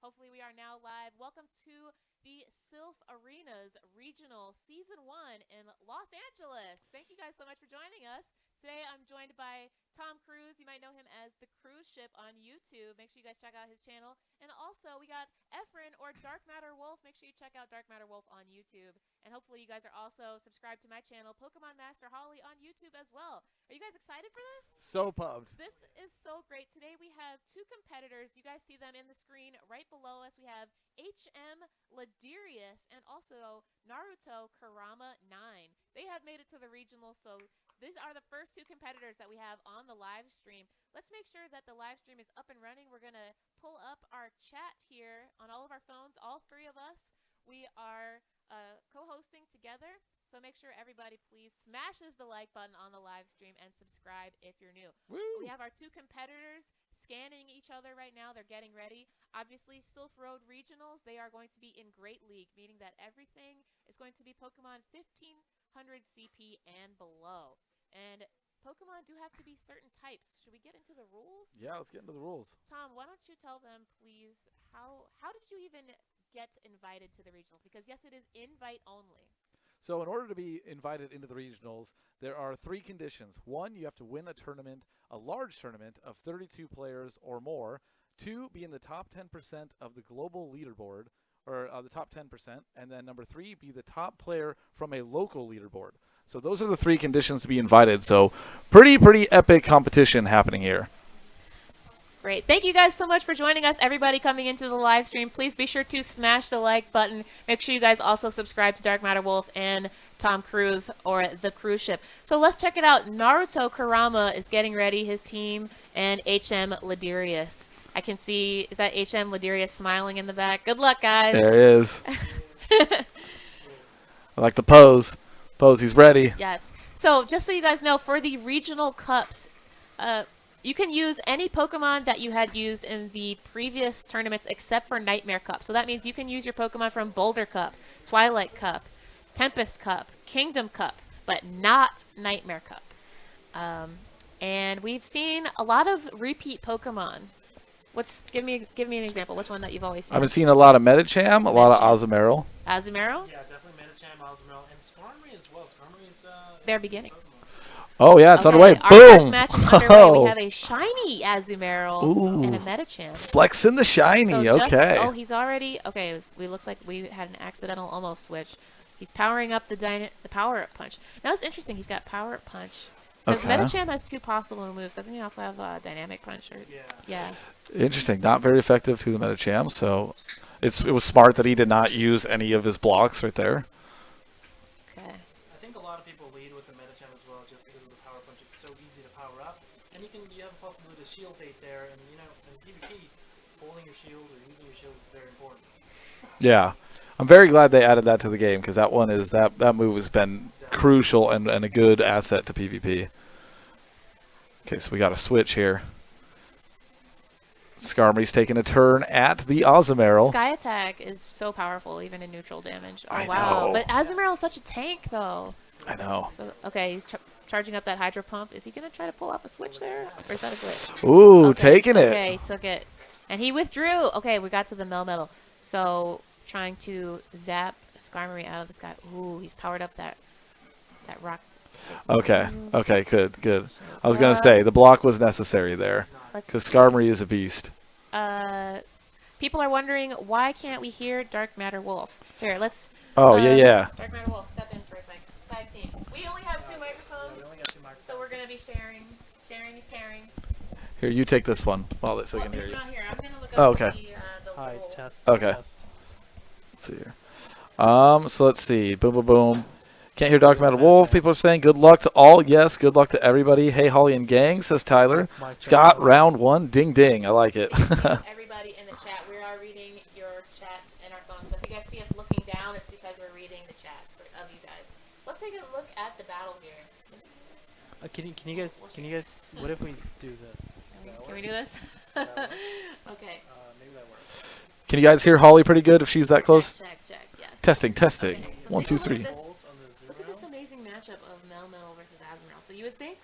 Hopefully we are now live. Welcome to the Silph Arenas Regional Season 1 in Los Angeles. Thank you guys so much for joining us. Today I'm joined by Tom Kruse. You might know him as the Cruise Ship on YouTube. Make sure you guys check out his channel. And also we got Efren or DarkMatterWolf. Make sure you check out DarkMatterWolf on YouTube. And hopefully you guys are also subscribed to my channel, PkmnMasterHolly, on YouTube as well. Are you guys excited for this? So pumped. This is so great. Today we have two competitors. You guys see them in the screen right below us. We have HM Ladirius and also Naruto Kurama 9. They have made it to the regionals, so these are the first two competitors that we have on the live stream. Let's make sure that the live stream is up and running. We're going to pull up our chat here on all of our phones, all three of us. We are co-hosting together. So make sure everybody please smashes the like button on the live stream and subscribe if you're new. Woo. We have our two competitors scanning each other right now. They're getting ready. Obviously, Silph Road Regionals, they are going to be in Great League, meaning that everything is going to be Pokemon 1500 CP and below. And Pokemon do have to be certain types. Should we get into the rules? Yeah, let's get into the rules. Tom, why don't you tell them, please, how did you even get invited to the regionals? Because, yes, it is invite only. So in order to be invited into the regionals, there are three conditions. One, you have to win a tournament, a large tournament of 32 players or more. Two, be in the top 10% of the global leaderboard, or the top 10%. And then number three, be the top player from a local leaderboard. So those are the three conditions to be invited. So pretty epic competition happening here. Great. Thank you guys so much for joining us. Everybody coming into the live stream, please be sure to smash the like button. Make sure you guys also subscribe to DarkMatterWolf and Tom Kruse or the Cruise Ship. So let's check it out. Naruto Kurama is getting ready, his team, and HM Ladirius. I can see, is that HM Ladirius smiling in the back? Good luck, guys. There he is. I like the pose. Pose, he's ready. Yes. So just so you guys know, for the regional cups, you can use any Pokemon that you had used in the previous tournaments except for Nightmare Cup. So that means you can use your Pokemon from Boulder Cup, Twilight Cup, Tempest Cup, Kingdom Cup, but not Nightmare Cup. And we've seen a lot of repeat Pokemon. Give me an example. Which one that you've always seen? I've been seeing a lot of Medicham, a lot of Azumarill. Azumarill? Yeah, definitely Medicham, Azumarill, and Skarmory as well. Skarmory's They're beginning. Oh, yeah, it's underway. Our Boom! first match is underway. We have a shiny Azumarill and a Medicham. Flexing the shiny, So okay. Oh, he's already... Okay, we looks like we had an accidental almost switch. He's powering up the power-up punch. Now, it's interesting. He's got power-up punch. Because Medicham has two possible moves. Doesn't he also have dynamic punch? Or, yeah. Interesting. Not very effective to the Medicham, so it was smart that he did not use any of his blocks right there. Okay. I think a lot of people lead with the Medicham as well, just because of the power punch. It's so easy to power up, and you have the possibility to shield bait there, and in PvP, holding your shield or using your shield is very important. Yeah. I'm very glad they added that to the game, because that move has been crucial and a good asset to PvP. Okay, so we got a switch here. Skarmory's taking a turn at the Azumarill. Sky Attack is so powerful, even in neutral damage. Oh, I wow. know. But Azumarill is such a tank, though. I know. So, okay, he's charging up that Hydro Pump. Is he going to try to pull off a switch there? Or is that a glitch? Ooh, Okay, taking it. Okay, took it. And he withdrew. Okay, we got to the Melmetal. So, trying to zap Skarmory out of the sky. Ooh, he's powered up that rock. Okay, good. I was going to say, the block was necessary there, because Skarmory is a beast. People are wondering, why can't we hear DarkMatterWolf? Here, let's... Oh, yeah. DarkMatterWolf, step in for a second. Tag team. We only have two microphones, so we're going to be sharing. Sharing is caring. Here, you take this one while they can hear you. Not here. I'm going to look up Oh, okay. the Hi, rules. test. Okay. Test. Let's see here. So let's see. Boom. Can't hear DarkMatterWolf. People are saying good luck to all. Yes, good luck to everybody. Hey, Holly and gang, says Tyler. Scott, round one. Ding, ding. I like it. Everybody in the chat, we are reading your chats in our phones. So if you guys see us looking down, it's because we're reading the chat of you guys. Let's take a look at the battle here. Can you guys? What if we do this? Can we do this? Okay. Maybe that works. Can you guys hear Holly pretty good if she's that close? Check. Yes. Testing. Okay, so 1, take 2, a look 3. at this. Look at this amazing matchup of Melmetal versus Azumarill. So you would think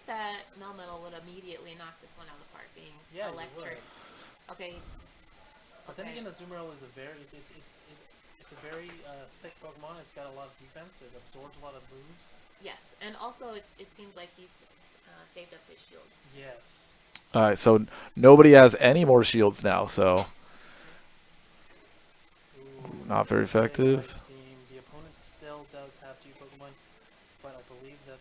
that Melmetal would immediately knock this one out of the park, being Yeah, electric. Okay. But Then again, Azumarill is a very it's a very thick Pokemon. It's got a lot of defense. It absorbs a lot of moves. Yes, and also it seems like he's saved up his shield. Yes. All right, so nobody has any more shields now, so Ooh, not very effective. The opponent still does have 2 Pokemon, but I believe that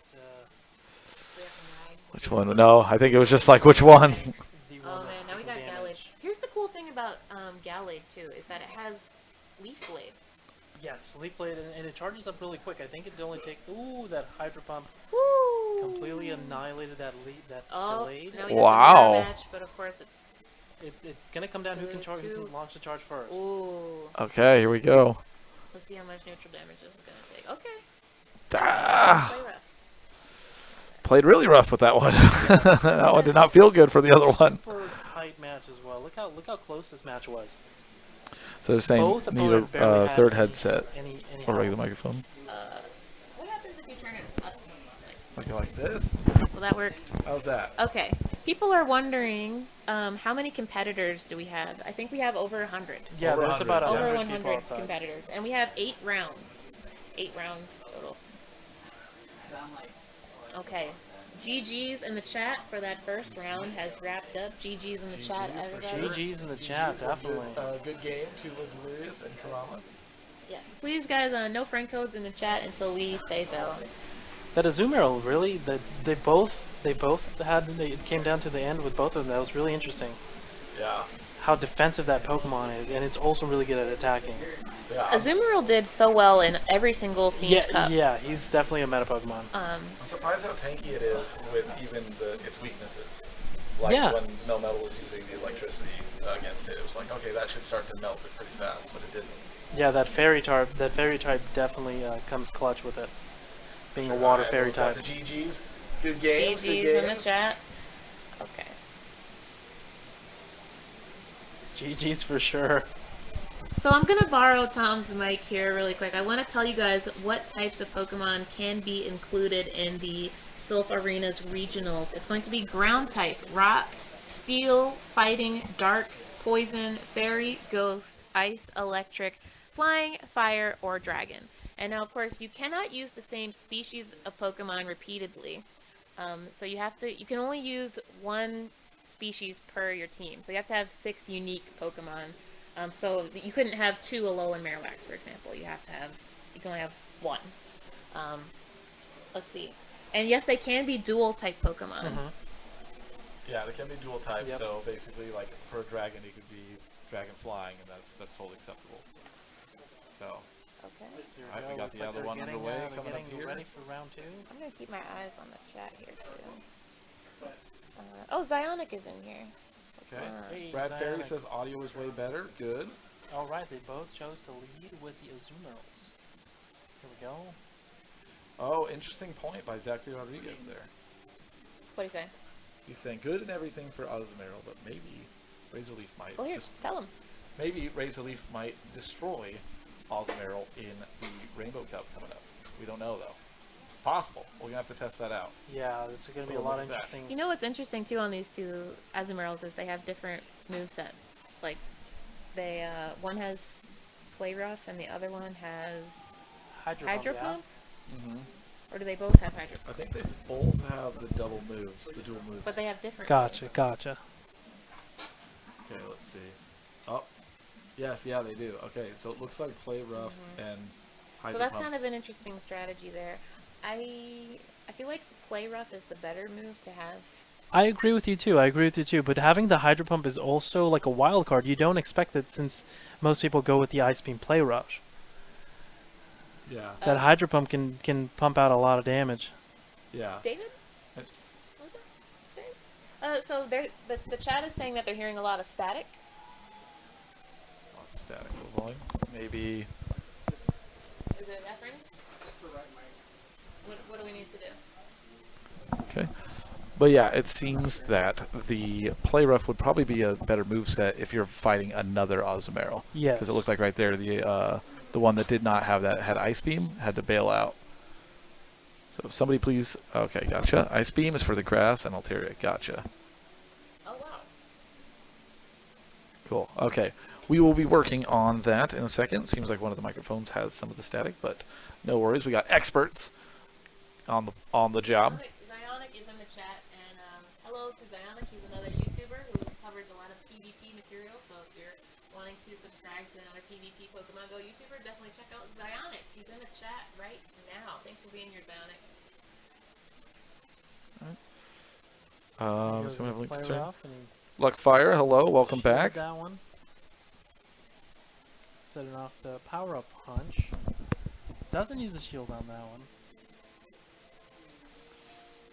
Which one? No, I think it was just like, which one? the Oh one man, that's now we got taking Gallade. damage. Here's the cool thing about Gallade too, is that it has Leaf Blade. Yes, Leaf Blade, and it charges up really quick. I think it only takes that Hydro Pump Woo! completely annihilated that Oh, Gallade. now we got the Wow. mirror match, but of course It's gonna come down who can launch the charge first. ooh. Okay, here we go. Let's see how much neutral damage this is gonna take. Okay. Ah, Play rough. played really rough with that one. That one did not feel good for the other one. Super tight match as well. Look how close this match was. So they're saying Both need opponents barely a had third any- headset any or regular health. microphone. What happens if you turn it up? Like this. Will that work? How's that? Okay. People are wondering how many competitors do we have? I think we have over 100. Yeah, Over there's 100. about Yeah. Over 100 people 100 outside. competitors. And we have 8 rounds. 8 rounds total. Okay. GG's in the chat for that first round has wrapped up. GG's in the chat, GG's for everybody. GG's in the chat, definitely. Good game to Delirious and Karama. Yes. Please, guys, no friend codes in the chat until we say so. That Azumarill, really, they both had. It came down to the end with both of them. That was really interesting. Yeah. How defensive that Pokemon is, and it's also really good at attacking. Yeah. Azumarill did so well in every single themed cup. Yeah, he's definitely a meta Pokemon. I'm surprised how tanky it is with even its weaknesses. Like Yeah. when Melmetal was using the electricity against it, it was like, okay, that should start to melt it pretty fast, but it didn't. Yeah, that fairy type definitely comes clutch with it, being a water fairy type. The GG's. Good games. GG's good in the games. chat. Okay. GG's for sure. So I'm gonna borrow Tom's mic here really quick. I want to tell you guys what types of Pokemon can be included in the Silph Arena's regionals. It's going to be ground type, rock, steel, fighting, dark, poison, fairy, ghost, ice, electric, flying, fire, or dragon. And now, of course, you cannot use the same species of Pokemon repeatedly. So you can only use one species per your team. So you have to have 6 unique Pokemon. So you couldn't have 2 Alolan Marowaks, for example. You can only have 1. Let's see. And yes, they can be dual type Pokemon. Yeah, they can be dual types. Yep. So basically, like for a dragon, it could be dragon flying, and that's totally acceptable. So, Okay. Here Alright, we go. got Looks the like other they're one getting, underway they're coming up getting here. ready for round 2. I'm gonna keep my eyes on the chat here too. Oh, Zionic is in here. What's Okay. going on? Hey, Brad Ferry Zionic. says audio is way better. Good. All right, they both chose to lead with the Azumarills. Here we go. Oh, interesting point by Zachary Rodriguez there. What do you say? He's saying good and everything for Azumarill, but maybe Razor Leaf might. Well, here, tell him. Maybe Razor Leaf might destroy Azumarill in the Rainbow Cup coming up. We don't know though. Possible. We're gonna have to test that out. Yeah, this is going to be a We'll lot look of at that. interesting. You know what's interesting too on these 2 Azumarills is they have different movesets. Like, they one has Play Rough and the other one has Hydro Hydro Pump, Pump? Mm-hmm. Or do they both have Hydro Pump? I think they both have the double moves, the dual moves. But they have different Gotcha, moves. gotcha. Okay, let's see. Oh, yes, yeah, they do. Okay, so it looks like Play Rough and Hydro So that's Pump. kind of an interesting strategy there. I feel like Play Rough is the better move to have. I agree with you too. But having the Hydro Pump is also like a wild card. You don't expect it since most people go with the Ice Beam Play Rush. Yeah, That Hydro Pump can pump out a lot of damage. yeah. David? Yes. What was that? Dave? So the chat is saying that they're hearing a lot of static. Lots of static low volume. Maybe. Is it reference? What do we need to do? Okay. But yeah, it seems that the Play Rough would probably be a better moveset if you're fighting another Azumarill. Yes. Because it looked like right there, the one that did not have that had Ice Beam had to bail out. So somebody please. Okay, gotcha. Ice Beam is for the grass and Altaria. Gotcha. Oh wow. Cool. Okay. we will be working on that in a second. Seems like one of the microphones has some of the static, but no worries. We got experts on the job. Zionic is in the chat, and hello to Zionic. He's another YouTuber who covers a lot of PvP material. So if you're wanting to subscribe to another PvP Pokemon Go YouTuber, definitely check out Zionic. He's in the chat right now. Thanks for being here, Zionic. So we have links to off and he Luckfire. Hello, welcome back. That one. Setting off the power-up punch. Doesn't use a shield on that one.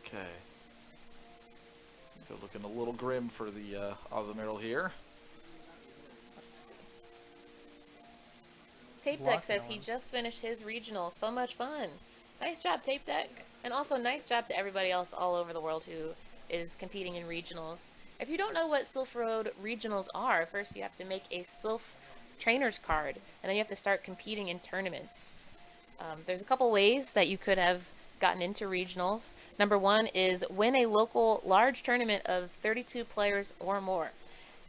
Okay. So looking a little grim for the Ozamiral here. Tape Deck says he just finished his regional. So much fun. Nice job, Tape Deck. And also nice job to everybody else all over the world who is competing in regionals. If you don't know what Silph Road regionals are, first you have to make a Silph trainer's card, and then you have to start competing in tournaments. There's a couple ways that you could have gotten into regionals. Number one is win a local large tournament of 32 players or more.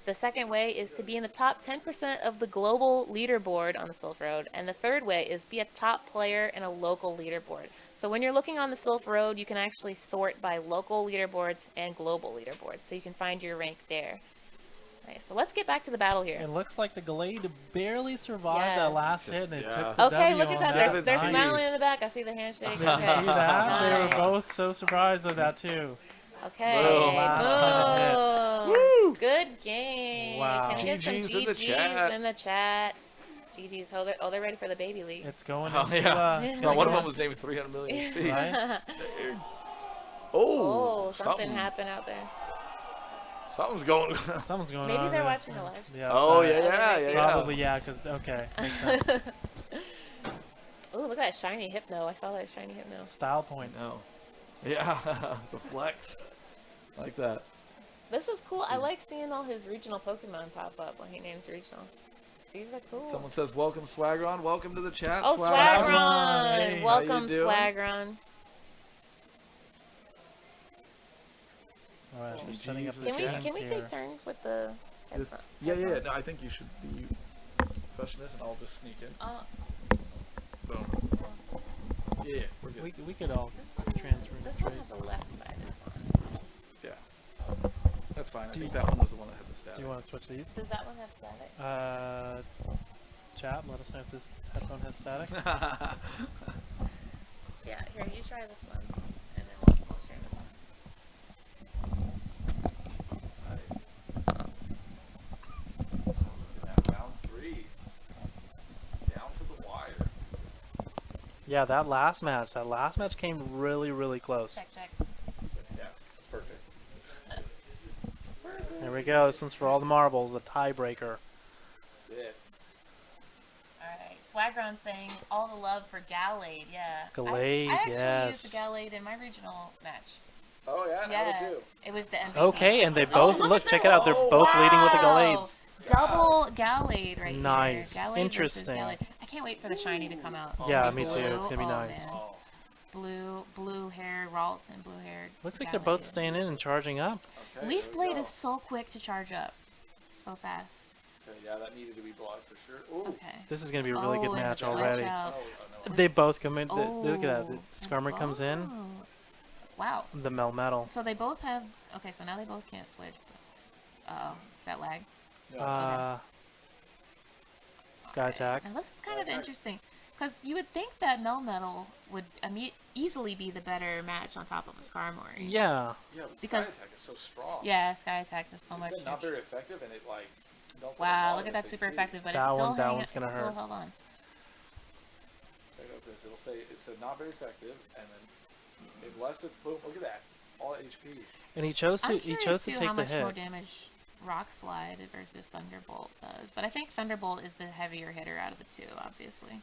The second way is to be in the top 10% of the global leaderboard on the Silph Road. And the third way is be a top player in a local leaderboard. So when you're looking on the Silph Road, you can actually sort by local leaderboards and global leaderboards. So you can find your rank there. Nice. So let's get back to the battle here. It looks like the Glade barely survived Yeah. that last Just- hit and it yeah. took the Okay, W look at on that. that. They're Nice. smiling in the back. I see the handshake. Did you Okay. see that? They were Nice. both so surprised at that too. Okay. Boom. Boom. Good game. Wow. Can we get some GGs in the GGs chat. in the chat? GGs. Oh, they're ready for the baby league. It's going Oh, into, yeah. it's No, going one of in- them was named 300 million feet. Right? Oh, something happened out there. Something's going. Something's going Maybe on. they're there. watching the live stream. Yeah, Oh outside. yeah. Probably, yeah, because, okay, makes sense. Oh, look at that shiny Hypno. I saw that shiny Hypno. Style points. No. Yeah, the flex. Like that. This is cool. I like seeing all his regional Pokemon pop up when he names regionals. These are cool. Someone says, welcome, Swagron. Welcome to the chat, Oh, Swagron. Swagron! Hey, how you Welcome, doing? Swagron. All right, I'm GGs setting up in the the Can we chat. can we here. take turns with the This- headphones? Yeah. No, I think you should be pushing this, and I'll just sneak in. Boom. Yeah, we're good. We could all This one, transfer and this one trade. has a left-sided one. Yeah. That's fine. I Do think you- that one was the one that had the Do static. you want to switch these? Does that one have static? Chat, let us know if this headphone has static. Yeah, here, you try this one, and then we'll share this one. Round 3. Down to the wire. Yeah, that last match came really, really close. Check. Yeah, that's perfect. There we go. This one's for all the marbles, a tiebreaker. Yeah. Alright, Swagron saying all the love for Gallade, yeah. Gallade, I actually yes. used the Gallade in my regional match. Oh, yeah, I would too. It was the MVP. Okay, and they Oh, both look at check it this. out. They're both leading with the Wow. Gallades. Double Gallade right Nice. here. Gallade versus Interesting. Gallade. I can't wait for the shiny to come out. Yeah, It'll be me too. blue. It's gonna be Oh, nice. man. Blue hair Ralts and blue hair. Looks like they're both Gallade. staying in and charging up. Okay, Leaf there we Blade go. is so quick to charge up. So fast. Okay, yeah, that needed to be blocked for sure. Ooh. Okay. This is gonna be a really good and match switch already. out. no. They both come in. Oh, Look at that. The and- Skarmory comes in. oh. Wow. The Melmetal. So they both have. Okay, so now they both can't switch. Oh, is that lag? Sky attack. Now this is kind of interesting, because you would think that Melmetal would easily be the better match on top of a Skarmory. Yeah. Yeah, but Because- Sky Attack is so strong. Yeah, Sky Attack does so It's much. not damage. very effective, and it like melted a Wow, lot look of at that super HP. effective, but That it's still one- that hanging. one's gonna it's still hurt. held on. Check out this. It'll say it said not very effective, and then unless it's boom. Look at that, all HP. And he chose I'm to curious too take how the much more hit. damage Rock Slide versus Thunderbolt does, but I think Thunderbolt is the heavier hitter out of the two, obviously.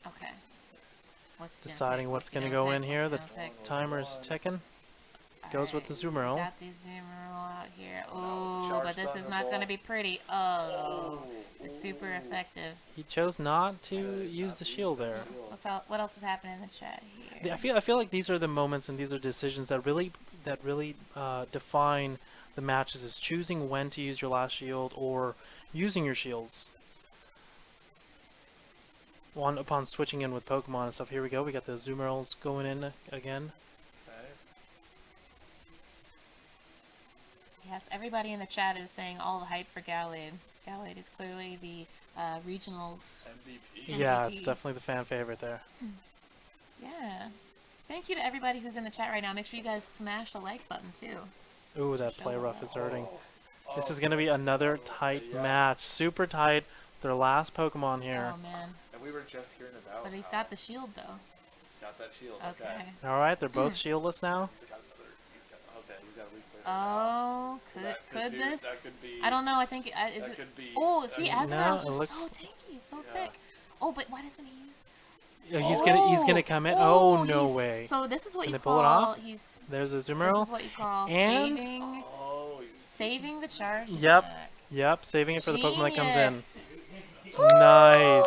Okay. What's gonna Deciding pick? what's gonna gonna go pick? in here. The What's gonna pick? timer's ticking. Goes with the Zoomerl. Got the Zoomerl out here. No, Oh, charge but this is not Thunderbolt. going to be pretty. Oh, it's super effective. He chose not to use the shield there. What else is happening in the chat here? I feel like these are the moments and these are decisions that really really define the matches is choosing when to use your last shield or using your shields. Upon switching in with Pokemon and stuff. Here we go. We got the Zoomerals going in again. Yes, everybody in the chat is saying all the hype for Gallade. Gallade is clearly the regionals MVP. Yeah, MVP. it's definitely the fan favorite there. Yeah. Thank you to everybody who's in the chat right now. Make sure you guys smash the like button too. Ooh, that Show play them rough that. is hurting. Oh, This is going to be another tight yeah. match. Super tight. Their last Pokemon here. Oh man. And we were just hearing about. But he's got the shield though. got that shield. Okay. All right, they're both shieldless now. He's got another. He's got a weak player. Oh, could this? That could be. I don't know. I think is That it? could be. Oh, see, No, Azrael's it is looks- so tanky, so Yeah. thick. Oh, but why doesn't he use? He's gonna come in. Oh, no he's- way. So this is what Can you they pull it call. off? He's. There's a This Zoomerl. is what you call And- saving. Oh, he's. Saving the charge. Yep. attack. Yep, saving it for the Pokemon that comes in. Genius. Nice.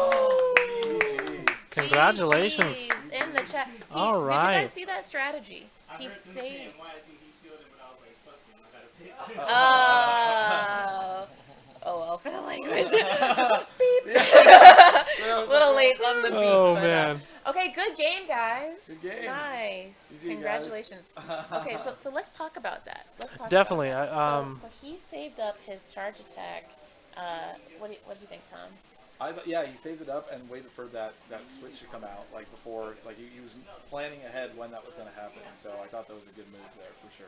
GG. Congratulations. GGs in the chat. All Did you right. guys see that strategy? He saved. Oh well, for the language. Beep. Little late on the beat. Oh but, man. Okay, good game, guys. Good game. Nice. GG, guys. Congratulations. Okay, so let's talk about that. Let's talk. Definitely, About that. I- So he saved up his charge attack. What do you think, Tom? Yeah, he saved it up and waited for that switch to come out, like before, like he was planning ahead when that was going to happen. So I thought that was a good move there for sure.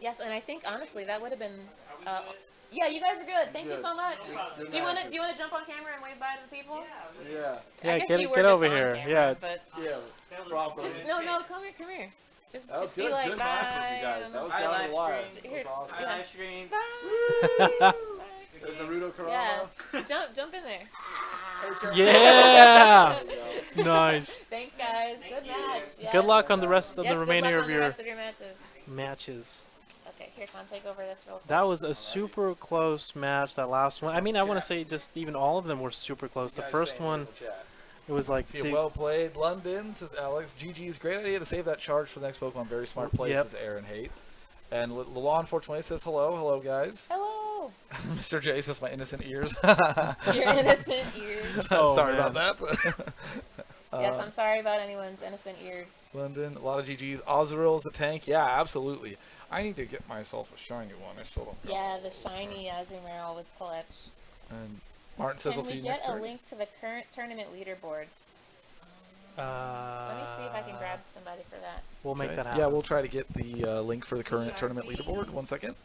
Yes, and I think honestly that would have been. Yeah, you guys are good. Thank you Good. so much. Good Do you want matches. to jump on camera and wave bye to the people? Yeah. I Yeah, guess get you were get just over on here. camera, Yeah. But Yeah. Properly. just, no, come here. Just That was just be good. like Good bye. matches, you guys. That was I down live the wire. streamed. That was Here, awesome. yeah. live stream. Bye. There's Naruto Kurama. Yeah. Jump in there. Yeah. There you go. Nice. Thanks, guys. Good match. Yes. Good luck on the rest of Yes, the good remaining luck of on the your rest of your matches. matches. Okay, here, Tom, take over this real quick. That was a super close match, that last one. I mean, I want to say just even all of them were super close. The Guys first saying one, in the chat. it was like, See, the- well played, London, says Alex. GG's great idea to save that charge for the next Pokemon. Very smart play, Yep. says Aaron Hate. And Lalon420 says hello, guys. Hello. Mr. J says my innocent ears. Your innocent ears. Oh, Sorry man. about that. Yes, I'm sorry about anyone's innocent ears. London, a lot of GG's. Ozreal's the tank. Yeah, absolutely. I need to get myself a shiny one. I still don't. Yeah, the shiny Azumarill with clutch. And Martin says Can I'll see we you get next a turn. link to the current tournament leaderboard? Let me see if I can grab somebody for that. We'll make Okay. that happen. Yeah, we'll try to get the link for the current ERP. tournament leaderboard. 1 second.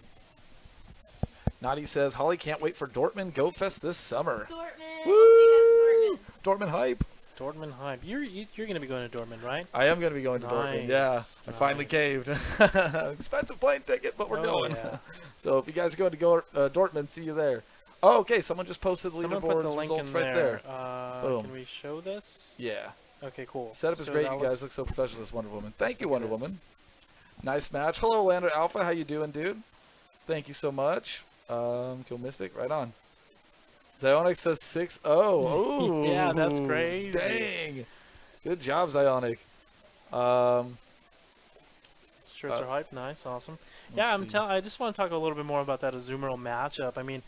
Naughty says, Holly can't wait for Dortmund Go Fest this summer. Dortmund. Woo! We'll see you guys in Dortmund. Dortmund hype. Dortmund hype. You're going to be going to Dortmund, right? I am going to be going to Dortmund. Yeah, Nice, I finally nice. caved. Expensive plane ticket, but we're Oh, going. yeah. So if you guys are going to go Dortmund, see you there. Oh, okay. Someone just posted the Someone leaderboard put the link results in right there. Boom. Can we show this? Yeah. Okay, cool. Setup is So great. that You guys looks- look so professional as Wonder Woman. Thank you, like Wonder it is. Woman. Nice match. Hello, Lander Alpha. How you doing, dude? Thank you so much. Kill Mystic. Right on. Zionic says 6-0. Ooh. Yeah, that's crazy. Dang. Good job, Zionic. Shirts are hype. Nice, awesome. let's Yeah, see. I just want to talk a little bit more about that Azumarill matchup. I mean,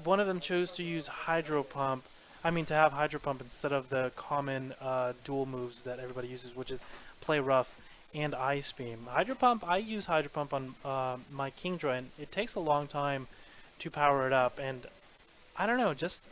one of them chose to use Hydro Pump. I mean, to have Hydro Pump instead of the common dual moves that everybody uses, which is Play Rough and Ice Beam. Hydro Pump, I use Hydro Pump on my Kingdra, and it takes a long time to power it up. And I don't know, just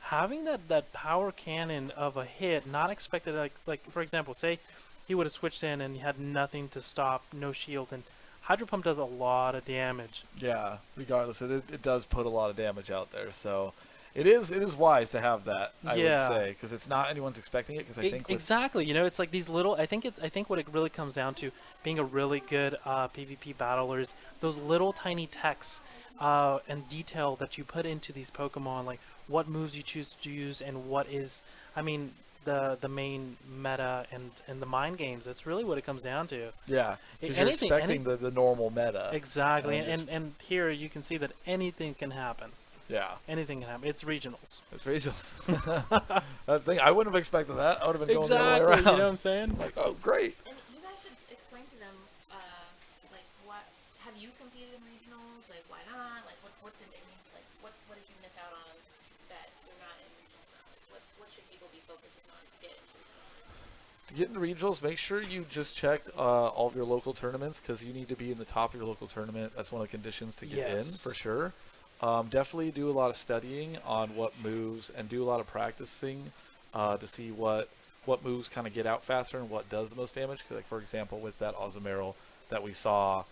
having that power cannon of a hit, not expected, like for example, say he would have switched in and he had nothing to stop, no shield, and Hydro Pump does a lot of damage. Yeah, regardless, it does put a lot of damage out there. So it is wise to have that, I would Yeah. say, because it's not anyone's expecting it. Because I think with Exactly, you know, it's like these little. I think what it really comes down to being a really good PvP battler is those little tiny techs and detail that you put into these Pokemon, like what moves you choose to use and what is, I mean, the main meta and the mind games. That's really what it comes down to. yeah, because you're anything- expecting the normal meta. Exactly, And and here you can see that anything can happen. Yeah, Anything can happen. It's regionals. it's regionals. That's the thing. I wouldn't have expected that. I would have been going the other way Exactly, around. you know what I'm saying? Like, oh, great. And you guys should not? Like, what did they need? Like, what did you miss out on that you're not in regionals now? Like, what should people be focusing on to get into regionals? To get into regionals, make sure you just check all of your local tournaments because you need to be in the top of your local tournament. That's one of the conditions to get in for sure. Definitely do a lot of studying on what moves and do a lot of practicing to see what moves kind of get out faster and what does the most damage. Cause like for example, with that Ozumero that we saw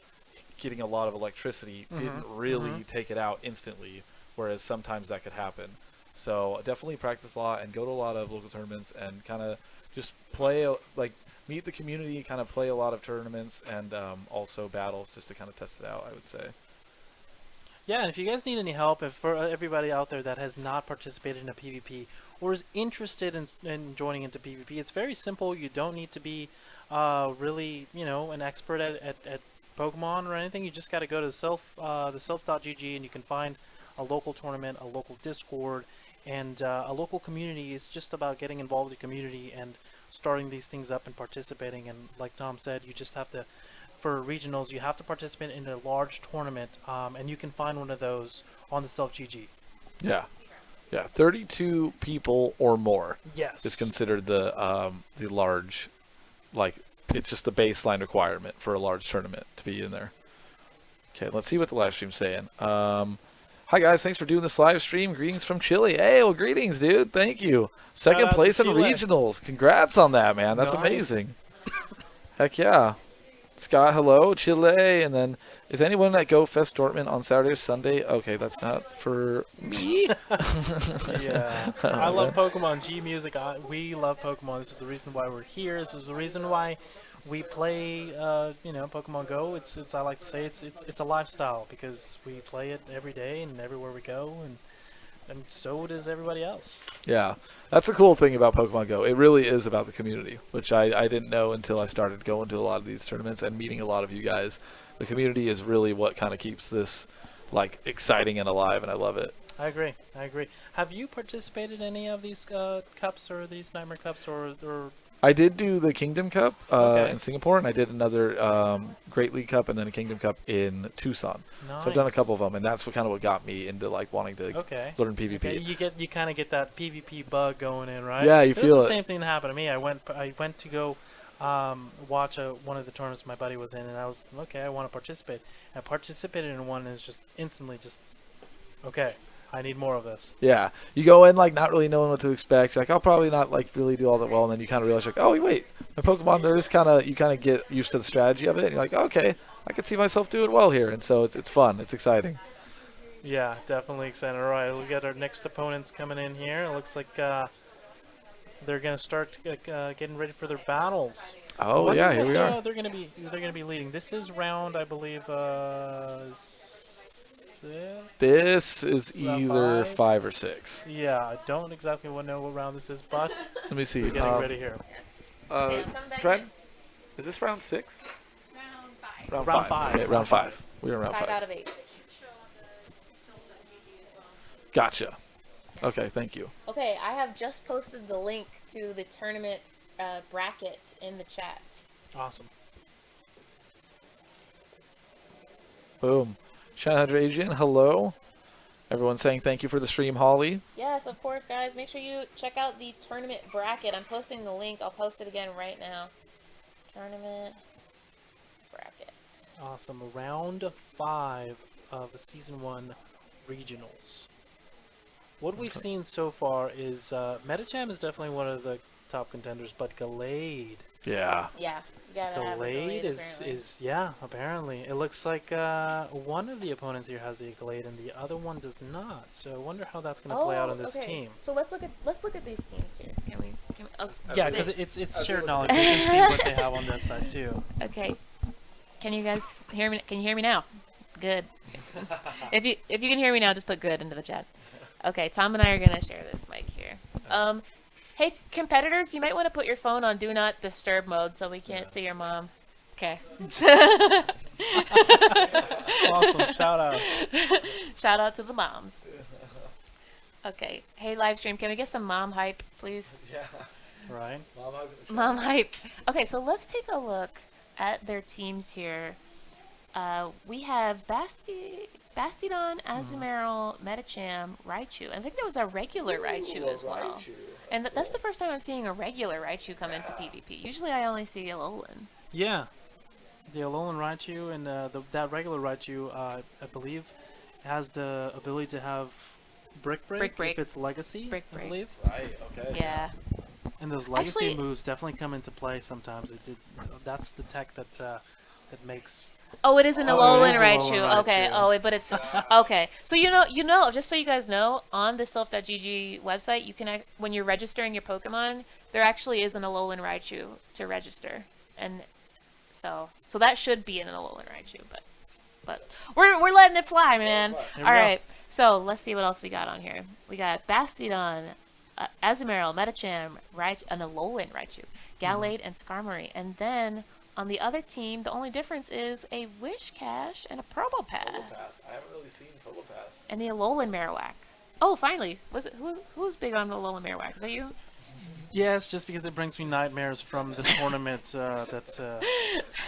getting a lot of electricity didn't really take it out instantly, whereas sometimes that could happen. So definitely practice a lot and go to a lot of local tournaments and kind of just play, like meet the community, kind of play a lot of tournaments and also battles just to kind of test it out, I would say. Yeah, and if you guys need any help, if for everybody out there that has not participated in a PvP or is interested in joining into PvP, it's very simple. You don't need to be really, an expert at Pokemon or anything. You just got to go to the Silph.gg and you can find a local tournament, a local Discord, and a local community. Is just about getting involved with the community and starting these things up and participating. And like Tom said, you just have to, for regionals, you have to participate in a large tournament, and you can find one of those on the Silph.gg. Yeah. Yeah, 32 people or more Yes. is considered the large, like, it's just the baseline requirement for a large tournament to be in there. Okay, let's see what the live stream's saying. Hi, guys. Thanks for doing this live stream. Greetings from Chile. Hey, well, greetings, dude. Thank you. Second out to place in Chile. regionals. Congrats on that, man. That's Nice. amazing. Heck yeah. Scott, hello. Chile. And then, is anyone at Go Fest Dortmund on Saturday or Sunday? Okay, that's not for me. Yeah. I love Pokemon. G Music. We love Pokemon. This is the reason why we're here. This is the reason why we play, Pokemon Go. It's I like to say it's a lifestyle because we play it every day and everywhere we go, and so does everybody else. Yeah, that's the cool thing about Pokemon Go. It really is about the community, which I didn't know until I started going to a lot of these tournaments and meeting a lot of you guys. The community is really what kind of keeps this like exciting and alive, and I love it. I agree. Have you participated in any of these cups or these Nightmare Cups or I did do the Kingdom Cup Okay. in Singapore, and I did another Great League Cup and then a Kingdom Cup in Tucson. Nice. So I've done a couple of them, and that's what got me into like wanting to learn PvP. Okay. You kind of get that PvP bug going in, right? Yeah, you It feel was it. the same thing that happened to me. I went to go watch one of the tournaments my buddy was in, and I was I want to participate. I participated in one, and it's just instantly okay. I need more of this. Yeah, you go in like not really knowing what to expect. You're like, I'll probably not like really do all that well, and then you kind of realize like, oh wait, my Pokemon, you kind of get used to the strategy of it, and you're like, okay, I can see myself doing well here, and so it's fun, it's exciting. Yeah, definitely excited. All right, we got our next opponents coming in here. It looks like they're gonna start getting ready for their battles. Oh Wonder yeah, what, here we are. They're gonna be leading. This is round, I believe. This is Round either five? 5 or 6. Yeah, I don't exactly know what round this is, but Let me see. we're getting ready here. Okay, I'm coming back Trent, in. is this round 6? Round 5. Round five. Okay, round 5. We're in round 5. 5 out of 8. Gotcha. Okay, thank you. Okay, I have just posted the link to the tournament bracket in the chat. Awesome. Boom. Chat Adrian, hello. Everyone saying thank you for the stream, Holly. Yes, of course, guys. Make sure you check out the tournament bracket. I'm posting the link. I'll post it again right now. Tournament bracket. Awesome. Round 5 of the Season 1 regionals. What we've seen so far is Medicham is definitely one of the top contenders, but Gallade. Yeah. Yeah, you gotta have a Gallade Gallade, is apparently. It looks like one of the opponents here has the Gallade and the other one does not. So I wonder how that's going to play out on this team. So let's look at these teams here. Can we oh, Yeah, because it's shared knowledge. You can see what they have on that side too. okay. Can you guys hear me? Can you hear me now? Good. If you can hear me now, just put good into the chat. Okay, Tom and I are gonna share this mic here. Hey, competitors, you might want to put your phone on Do Not Disturb mode so we can't see your mom. Okay. Awesome. Shout out. Shout out to the moms. Okay. Hey, live stream, can we get some mom hype, please? Right. Mom hype. Okay, so let's take a look at their teams here. We have Basti. Bastiodon, Azumarill, Medicham, Raichu. I think there was a regular Raichu as well. And that's the first time I'm seeing a regular Raichu come into PvP. Usually I only see Alolan. Yeah, the Alolan Raichu and that regular Raichu, I believe, has the ability to have Brick Break if it's Legacy, Brick I Break. believe. Right. Okay. Yeah. And those Legacy Actually- moves definitely come into play sometimes. That's the tech that makes. Oh, it is an Oh, it Alolan is Raichu. Alolan Okay. Raichu. But it's okay. So you know, just so you guys know, on the Silph.gg website, you can when you're registering your Pokemon, there actually is an Alolan Raichu to register, and so that should be an Alolan Raichu, but we're letting it fly, man. Here we All go. right. So let's see what else we got on here. We got Bastiodon, Azumarill, Medicham, an Alolan Raichu, Gallade, and Skarmory, and then. On the other team, the only difference is a Wish Cash and a Probopass. I haven't really seen Probopass. And the Alolan Marowak. Oh, finally. Who's big on the Alolan Marowak? Is that you? Yes, just because it brings me nightmares from the tournament that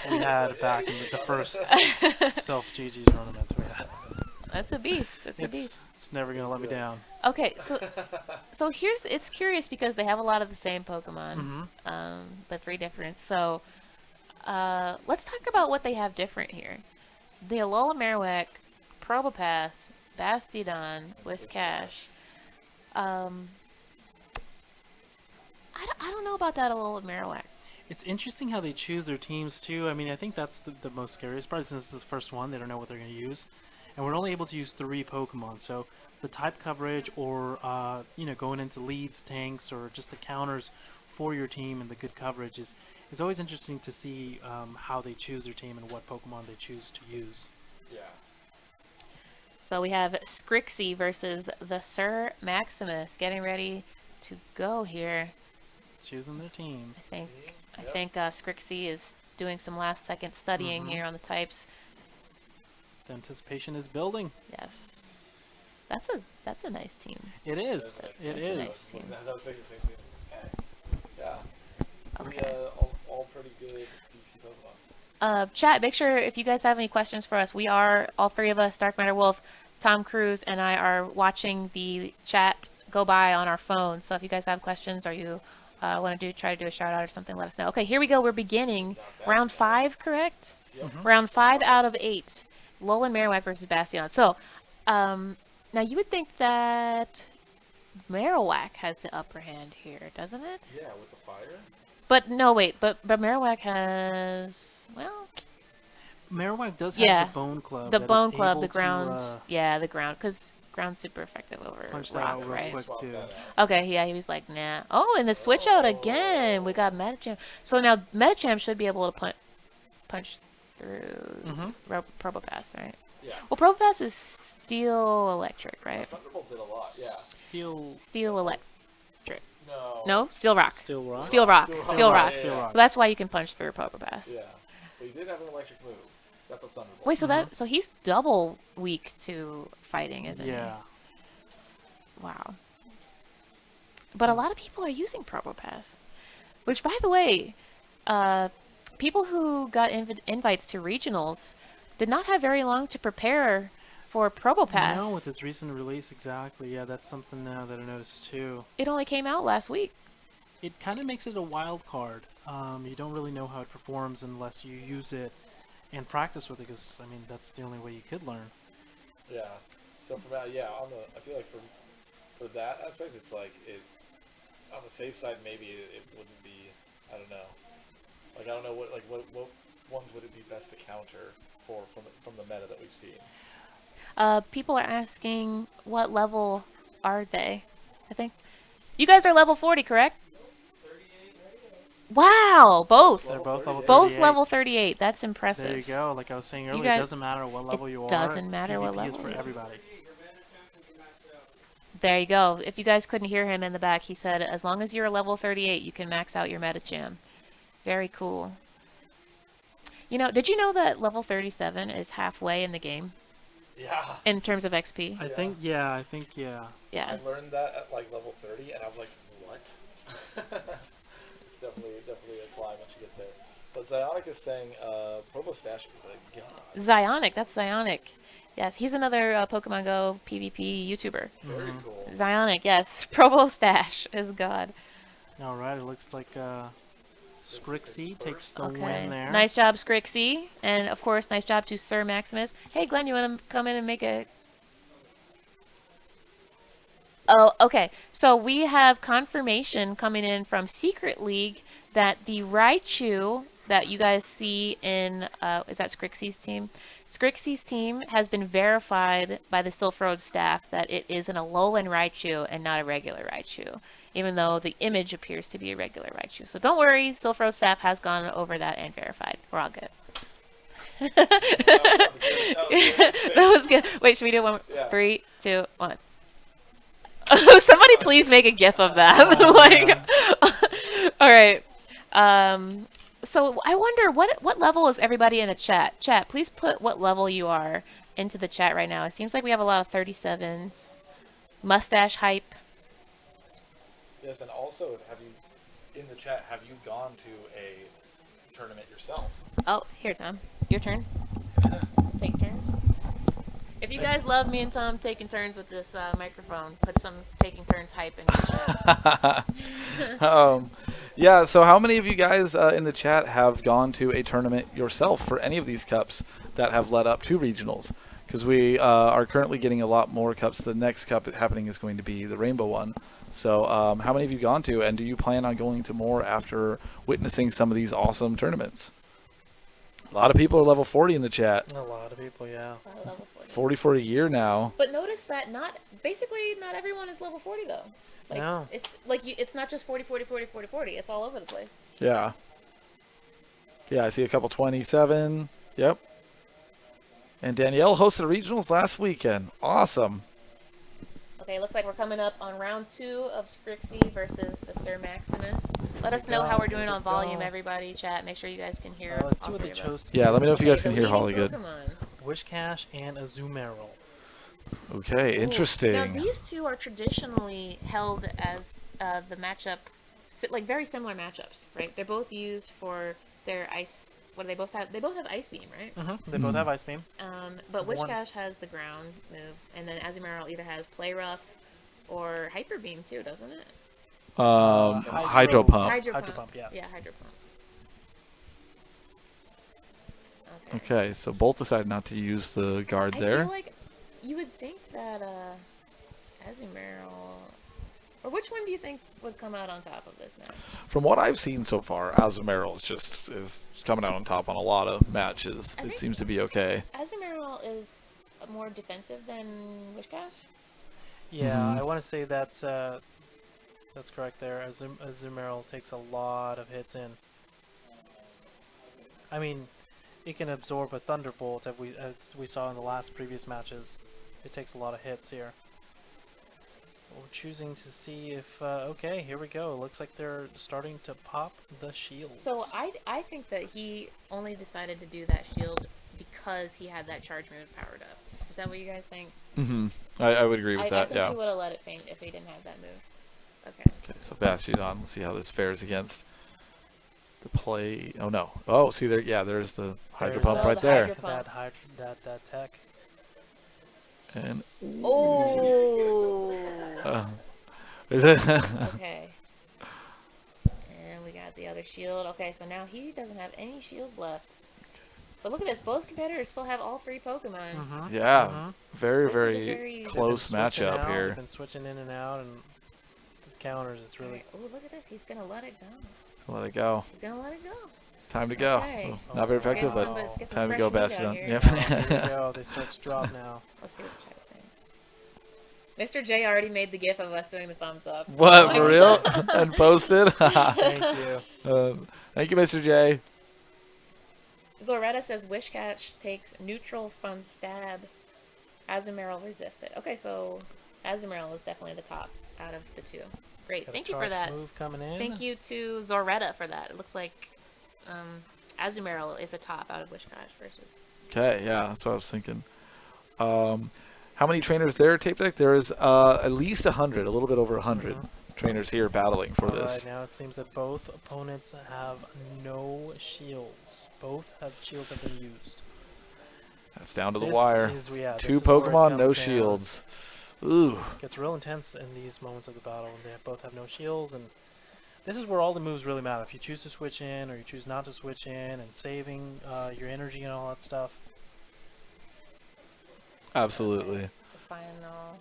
we had back in the first Silph GG tournament we had. That's a beast. That's a beast. It's never gonna let me down. Okay, so it's curious because they have a lot of the same Pokemon, but 3 different. So let's talk about what they have different here. The Alolan Marowak, Probopass, Bastiodon, Whiscash. I don't know about that Alolan Marowak. It's interesting how they choose their teams too. I mean, I think that's the most scariest part since this is the first one. They don't know what they're going to use, and we're only able to use 3 Pokemon. So the type coverage, or going into leads, tanks, or just the counters for your team and the good coverage is always interesting to see how they choose their team and what Pokemon they choose to use. Yeah. So we have Skrixie versus the Sir Maximus getting ready to go here. Choosing their teams. I think Skrixie is doing some last-second studying here on the types. The anticipation is building. Yes, that's a nice team. It is. That's It That's a is. nice team. I was thinking the same thing. Yeah. Okay. All pretty good PvP Pokemon. Chat, make sure if you guys have any questions for us, we are, all 3 of us, DarkMatterWolf, Tom Kruse, and I are watching the chat go by on our phones. So if you guys have questions or you want to try to do a shout out or something, let us know. Okay, here we go. We're beginning round 5, correct? Yep. Round 5 out of 8. Alolan Marowak versus Bastiodon. So, now you would think that Marowak has the upper hand here, doesn't it? Yeah, with the fire. But no, wait. But Marowak has, well, Marowak does Yeah. have the Bone Club. the that is Bone Club, able the to, ground. Yeah, the ground, because ground's super effective over punch that rock, out real right? quick Swap too. that out. Okay, yeah, he was like, nah. Oh, and the switch out again. We got Medicham. So now Medicham should be able to punch through Probopass, right? Yeah. Well, Probopass is steel electric, right? Thunderbolt did a lot. Yeah. Steel electric. No. No, steel rock. Steel Rock. Steel rock. Steel Steel rock. rock. Yeah, Steel yeah. Rock. So that's why you can punch through Probopass. Yeah. But he did have an electric move. So that's a Thunderbolt. Wait, so he's double weak to fighting, isn't he? Yeah. Wow. But a lot of people are using Probopass. Which, by the way, people who got invites to regionals did not have very long to prepare for Probopass. No, with its recent release, exactly. Yeah, that's something now that I noticed too. It only came out last week. It kind of makes it a wild card. You don't really know how it performs unless you use it and practice with it, because, I mean, that's the only way you could learn. Yeah. So from that, yeah, I feel like for that aspect, it's like on the safe side, maybe it wouldn't be. I don't know. Like I don't know what ones would it be best to counter from the meta that we've seen. People are asking what level are they? I think you guys are level 40, correct? 38. Wow, both. They're both level 38. Both level 38. That's impressive. There you go. Like I was saying earlier, guys- it doesn't matter what level you are. doesn't matter what PvP is level for you are. everybody. There you go. If you guys couldn't hear him in the back, he said, as long as you're a level 38, you can max out your Medicham. Very cool. You know, did you know that level 37 is halfway in the game Yeah. in terms of XP? I think, yeah. Yeah. I learned that at like level 30, and I was like, what? It's definitely a climb once you get there. But Zionic is saying Probostash is a god. Zionic, that's Zionic. Yes, he's another Pokemon Go PvP YouTuber. Very cool. Zionic, yes. Provo Stash is God. All right, it looks like Skrixie takes the Okay. win there. Nice job, Skrixie. And, of course, nice job to Sir Maximus. Hey, Glenn, you want to come in and make a... Oh, okay. So we have confirmation coming in from Secret League that the Raichu that you guys see in... is that Skrixie's team? Skrixie's team has been verified by the Silph Road staff that it is an Alolan Raichu and not a regular Raichu, even though the image appears to be a regular Raichu. So don't worry, Silph Road staff has gone over that and verified. We're all good. That was good. Wait, should we do one more? Yeah. 3, 2, 1. Somebody please make a gif of that. Like, all right. So I wonder what level is everybody in the chat? Chat, please put what level you are into the chat right now. It seems like we have a lot of 37s. Mustache hype. Yes, and also, have you in the chat? Have you gone to a tournament yourself? Oh, here, Tom. Your turn. Take turns. If you guys love me and Tom taking turns with this microphone, put some taking turns hype in the chat. Yeah, so how many of you guys in the chat have gone to a tournament yourself for any of these cups that have led up to regionals? Because we are currently getting a lot more cups. The next cup happening is going to be the Rainbow one. So how many have you gone to, and do you plan on going to more after witnessing some of these awesome tournaments? A lot of people are level 40 in the chat. A lot of people, yeah. 40 for a year now. But notice that not everyone is level 40 though. Like, No. It's like it's not just 40, 40, 40, 40, 40. It's all over the place. Yeah. Yeah, I see a couple 27. Yep. And Danielle hosted regionals last weekend. Awesome. Okay, looks like we're coming up on round 2 of Skrixie versus the Sir Maximus. Let us know how we're doing on volume, everybody. Chat, make sure you guys can hear. Let's see all what they three of us. chose. Yeah, let me know if you guys Okay, can the hear leading Holly good. Pokemon. Wishcash and Azumarill. Okay, Ooh. interesting. Now these two are traditionally held as the matchup, like very similar matchups, right? They're both used for their ice. What do they both have? They both have Ice Beam, right? Mm-hmm. They both have Ice Beam. But One- Wishcash has the ground move, and then Azumarill either has Play Rough or Hyper Beam too, doesn't it? Hydro Pump. Hydro Hydro Pump, yes. Yeah, Hydro Pump. Okay, so Bolt decided not to use the guard I there. feel like you would think that Azumarill, or which one do you think would come out on top of this match? From what I've seen so far, Azumarill is coming out on top on a lot of matches. I It think- seems to be okay. Azumarill is more defensive than Wishcash. Yeah, Mhm. I want to say that's correct there. Azumarill takes a lot of hits in. I mean, it can absorb a Thunderbolt, as we saw in the last previous matches. It takes a lot of hits here. We're choosing to see if... okay, here we go. Looks like they're starting to pop the shields. So I think that he only decided to do that shield because he had that charge move powered up. Is that what you guys think? Mm-hmm. I would agree with I that, think yeah. he would have let it faint if he didn't have that move. Okay. Okay, so Bastiodon, let's see how this fares against the play. Oh, no. Oh, see there, yeah, there's the Hydro There's Pump the right there. Hydro Pump. That tech. And Oh. is it? Okay. And we got the other shield. Okay, so now he doesn't have any shields left. But look at this. Both competitors still have all 3 Pokemon. Mm-hmm. Yeah, Mhm. very, This is a very very- close matchup They've here. been switching in and out, and the counters, it's really... Oh, look at this. He's going to let it go. Let it go. He's going to let it go. It's time to go. Okay. Oh, not very effective, Get but some- get some time to go, fresh meat out Bastiodon. here. Yep. Here we go. They start to drop now. Let's see what the chat is saying. Mr. J already made the gif of us doing the thumbs up. What, Oh for my real? God. And posted? Thank you. Thank you, Mr. J. Zoretta says Wishcatch takes neutral from stab. Azumarill resisted. Okay, so Azumarill is definitely the top out of the 2. Great. Got a Thank you for charge that. Move coming in. Thank you to Zoretta for that. It looks like Azumarill is the top out of Wishcatch versus... Okay, yeah, that's what I was thinking. How many trainers there, Tape Deck? There is at least 100, a little bit over 100 trainers here battling for this. Alright, now it seems that both opponents have no shields. Both have shields have been used. It's down to the This wire. is- yeah, this 2 is where it Pokemon, no comes down. shields. Ooh. Gets real intense in these moments of the battle when they both have no shields, and this is where all the moves really matter. If you choose to switch in or you choose not to switch in, and saving your energy and all that stuff. Absolutely. The final.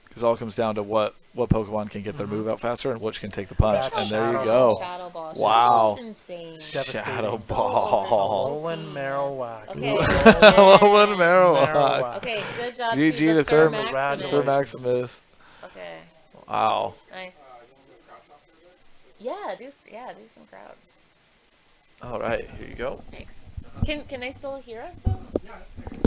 Because it all comes down to what Pokemon can get their move out faster and which can take the punch. That's And there you Shadow go. Shadow Ball. Wow. That's insane. Devastating. Shadow So Ball. Alolan Marowak. Okay. Alolan Marowak. Marowak. Okay, good job GG to to Sir Sir Maximus. Sir Maximus. Okay, Wow. nice. Yeah, do some crowd. All right, here you go. Thanks. Can they still hear us though?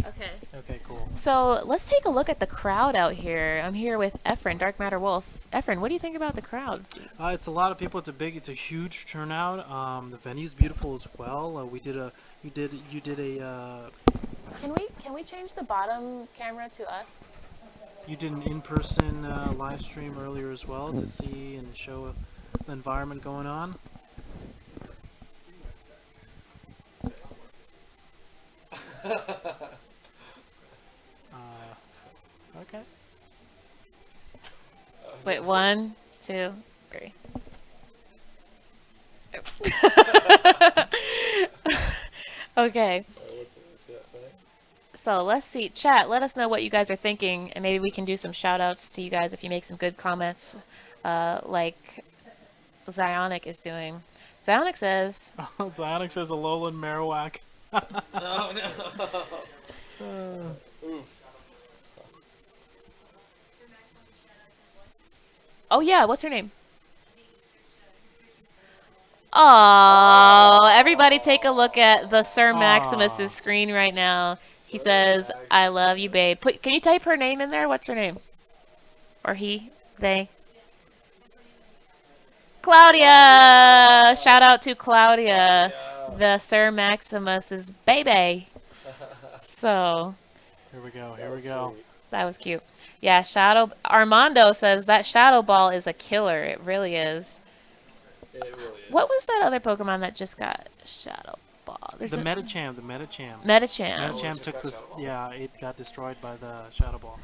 Okay. Okay, cool. So let's take a look at the crowd out here. I'm here with Efren, DarkMatterWolf. Efren, what do you think about the crowd? It's a lot of people. It's a huge turnout. The venue's beautiful as well. You did a Can we change the bottom camera to us? you did an in-person live stream earlier as well to see and show the environment going on. Okay. Wait, 1, 2, 3. Okay. So let's see. Chat, let us know what you guys are thinking, and maybe we can do some shout outs to you guys if you make some good comments, like Zionic is doing. Zionic says, Zionic says Alolan Marowak. Oh no. oh yeah, what's her name? Oh, everybody take a look at the Sir Maximus's screen right now. He says, I love you, babe. Can you type her name in there? What's her name? Or he? They? Claudia! Shout out to Claudia, the Sir Maximus's baby. So, Here we go. Here we go. that was cute. Yeah, Armando says that Shadow Ball is a killer. It really is. It really is. What was that other Pokemon that just got Shadow Ball? The Medicham. The Medicham. Medicham. Medicham took this. Yeah, it got destroyed by the Shadow Ball.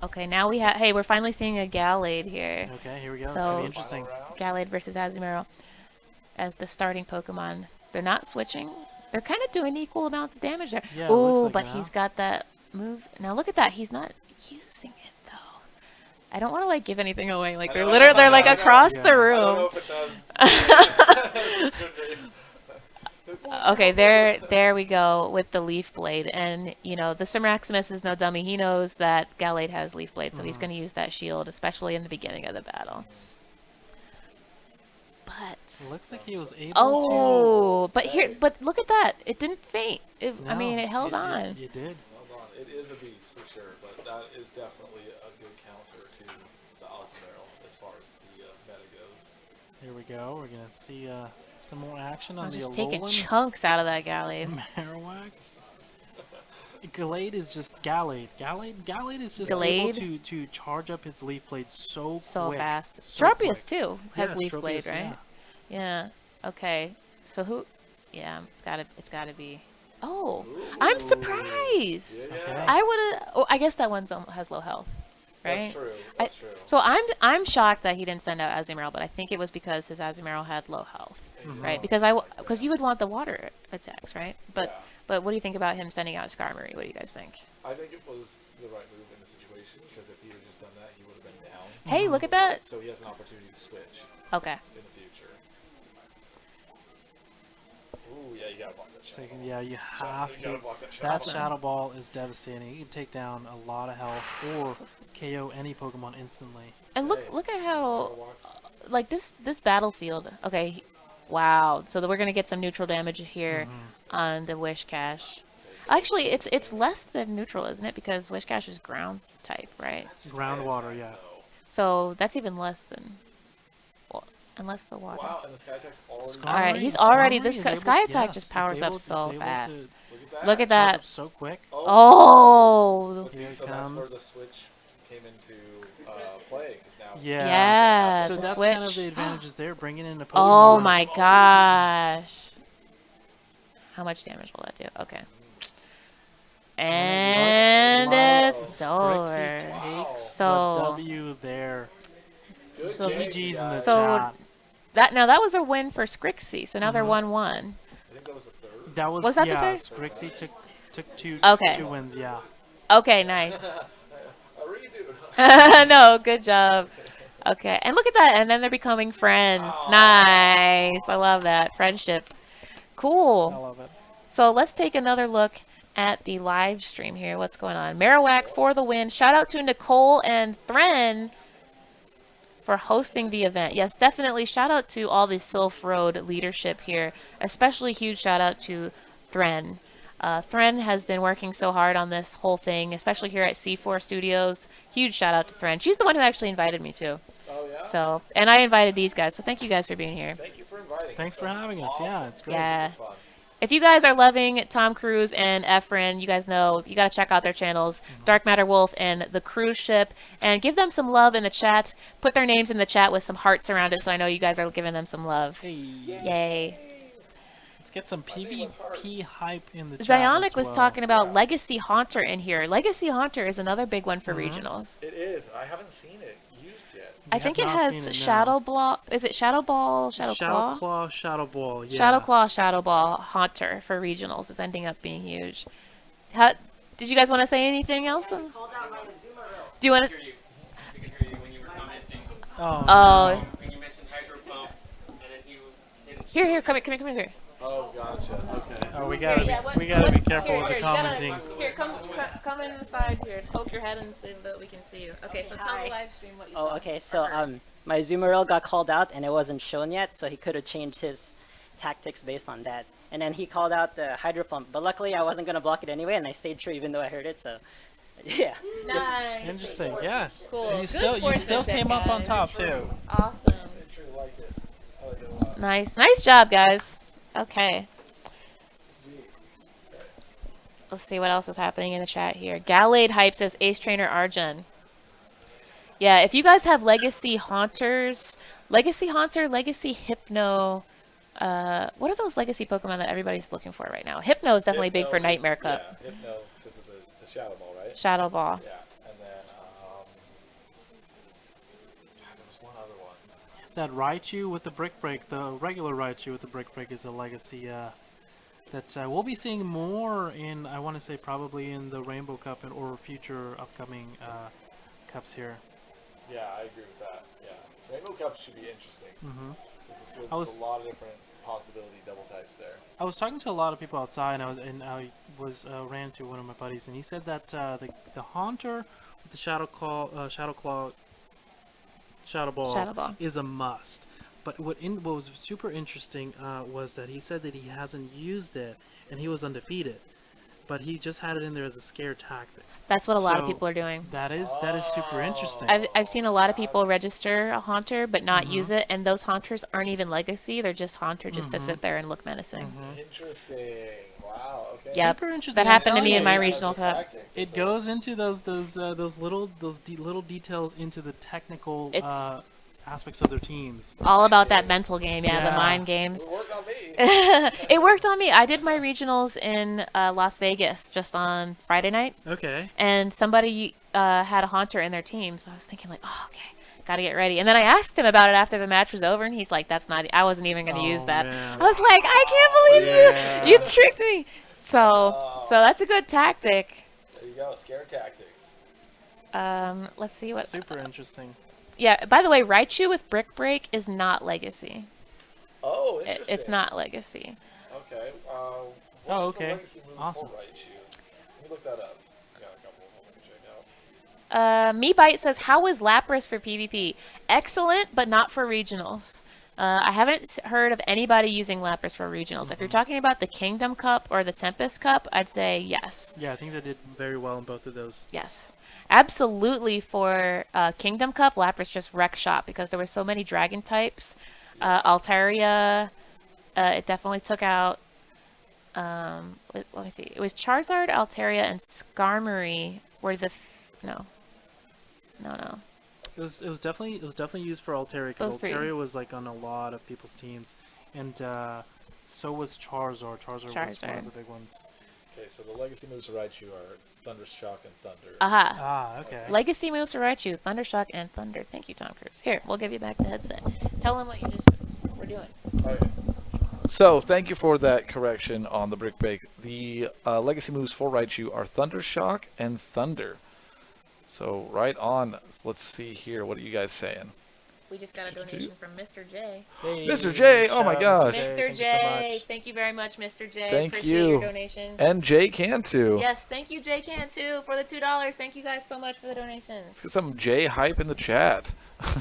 Okay, now we have. Hey, we're finally seeing a Gallade here. Okay, here we go. It's So- gonna be interesting. Gallade versus Azumarill as the starting Pokemon. They're not switching. They're kind of doing equal amounts of damage there. Yeah, it looks Ooh, like but it, he's huh? got that move. Now look at that. He's not using it though. I don't want to like give anything away. Like they're literally they're like across the room. Okay, there we go with the Leaf Blade, and you know the Sir Maximus is no dummy. He knows that Gallade has Leaf Blade, so he's going to use that shield, especially in the beginning of the battle. But It looks like he was able but look at that! It didn't faint. I to. mean, it held on. It did. Hold on. It is a beast for sure, but that is definitely a good counter to the Azumarill as far as the meta goes. Here we go. We're gonna see some more action on I'm the just taking Alolan chunks out of that Gallade. Marowak. Gallade is just Gallade. Gallade is just Gallade? able to charge up its Leaf Blade so So quick. fast. So Stropius quick. too has Yeah, Leaf Stropius, Blade, right? yeah. Yeah. Okay. So who? Yeah, it's gotta be. Oh, I'm surprised. Okay. I would have. Oh, I guess that one has low health, right? That's true. I- That's true. So I'm shocked that he didn't send out Azumarill, but I think it was because his Azumarill had low health, right? Because you would want the water attacks, right? But what do you think about him sending out Skarmory? What do you guys think? I think it was the right move in the situation because if he had just done that, he would have been down. Hey, look at that. So he has an opportunity to switch Okay. in the future. Ooh, yeah, you gotta block that So shot. you you have You gotta to. block that shot. That Shadow Ball is devastating. You can take down a lot of health or KO any Pokemon instantly. And look at how like this battlefield. Okay. Wow. So we're gonna get some neutral damage here on the Wish Cache. Actually, it's less than neutral, isn't it? Because Wish Cache is ground type, right? Groundwater, yeah. So that's even less than, well, unless the water. Wow, and the Sky Attack's already. All right, he's Skarmory already is this able- Sky Attack yes, just it's powers up able- so it's able fast. Look Look at Charge that. up so quick. Oh. But see, Here it so that's where comes. the switch came into play because now. Yeah. Yeah, So the that's switch. kind of the advantages there, bringing in a Pokemon. Oh my gosh. How much damage will that do? Okay. And it's over. Skrixie takes So- the W there. So- GG's in the So- chat. That was a win for Skrixie, so now they're 1-1. I think that was the third. That was Was that the yeah. third? Skrixie took two Okay. 2 wins. Yeah. Okay, nice. A redo. No, good job. Okay, and look at that, and then they're becoming friends. Nice. I love that. Friendship. Cool. I love it. So let's take another look at the live stream here. What's going on? Marowak for the win. Shout out to Nicole and Thren for hosting the event. Yes, definitely. Shout out to all the Silph Road leadership here. Especially huge shout out to Thren. Thren has been working so hard on this whole thing, especially here at C4 Studios. Huge shout out to Thren. She's the one who actually invited me too. Oh yeah. So, and I invited these guys. So thank you guys for being here. Thank you for inviting. Thanks us. for having us. Yeah, it's great. Yeah. Super fun. If you guys are loving Tom Cruise and Efren, you guys know you got to check out their channels, DarkMatterWolf and the Cruise Ship, and give them some love in the chat. Put their names in the chat with some hearts around it, so I know you guys are giving them some love. Hey, Yay! let's get some PvP hype in the chat. Zionic as was well. talking about Legacy Haunter in here. Legacy Haunter is another big one for regionals. It is. I haven't seen it used yet. I We think have it not has seen it, no. Shadow Ball. Is it Shadow Ball? Shadow Claw? Claw, Shadow Ball. Yeah. Shadow Claw, Shadow Ball, Haunter for regionals is ending up being huge. Did you guys want to say anything else? Do you want to? We can hear you when you were commenting. Oh. Oh, When you mentioned Hydro Pump, and then you didn't. here, come here. Oh, gotcha. Okay. Oh, we Here, gotta yeah, be careful with the you gotta- commenting. Here, come inside here. Poke your head in so that we can see you. Okay, so tell Hi. the live stream what you Oh, saw. okay. So my Zoomeril got called out and it wasn't shown yet, so he could have changed his tactics based on that. And then he called out the Hydro Pump, but luckily I wasn't gonna block it anyway, and I stayed true even though I heard it. So, yeah. Just- Nice. Interesting. Yeah. Cool. You Good still sportsmanship, came up on guys. top too. Awesome. I truly like it. I like it a lot. Nice job, guys. Okay. Let's see what else is happening in the chat here. Gallade Hype says Ace Trainer Arjun. Yeah, if you guys have Legacy Haunters, Legacy Haunter, Legacy Hypno, what are those Legacy Pokemon that everybody's looking for right now? Hypno is definitely big for Hypno is- Nightmare Cup. Yeah, Hypno because of the Shadow Ball, right? Shadow Ball. Yeah, and then there was one other one. That Raichu with the Brick Break, the regular Raichu with the Brick Break is a legacy that we'll be seeing more in, I want to say probably in the Rainbow Cup or future upcoming cups here. Yeah, I agree with that. Yeah, Rainbow Cup should be interesting. Hmm There's a lot of different possibility double types there. I was talking to a lot of people outside, and I ran into one of my buddies, and he said that the Haunter with the Shadow Claw, Shadow Ball, Shadow Ball. is a must. But what was super interesting was that he said that he hasn't used it, and he was undefeated, but he just had it in there as a scare tactic. That's what a lot of So, people are doing. That is super interesting. I've seen a lot of people register a Haunter but not use it, and those Haunters aren't even Legacy. They're just Haunter just to sit there and look menacing. Interesting. Wow. Okay. Yep. Super interesting. That I'm happened to telling me in you, my Yeah, regional that's a cup. tactic. It So- goes into those little details into the technical It's- aspects of their teams. All about that mental game, the Yeah. mind games. It worked on me. It worked on me. I did my regionals in Las Vegas just on Friday night, Okay. and somebody had a Haunter in their team, so I was thinking like, oh, okay, gotta get ready. And then I asked him about it after the match was over, and he's like, that's not, I wasn't even gonna use Oh, that. man. I was like, I can't believe Yeah. you tricked me. So that's a good tactic. There you go. Scare tactics. Let's see what. Super interesting. Yeah. By the way, Raichu with Brick Break is not Legacy. Oh, interesting. It's not Legacy. Okay. Oh, What's okay. The legacy move Awesome. For Raichu? Let me look that up. Got a couple of them I can check out. MeBite says, how is Lapras for PvP? Excellent, but not for regionals. I haven't heard of anybody using Lapras for regionals. If you're talking about the Kingdom Cup or the Tempest Cup, I'd say yes. Yeah, I think they did very well in both of those. Yes. Absolutely for Kingdom Cup, Lapras just wreck shop because there were so many dragon types. Altaria, it definitely took out, let me see. It was Charizard, Altaria, and Skarmory were the, no. It was definitely used for Altaria because Those three. Altaria was like on a lot of people's teams, and so was Charizard. Charizard was one Charizard. of the big ones. Okay, so the legacy moves to Raichu are Thundershock and Thunder. Aha. Ah, okay. Legacy moves to Raichu, Thundershock, and Thunder. Thank you, Tom Cruise. Here, we'll give you back the headset. Tell them what you just were doing. Okay. So, thank you for that correction on the Brick Bake. The legacy moves for Raichu are Thundershock and Thunder. So, right on. Let's see here. What are you guys saying? We just got a donation from Mr. J. Hey, Mr. J, oh shout my out gosh. Mr. Thank you so J, much. thank you very much, Mr. J. Thank Appreciate you. your donation. And Jay Cantu. Yes, thank you, J Can, too, for the $2. Thank you guys so much for the donations. Let's get some J hype in the chat.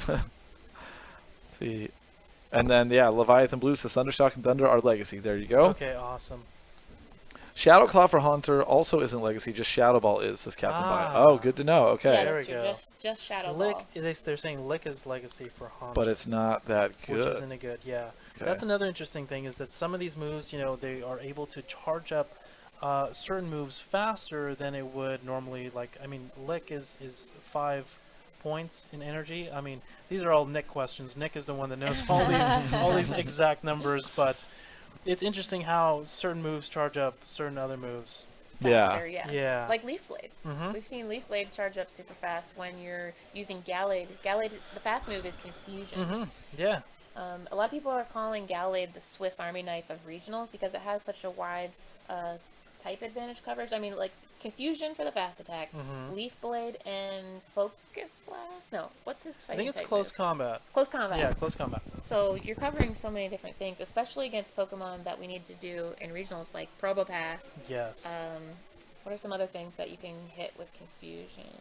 Let's see. And then, yeah, Leviathan Blue says Thundershock and Thunder are legacy. There you go. Okay, awesome. Shadow Claw for Hunter also isn't legacy, just Shadow Ball is, says Captain Bite. Oh, good to know. Okay. Yeah, There that's we true. go. Just Shadow Lick, Ball. they're saying Lick is legacy for Haunter. But it's not that Which good. isn't a good, yeah. Okay. That's another interesting thing is that some of these moves, you know, they are able to charge up certain moves faster than it would normally. Like, I mean, Lick is 5 points in energy. I mean, these are all Nick questions. Nick is the one that knows all these exact numbers, but it's interesting how certain moves charge up certain other moves. Faster, yeah. Yeah. Like Leaf Blade. Mm-hmm. We've seen Leaf Blade charge up super fast when you're using Gallade. Gallade, the fast move is Confusion. Mm-hmm. Yeah. A lot of people are calling Gallade the Swiss Army knife of regionals because it has such a wide type advantage coverage. I mean, like Confusion for the fast attack, Mhm. Leaf Blade, and Focus Blast. No, what's his I fighting think it's type close move? combat. Close combat. Yeah, close combat. So you're covering so many different things, especially against Pokemon that we need to do in regionals, like Probopass. Yes. What are some other things that you can hit with Confusion?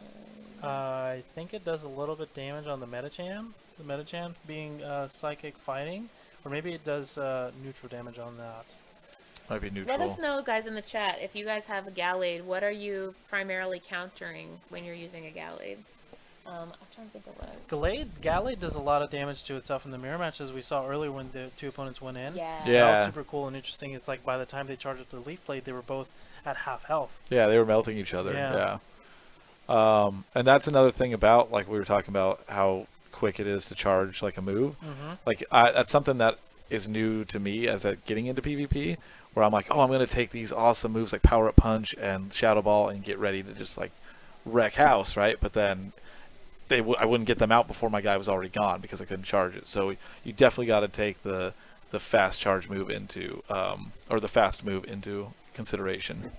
I think it does a little bit damage on the Medicham. The Medicham being psychic fighting, or maybe it does neutral damage on that. Might be neutral. Let us know, guys, in the chat, if you guys have a Gallade, what are you primarily countering when you're using a Gallade? I'm trying to think of what. Gallade does a lot of damage to itself in the mirror matches we saw earlier when the two opponents went in. Yeah. Yeah. That was super cool and interesting. It's like by the time they charged up their Leaf Blade, they were both at half health. Yeah, they were melting each other. Yeah. And that's another thing about, like we were talking about, how quick it is to charge like a move. Mm-hmm. Like that's something that is new to me as getting into PvP, where I'm like, oh, I'm gonna take these awesome moves like Power Up Punch and Shadow Ball and get ready to just like wreck house, right? But then I wouldn't get them out before my guy was already gone because I couldn't charge it. So you definitely got to take the fast charge move into or the fast move into consideration.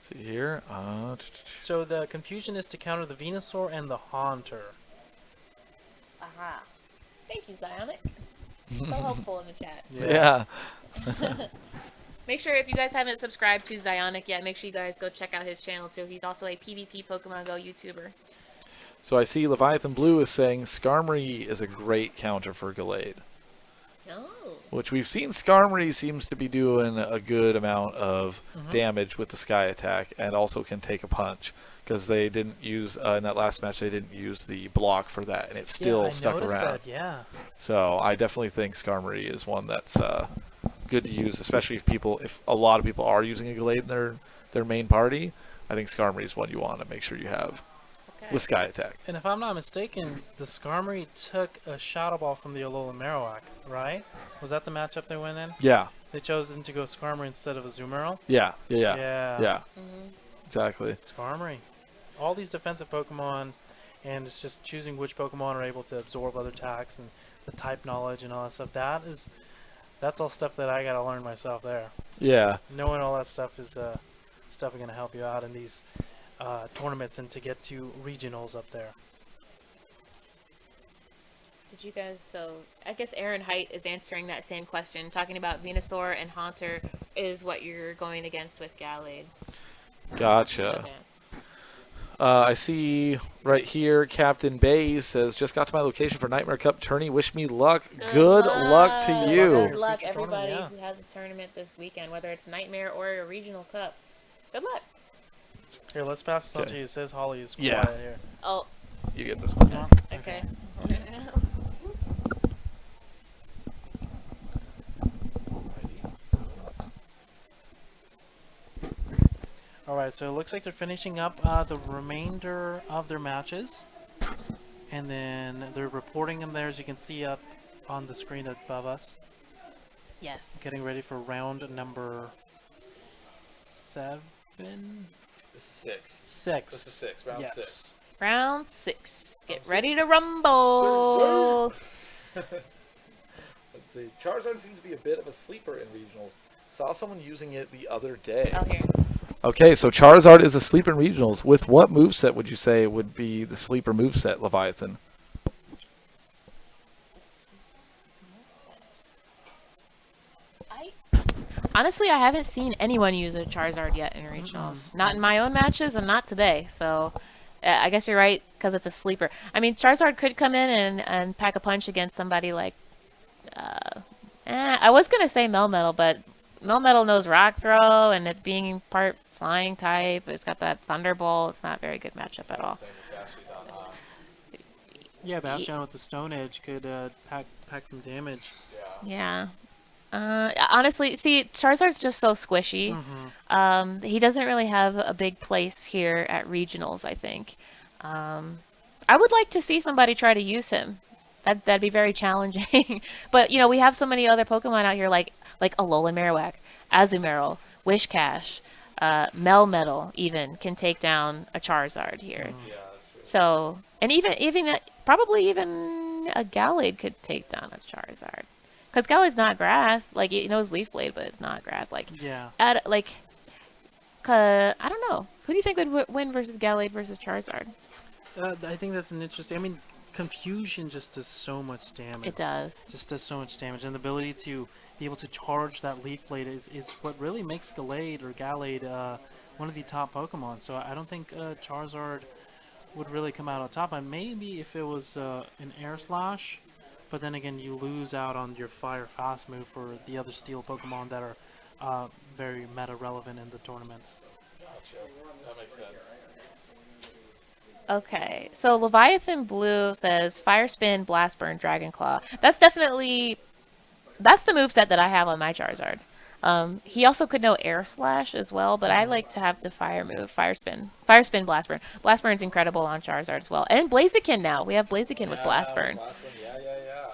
See here. So the Confusion is to counter the Venusaur and the Haunter. Aha. Thank you, Zionic. So helpful in the chat. Yeah. Make sure if you guys haven't subscribed to Zionic yet, make sure you guys go check out his channel too. He's also a PvP Pokemon Go YouTuber. So I see Leviathan Blue is saying Skarmory is a great counter for Gallade, Oh. which we've seen Skarmory seems to be doing a good amount of damage with the Sky Attack and also can take a punch because they didn't use, in that last match, they didn't use the block for that and it still I stuck noticed around. that, yeah. So I definitely think Skarmory is one that's good to use, especially if a lot of people are using a Gallade in their main party. I think Skarmory is one you want to make sure you have Okay. with Sky Attack. And if I'm not mistaken, the Skarmory took a Shadow Ball from the Alola Marowak, right? Was that the matchup they went in? Yeah. They chose them to go Skarmory instead of a Azumarill? Yeah. Yeah. Mm-hmm. Exactly. Skarmory. All these defensive Pokemon, and it's just choosing which Pokemon are able to absorb other attacks and the type knowledge and all that stuff. That's all stuff that I gotta learn myself there. Yeah. Knowing all that stuff is stuff going to help you out in these tournaments and to get to regionals up there. Did you guys, so I guess Aaron Height is answering that same question, talking about Venusaur and Haunter is what you're going against with Gallade. Gotcha. Okay. I see right here, Captain Bay says, just got to my location for Nightmare Cup tourney. Wish me luck. Good luck to Good you. luck, Future tournament, everybody yeah. who has a tournament this weekend, whether it's Nightmare or a regional cup. Good luck. Here, let's pass this on Okay. to you. It says Holly is Yeah. quiet here. Oh, You get this one. okay. Alright, so it looks like they're finishing up the remainder of their matches. And then they're reporting them there, as you can see up on the screen above us. Yes. Getting ready for round number 7? This is 6. 6. This is 6. Round yes. 6. Round 6. Get Round ready to rumble. Let's see. Charizard seems to be a bit of a sleeper in regionals. Saw someone using it the other day. Oh, here. Okay, so Charizard is a sleeper in regionals. With what moveset would you say would be the sleeper moveset, Leviathan? Honestly, I haven't seen anyone use a Charizard yet in regionals. Not in my own matches and not today. So I guess you're right because it's a sleeper. I mean, Charizard could come in and pack a punch against somebody like... I was going to say Melmetal, but Melmetal knows Rock Throw, and it's being part flying type. It's got that Thunderbolt. It's not a very good matchup at all. Yeah, Bastion with the Stone Edge could pack some damage. Yeah. Honestly, see, Charizard's just so squishy. He doesn't really have a big place here at regionals, I think. I would like to see somebody try to use him. That'd be very challenging. But, you know, we have so many other Pokemon out here like Alolan Marowak, Azumarill, Wishcash, Melmetal even can take down a Charizard here. So, and probably even a Gallade could take down a Charizard. Because Gallade's not grass. Like, it knows Leaf Blade, but it's not grass. Like, yeah. I don't know. Who do you think would win versus Gallade versus Charizard? I think that's an interesting... I mean, Confusion just does so much damage. It does. Just does so much damage. And the ability to be able to charge that Leaf Blade is what really makes Gallade one of the top Pokemon. So I don't think Charizard would really come out on top. And maybe if it was an Air Slash... But then again, you lose out on your Fire Fast move for the other Steel Pokemon that are very meta-relevant in the tournaments. Gotcha. That makes sense. Okay, so Leviathan Blue says Fire Spin, Blast Burn, Dragon Claw. That's the moveset that I have on my Charizard. He also could know Air Slash as well, but I like to have the fire move, Fire Spin, Blast Burn. Blast Burn's incredible on Charizard as well. And Blaziken now. We have Blaziken with Blast Burn.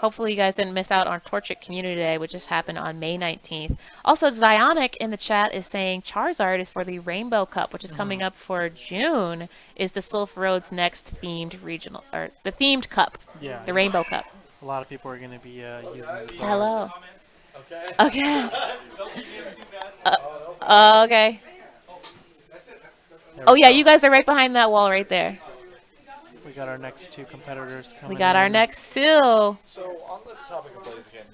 Hopefully you guys didn't miss out on Torchic Community Day, which just happened on May 19th. Also, Zionic in the chat is saying Charizard is for the Rainbow Cup, which is coming up for June, is the Silph Road's next themed regional, or the themed cup, the Rainbow Cup. A lot of people are going to be using this. Hello. Okay. Okay. Okay. Oh yeah, you guys are right behind that wall right there. We got our next two competitors coming. We got our next two. So on the topic of Blaziken,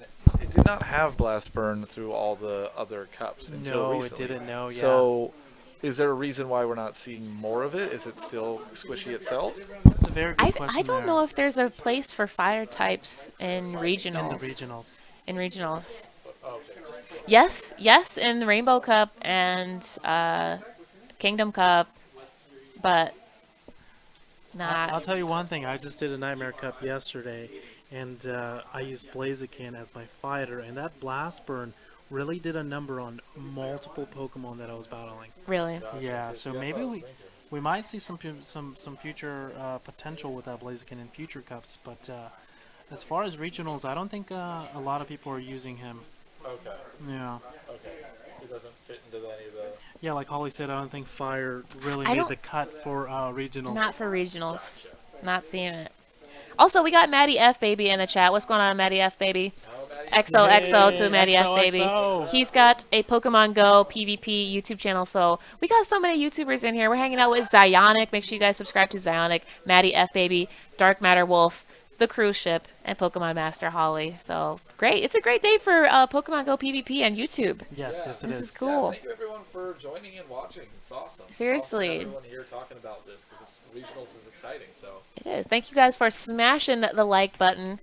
it did not have Blast Burn through all the other cups until recently. It didn't. No, yeah. So is there a reason why we're not seeing more of it? Is it still squishy itself? That's a very good question. I don't know if there's a place for fire types in regionals. In the regionals. Yes, in the Rainbow Cup and Kingdom Cup, but not. I'll tell you one thing. I just did a Nightmare Cup yesterday, and I used Blaziken as my fighter, and that Blast Burn really did a number on multiple Pokemon that I was battling. Really? Yeah, so maybe we might see some future potential with that Blaziken in future cups, but as far as regionals, I don't think a lot of people are using him. Okay. Yeah. Okay. It doesn't fit into any of the... Yeah, like Holly said, I don't think Fire really made the cut for regionals. Not for regionals. Gotcha. Not seeing it. Also, we got Maddie F Baby in the chat. What's going on, Maddie F Baby? XOXO to Maddie F Baby. He's got a Pokemon Go PvP YouTube channel. So we got so many YouTubers in here. We're hanging out with Zionic. Make sure you guys subscribe to Zionic, Maddie F Baby, DarkMatterWolf, the Cruise Ship, and PkmnMasterHolly. So great. It's a great day for Pokemon Go PvP on YouTube. Yes, yes, it is. This is cool. Yeah, thank you everyone for joining and watching. It's awesome. Seriously. It's awesome to have everyone here talking about this because regionals is exciting. So it is. Thank you guys for smashing the like button.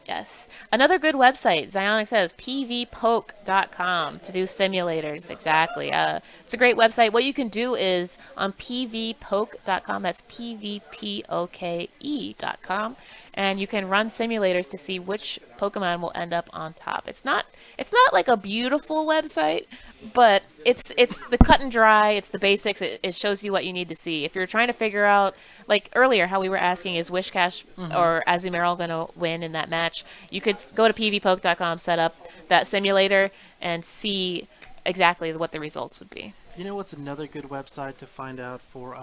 Yes. Another good website, Zionic says, pvpoke.com to do simulators. Exactly. It's a great website. What you can do is on pvpoke.com, that's pvpoke.com, and you can run simulators to see which Pokemon will end up on top. It's not like a beautiful website, but it's the cut and dry. It's the basics. It shows you what you need to see. If you're trying to figure out, like earlier, how we were asking, is Wishcash or Azumarill going to win in that match? You could go to pvpoke.com, set up that simulator, and see exactly what the results would be. You know what's another good website to find out for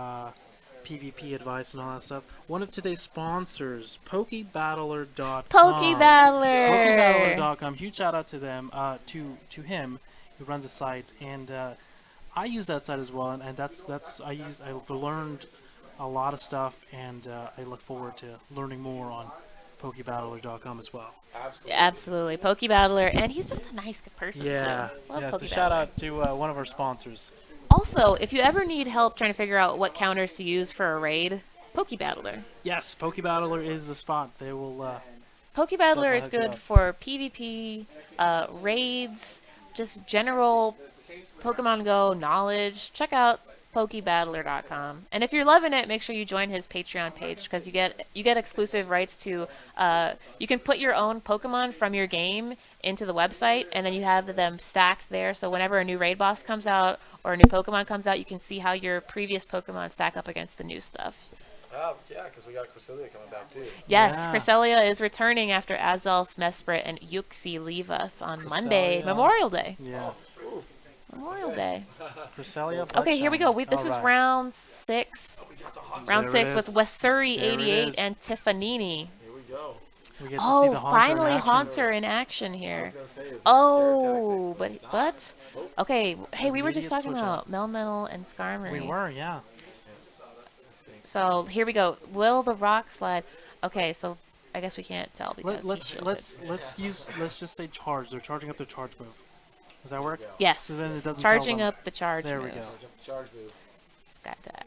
PvP advice and all that stuff? One of today's sponsors, PokeBattler.com. Pokebattler! PokeBattler.com. Huge shout out to them, to him, who runs the site, and I use that site as well, and I've learned a lot of stuff, and I look forward to learning more on PokeBattler.com as well. Absolutely. Pokebattler, and he's just a nice person, Yeah, too. Love yeah. So Pokebattler. shout out to one of our sponsors. Also, if you ever need help trying to figure out what counters to use for a raid, Pokebattler. Yes, PokeBattler is the spot. They will. Pokebattler is hook you good up. for PvP, raids, just general Pokemon Go knowledge. Check out PokeBattler.com. And if you're loving it, make sure you join his Patreon page, because you get exclusive rights to. You can put your own Pokemon from your game into the website, and then you have them stacked there. So whenever a new raid boss comes out or a new Pokemon comes out, you can see how your previous Pokemon stack up against the new stuff. Yeah, because we got Cresselia coming back too. Yes, Yeah. Cresselia is returning after Azelf, Mesprit, and Yuxi leave us on Monday, Cresselia. Memorial Day. Yeah. Memorial Day. Cresselia. Okay, here we go. This is Alright. round 6. Round There it 6 with is. Wessuri There it 88 is. and Tiffanini. Here we go. We get to see Oh, the Haunter in finally action. Haunter in action I here. was gonna say, is it Oh, scare tactic? but It's not. okay. Hey, we were just Immediate talking switch up. about Melmetal and Skarmory. We were, yeah. So here we go. Will the rock slide? Okay, so I guess we can't tell because he's Let's just say charge. They're charging up their charge move. Does that work? Yes, So then it doesn't tell charging them. up the charge There move. we go. Charge move. Sky attack.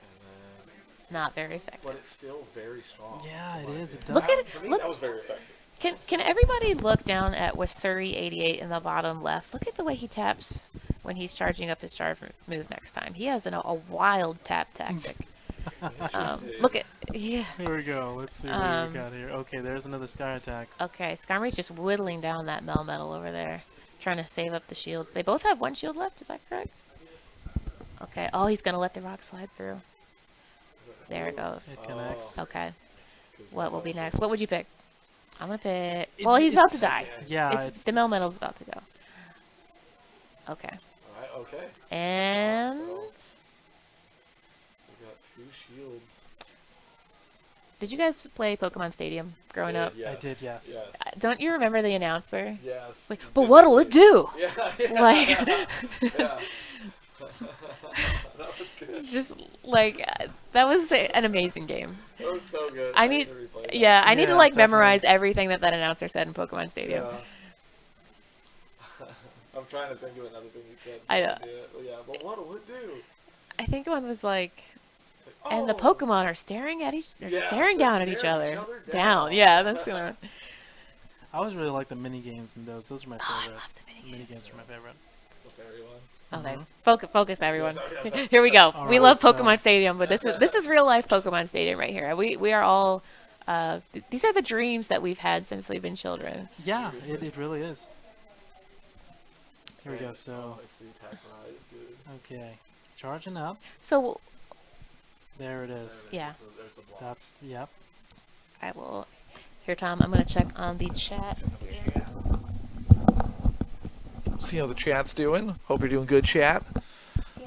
And Not very effective. but it's still very strong. Yeah, in my it is. It opinion. Look does. at To me, look. that was very effective. Can everybody look down at Wessuri 88 in the bottom left? Look at the way he taps when he's charging up his charge move next time. He has a wild tap tactic. Look at yeah. Here we go. Let's see what we got here. Okay, there's another sky attack. Okay, Skarmory's just whittling down that Melmetal over there, trying to save up the shields. They both have one shield left. Is that correct? Okay. Oh, he's gonna let the rock slide through. There it goes. It connects. Okay. What will be next? What would you pick? I'm gonna pick. It- Well, he's about it's- to die. Yeah, It's the Melmetal's about to go. Okay. All right. Okay. And We got 2 shields. did you guys play Pokemon Stadium growing up? Yes. I did, yes. Yes. Don't you remember the announcer? Yes. Like, but what'll it do? Yeah. Yeah. Like, yeah. That was good. it's just like that was an amazing game. That was so good. I need- to replay that. Yeah, I need to Yeah, like definitely. memorize everything that announcer said in Pokemon Stadium. Yeah. I'm trying to think of another thing he said. I know. Yeah, but what'll it do? I think one was like, It's like, and the oh, Pokemon are staring down they're at each staring other. down. Yeah, that's the one. I always really like the mini games in those. Those are my Oh, I favorite. love the The mini mini games are my favorite. The fairy one. Okay, Mhm. focus, everyone. sorry. Here we go. All We right, love so- Pokemon Stadium, but this is real life Pokemon Stadium right here. We are all. These are the dreams that we've had since we've been children. Yeah, it really is. Here we go. So, Oh, it's the attack rise, good. okay, charging up. So There it There is. it is. Yeah. There's the block. That's yep. I will. Here, Tom. I'm gonna check on the chat. See how the chat's doing. Hope you're doing good, chat.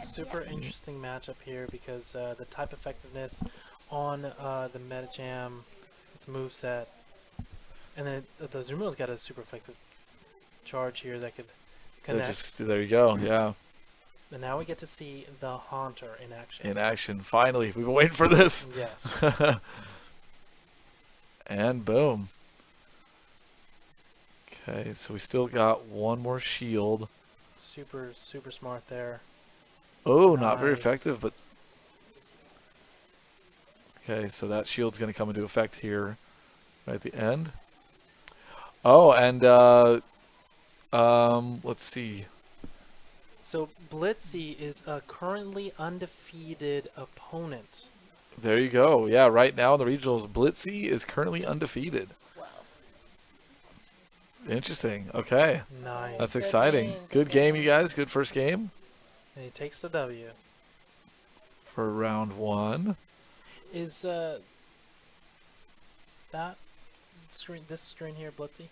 Super interesting matchup here because the type effectiveness on the Medicham, its moveset, and then the Zumilla's got a super effective charge here that could connect. There you go. Yeah. And now we get to see the Haunter in action. In action. Finally, we've been waiting for this. Yes. And boom. Okay, so we still got one more shield. Super smart there. Oh, not very Nice. effective, but okay. So that shield's going to come into effect here, right at the end. Oh, and let's see. So Blitzy is a currently undefeated opponent There you go. Yeah, right now in the regionals, Blitzy is currently undefeated. Wow. Interesting. Okay. Nice. That's Good exciting. game, Good good game, game. you guys. Good first game And he takes the W. for round 1. Is that screen, this screen here, Blitzy?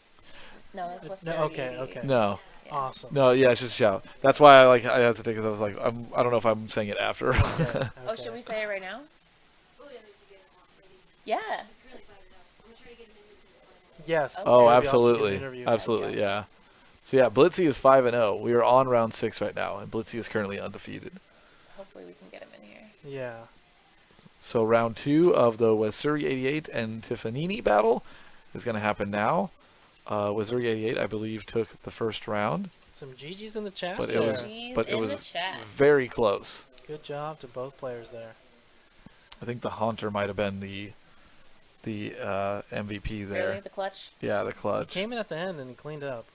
No, that's what's No, okay, okay. No. Yeah. Awesome. No, yeah, it's just a shout. That's why I hesitate because I was like, I don't know if I'm saying it after. Okay, Oh, okay. should we say it right now? Yeah. Yes. Okay. Oh, It would be awesome to get an absolutely. interview. Absolutely, yeah. So yeah, Blitzy is 5-0. We are on round 6 right now, and Blitzy is currently undefeated. Hopefully we can get him in here. Yeah. So round 2 of the Wazuri 88 and Tiffanini battle is going to happen now. Wazuri 88, I believe, took the first round, Some GGs in the chat. but there. it was GGs but it in was the chat. very close. Good job to both players there. I think the Haunter might have been the MVP there. Really, the clutch. Yeah, the clutch. Came in at the end and he cleaned up.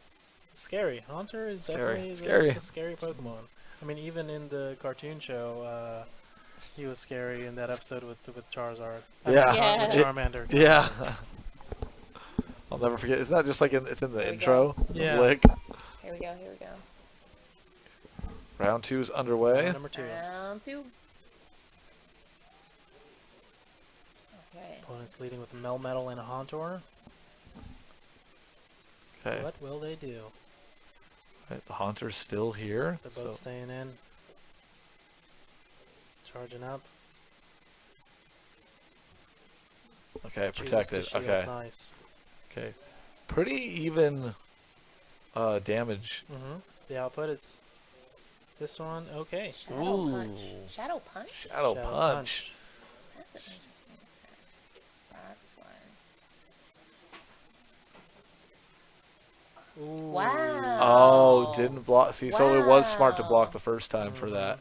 Scary. Haunter is Scary. definitely Scary. a scary Pokemon. I mean, even in the cartoon show, he was scary in that episode with Charizard. Yeah. Yeah. With Charmander. Yeah. I'll never forget. It's not just like it's in the There we intro. the Yeah. Lick. Here we go. Here we go. Round 2 is underway. Number 2. Round 2. Okay. Opponents leading with Melmetal and Haunter. Okay. What will they do? Right, the Haunter's still here. They're So both staying in. Charging up. okay, Chooses to protected. shield. Okay. Nice. Okay. Pretty even damage. The output is this one. Okay. Shadow punch. Ooh. Shadow punch? Shadow punch. That's an interesting effect. Rock slide. Ooh. Wow. Oh, didn't block. See, so it was smart to block Wow. the first time for that.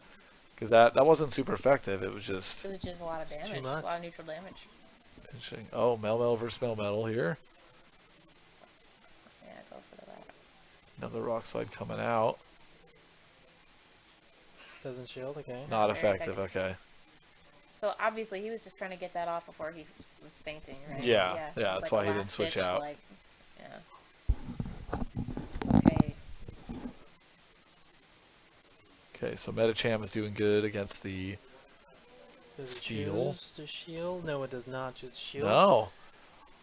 Because that wasn't super effective. It was just It was just a lot of It's too damage. much. A lot of neutral damage. interesting. Oh, Melmetal versus Melmetal here. Yeah, go for the rock. Another rock slide coming out. Doesn't shield. Okay. Not very effective. effective. Okay. So obviously he was just trying to get that off before he was fainting, right? Yeah, it yeah, was that's like why a he didn't last switch ditch, out. Like, yeah. Okay. Okay, so Medicham is doing good against the Does it Steel. choose to shield? No, it does not. Just shield. No.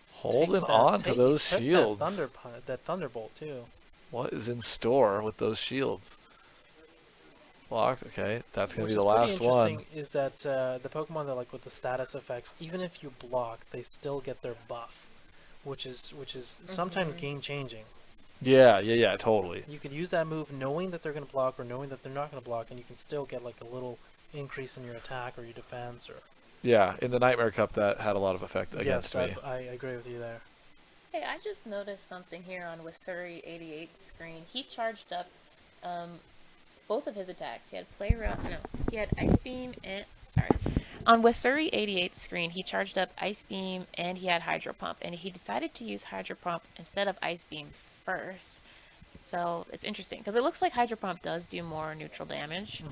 Just Holding takes that- on to take- those took shields. That thunderbolt too. What is in store with those shields? Blocked. Okay, that's gonna Which be the is pretty last one. interesting is that the Pokemon that like with the status effects, even if you block, they still get their buff, which is sometimes game changing. Yeah, totally. You could use that move knowing that they're going to block or knowing that they're not going to block, and you can still get like a little increase in your attack or your defense. Or Yeah, in the Nightmare Cup that had a lot of effect against yes, me. I agree with you there. Hey, I just noticed something here on Wazuri 88's screen. He charged up both of his attacks. He had Play Rough. No, he had Ice Beam and on Wazuri 88's screen, he charged up Ice Beam and he had Hydro Pump, and he decided to use Hydro Pump instead of Ice Beam first. So it's interesting because it looks like Hydro Pump does do more neutral damage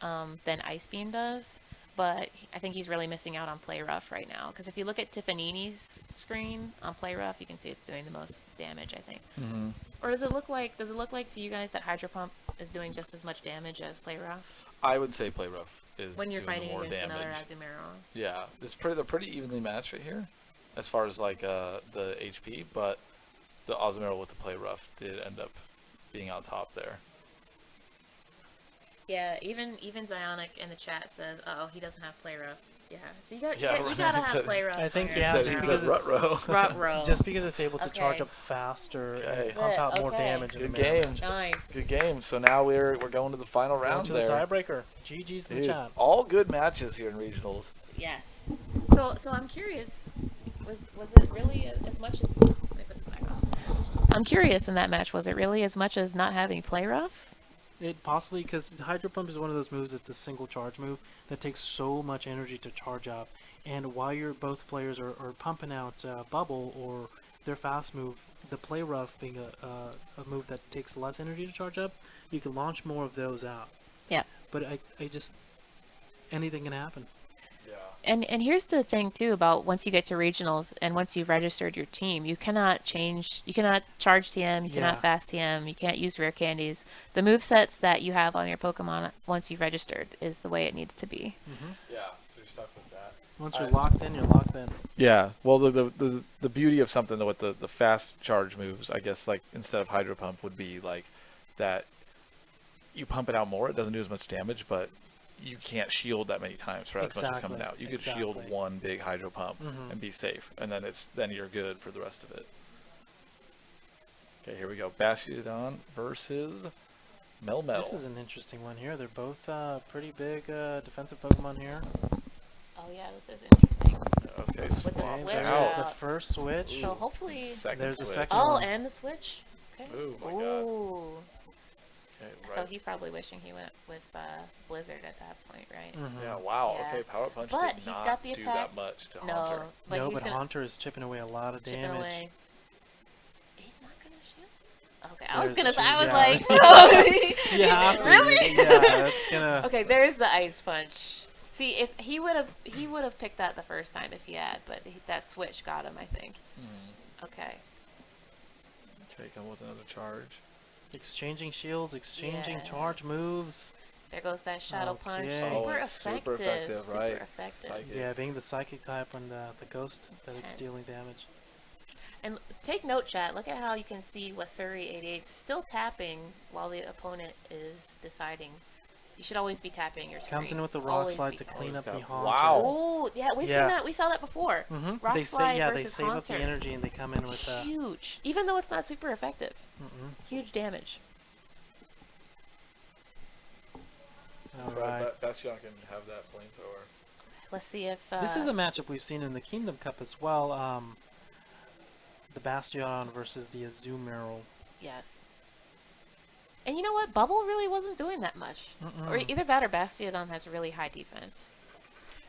than Ice Beam does, but I think he's really missing out on Play Rough right now. Because if you look at Tiffanini's screen on Play Rough, you can see it's doing the most damage, I think. Mm-hmm. Or does it look like to you guys that Hydro Pump is doing just as much damage as Play Rough I would say Play Rough is when you're doing fighting more against damage. another Azumarill? Yeah, they're pretty evenly matched right here, as far as like the HP. But the Azumarill with the Play Rough did end up being on top there. Yeah, even Zionic in the chat says, "Oh, he doesn't have Play Rough." Yeah, so you Yeah, gotta right. have Play Rough. I think, on yeah, your he just said, side. he because said it's- Rut-row. Rut-row. Just because it's able to charge Okay. up faster Okay. and pump out more Okay. damage. in Good the mirror game. matches. Nice. Good game. So now we're going to the final Going round to there. the tiebreaker. GG's in the Dude, chat. all good matches here in regionals. Yes. So I'm curious. Was it really as much as? Let me put this back on. I'm curious in that match. Was it really as much as not having Play Rough? It possibly because Hydro Pump is one of those moves that's a single charge move that takes so much energy to charge up, and while both players are pumping out Bubble or their fast move, the Play Rough being a move that takes less energy to charge up, you can launch more of those out. Yeah. But I just anything can happen. Yeah. And here's the thing too about once you get to regionals and once you've registered your team, you cannot charge TM, you cannot fast TM, you can't use rare candies. The move sets that you have on your Pokemon once you've registered is the way it needs to be. Yeah, so you're stuck with that. Once you're locked in, you're locked in. Yeah, well, the beauty of something with the fast charge moves, I guess, like instead of Hydro Pump would be like that you pump it out more, it doesn't do as much damage, but you can't shield that many times for as much as coming out. You could shield one big Hydro Pump and be safe, and then you're good for the rest of it. Okay, here we go. Bastiodon versus Melmetal. This is an interesting one here. They're both pretty big defensive Pokemon here. Oh yeah, this is interesting. Okay, With the swap switch out. There's the out. first switch. So hopefully. Second There's a switch. second Oh, one. and the switch. Okay. Oh my god. Ooh. Okay, So right. he's probably wishing he went with Blizzard at that point, right? Yeah, wow. Yeah. Okay, Power Punch But did he's not got the do attack. that much to No, Haunter. but No, he's but gonna Haunter is chipping away a lot of chip it damage. away. He's not gonna shield. Okay, I was There's gonna. the I was shield, like, no. You have to. Really? Yeah, that's gonna. Okay, there's the ice punch. See, if he would have picked that the first time if he had, but that switch got him, I think. Okay. Okay, come with another charge. Exchanging shields, exchanging Yes. charge moves. There goes that shadow punch. Okay. Super it's effective. super effective, Super right? effective. Psychic. Yeah, being the psychic type and the ghost that it's Intense. dealing damage. And take note, chat. Look at how you can see Wasuri88 still tapping while the opponent is deciding. You should always be tapping your screen. Comes in with the rock Always slide be to tapping. clean up the Always tap. Haunter. Wow. Oh, yeah, we've seen Yeah. that. We saw that before. Rock They slide they versus save up the Haunter. energy and they come in with Huge. Even though it's not super effective. Huge damage. all So right. Bastion can have that flamethrower. Let's see if... This is a matchup we've seen in the Kingdom Cup as well. The Bastion versus the Azumarill. Yes. And you know what? Bubble really wasn't doing that much. Or either that or Bastiodon has really high defense.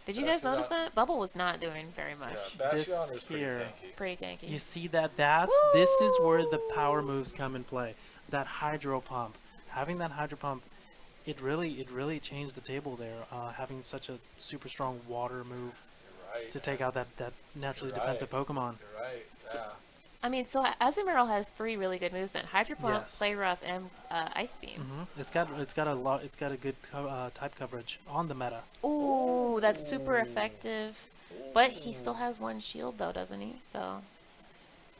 Did you guys notice that? Bubble was not doing very much. Yeah, This Bastion is pretty here. tanky. Pretty tanky. You see that? This is where the power moves come in play. That Hydro Pump. Having that Hydro Pump, it really changed the table there. Having such a super strong water move You're right. to take out that naturally You're defensive Pokemon. You're right. Yeah. I mean, so Azumarill has 3 really good moves then. Hydro Pump, Yes. Play Rough, and Ice Beam. It's got a good type coverage on the meta. Ooh, that's super effective. But he still has 1 shield though, doesn't he? So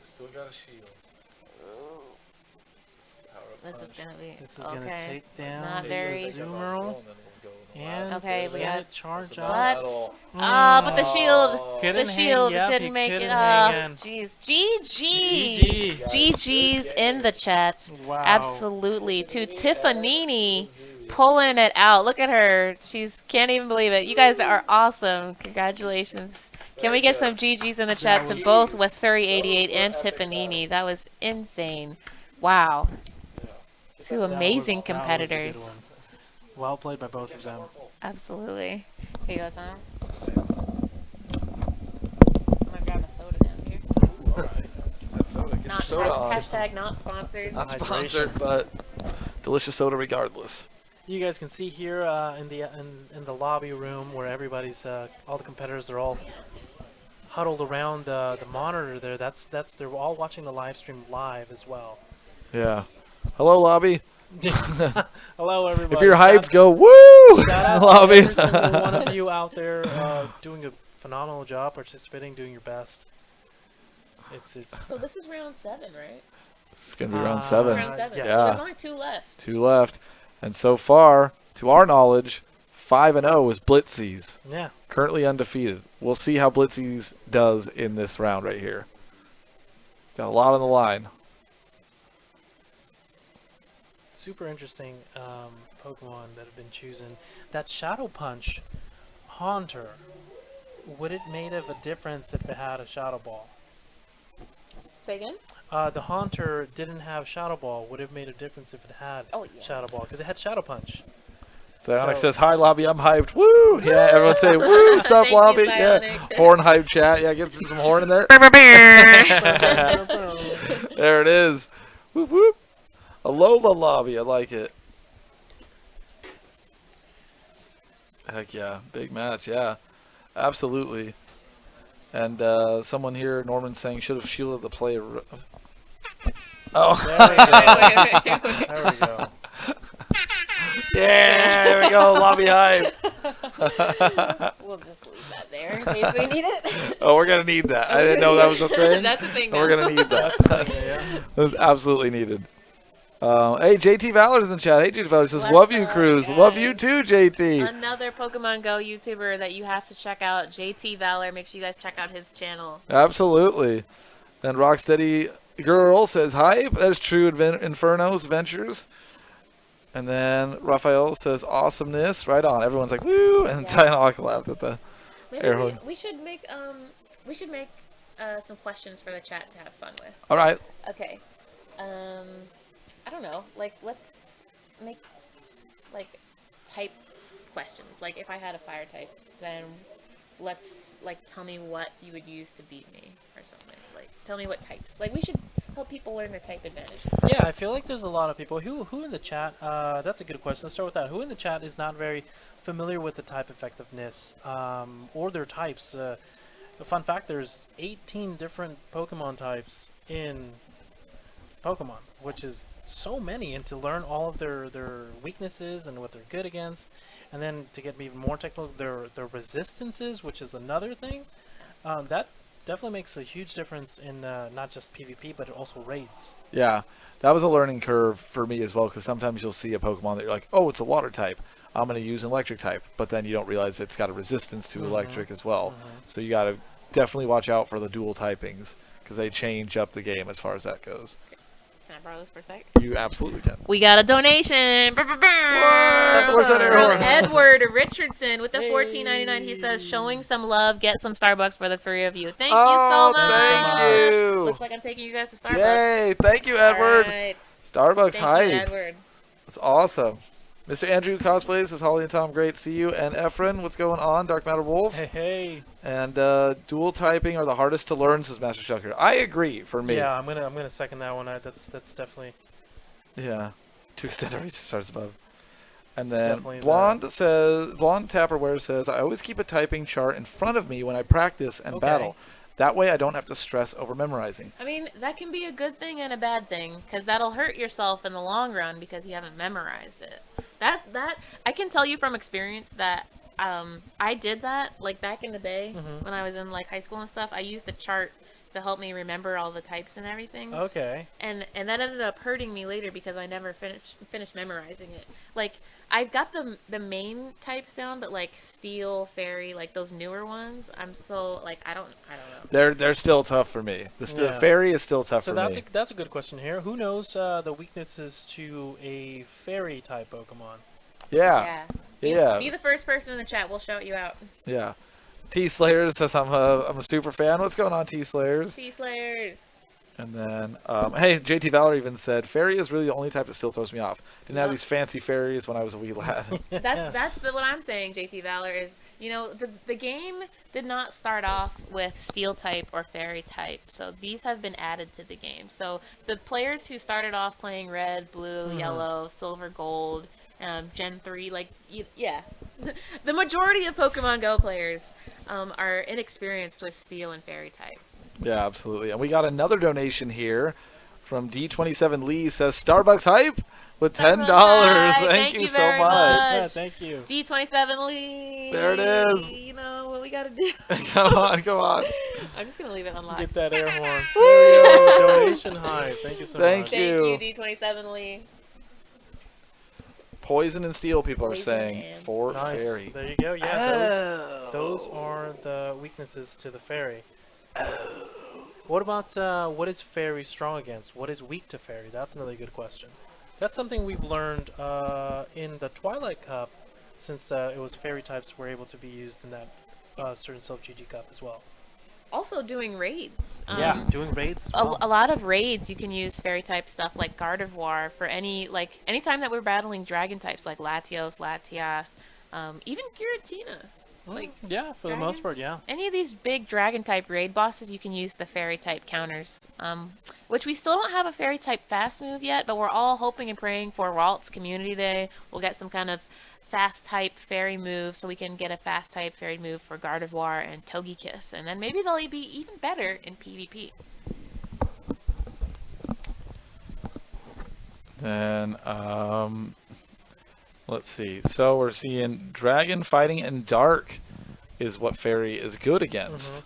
Still got a shield. Power up this is punch. gonna be This is okay. gonna take down Not the very- Azumarill. And Okay, we got- it charge That's up. about But metal. but the shield, Couldn't the hang- shield yep, didn't he make it. couldn't hang in. Jeez, GG. GG. GG's in the chat. Wow. Absolutely. To Tiffanini pulling it out. Look at her. She's can't even believe it. You guys are awesome. Congratulations. Can we get some GG's in the chat to both Wasuri88 and Tiffanini? That was insane. Wow. Two amazing That was a good competitors. one. Well played by both of them. Absolutely. Here you go, Tom. I'm gonna grab a soda down here. Alright. That's soda. Get your Not soda on. hashtag not sponsored. Not Hydration. sponsored, but delicious soda regardless. You guys can see here in the lobby room where everybody's all the competitors are all huddled around the monitor there. That's they're all watching the live stream live as well. Yeah. Hello, lobby. Hello, everybody. If you're hyped, go woo! Shout out to Lobby. every single one of you out there doing a phenomenal job, participating, doing your best. It's So this is round 7, right? This is gonna be round This is 7. round 7. yes. So Yeah. there's only 2 left. 2 left, and so far, to our knowledge, 5-0 is Blitzy's. yeah. Currently undefeated. We'll see how Blitzy's does in this round right here. Got a lot on the line. Super interesting Pokemon that have been chosen. That Shadow Punch Haunter, would it made of a difference if it had a Shadow Ball? Say again? The Haunter didn't have Shadow Ball. Would it have made a difference if it had Oh, yeah. Shadow Ball? Because it had Shadow Punch. So Onyx So- says, "Hi, lobby. I'm hyped. Woo! Yeah, everyone say woo. What's up, Thank you, lobby? Yeah, Bionic. horn hype chat. Yeah, get some horn in there. There it is. Whoop whoop. Alola lobby. I like it. Heck yeah, big match. Yeah. Absolutely. And someone here, Norman, saying should have shielded the player. Oh. There we go. Yeah, there we go. Lobby hype. We'll just leave that there in case we need it. Oh, we're gonna need that. I didn't know that was a thing. That's a thing. We're now. gonna need that. That's absolutely needed. Hey, JT Valor's in the chat. Hey, JT Valor says, What's love you, up, Kruse. guys? Love you too, JT. Another Pokemon Go YouTuber that you have to check out, JT Valor. Make sure you guys check out his channel. Absolutely. And Rocksteady Girl says, hype. That's true, Inferno's Ventures. And then Raphael says, awesomeness. Right on. Everyone's like, woo. And Tyanock laughed at the air horn. We should make some questions for the chat to have fun with. All right. Okay. I don't know. Like, let's make like type questions. Like, if I had a fire type, then let's like tell me what you would use to beat me or something. Like, tell me what types. Like, we should help people learn their type advantages. Yeah, I feel like there's a lot of people who in the chat. That's a good question. Let's start with that. Who in the chat is not very familiar with the type effectiveness or their types? A fun fact: there's 18 different Pokemon types in Pokemon, which is so many, and to learn all of their weaknesses and what they're good against, and then to get even more technical, their resistances, which is another thing. That definitely makes a huge difference in not just PvP, but also raids. Yeah, that was a learning curve for me as well, because sometimes you'll see a Pokemon that you're like, oh, it's a water type. I'm going to use an electric type. But then you don't realize it's got a resistance to electric as well. So you got to definitely watch out for the dual typings, because they change up the game as far as that goes. Can I borrow this for a sec? You absolutely can. We got a donation. What? Where's that air From horn? Edward Richardson with the $14.99. He says, showing some love, get some Starbucks for the three of you. Thank you so much. Thank you. Looks like I'm taking you guys to Starbucks. Yay. Thank you, Edward. All right. Starbucks Thank hype. you, Edward. That's awesome. Mr. Andrew Cosplays says, Holly and Tom, great to see you. And Efren, what's going on? DarkMatterWolf. Hey. And dual typing are the hardest to learn, says Master Shucker. I agree for me. Yeah, I'm gonna second that one. That's definitely. Yeah. To extend our reach to stars above. And It's then definitely Blonde Tapperware says, I always keep a typing chart in front of me when I practice and Okay. battle. That way I don't have to stress over memorizing. I mean, that can be a good thing and a bad thing, because that'll hurt yourself in the long run because you haven't memorized it. That I can tell you from experience that I did that like back in the day when I was in like high school and stuff. I used a chart to help me remember all the types and everything. Okay. And that ended up hurting me later because I never finished memorizing it. Like, I've got the main types down, but like steel, fairy, like those newer ones, I'm so like I don't know. They're still tough for me. The Yeah. fairy is still tough So for me. that's a good question here. Who knows the weaknesses to a fairy type Pokemon? Yeah. Yeah. Be the first person in the chat. We'll shout you out. Yeah. T Slayers says I'm a super fan. What's going on, T Slayers? Sea Slayers. And then, hey, JT Valor even said, fairy is really the only type that still throws me off. Didn't have these fancy fairies when I was a wee lad. That's what I'm saying, JT Valor, is, you know, the game did not start off with steel type or fairy type, so these have been added to the game. So the players who started off playing red, blue, yellow, silver, gold, Gen 3, like, yeah. The majority of Pokemon Go players are inexperienced with steel and fairy type. Yeah, absolutely. And we got another donation here from D27 Lee. Says Starbucks hype with $10. Hi, Thank you so very much. Yeah, thank you. D27 Lee. There it is. You know what we gotta do. Come on, come on. I'm just gonna leave it unlocked. Get that air horn. There we go. Donation high. Thank you so Thank much. you. Thank you, D27 Lee. Poison and steel, people are Poison saying, and for Nice. fairy. There you go. Yeah, those are the weaknesses to the fairy. What about what is fairy strong against? What is weak to fairy? That's another good question. That's something we've learned in the Twilight Cup, since it was fairy types were able to be used in that certain Silph GG Cup as well. Also doing raids. Yeah, doing raids as well. A lot of raids you can use fairy type stuff like Gardevoir for anytime that we're battling dragon types like Latios, Latias, even Giratina. Like yeah, for the dragon? most part, yeah. Any of these big dragon type raid bosses, you can use the fairy type counters. Which we still don't have a fairy type fast move yet, but we're all hoping and praying for Walt's Community Day. We'll get some kind of fast type fairy move, so we can get a fast type fairy move for Gardevoir and Togekiss, and then maybe they'll be even better in PvP. Then, let's see. So we're seeing Dragon, Fighting, and Dark is what Fairy is good against.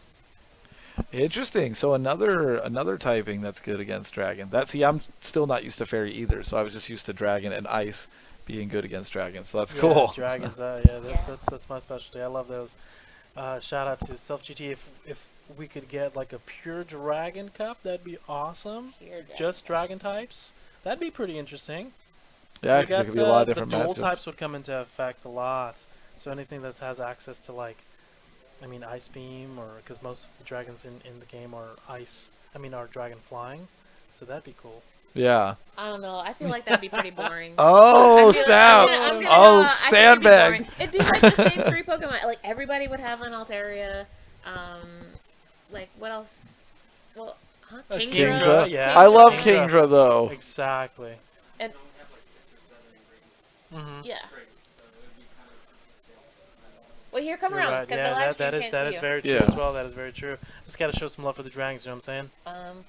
Interesting. So another typing that's good against Dragon. I'm still not used to Fairy either, so I was just used to Dragon and Ice being good against Dragon. So that's cool. Dragons, that's my specialty. I love those. Shout out to Silph GT. If we could get like a pure Dragon Cup, that'd be awesome. Just Dragon types. That'd be pretty interesting. Yeah, because it could be a lot of different the dual matchups. types would come into effect a lot. So anything that has access to Ice Beam, or because most of the dragons in the game are are dragon flying. So that'd be cool. Yeah. I don't know. I feel like that'd be pretty boring. Oh, snap. I'm gonna Oh, go, sandbag. It'd be like the same 3 Pokemon. Like, everybody would have an Altaria. Like, what else? Well, Kingdra. Kingdra. Yeah. I love Kingdra. Kingdra, though. Exactly. And Mm-hmm. yeah. Well, here, come You're around, right. because Yeah, the live stream that can't is see very true Yeah. as well. That is very true. Just gotta show some love for the dragons. You know what I'm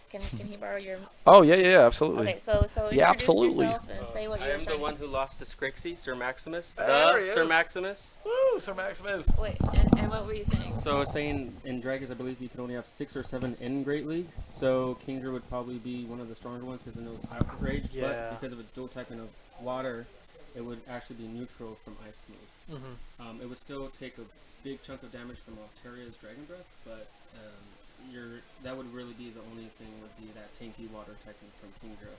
saying? Can he borrow your? Oh, yeah, absolutely. Okay, so Yeah, introduce absolutely. yourself and say what I you're am the trying one who lost to Skrixie, Sir Maximus. There he Sir is. Maximus. Woo, Sir Maximus. Wait, and what were you saying? So I was saying in Dragons, I believe you can only have 6 or 7 in Great League. So Kingdra would probably be one of the stronger ones because I know it's Outrage. Yeah. But because of its dual typing of water, it would actually be neutral from ice moves. Mm-hmm. It would still take a big chunk of damage from Alteria's Dragon Breath, but that would really be the only thing would be that tanky water typing from Kingdra.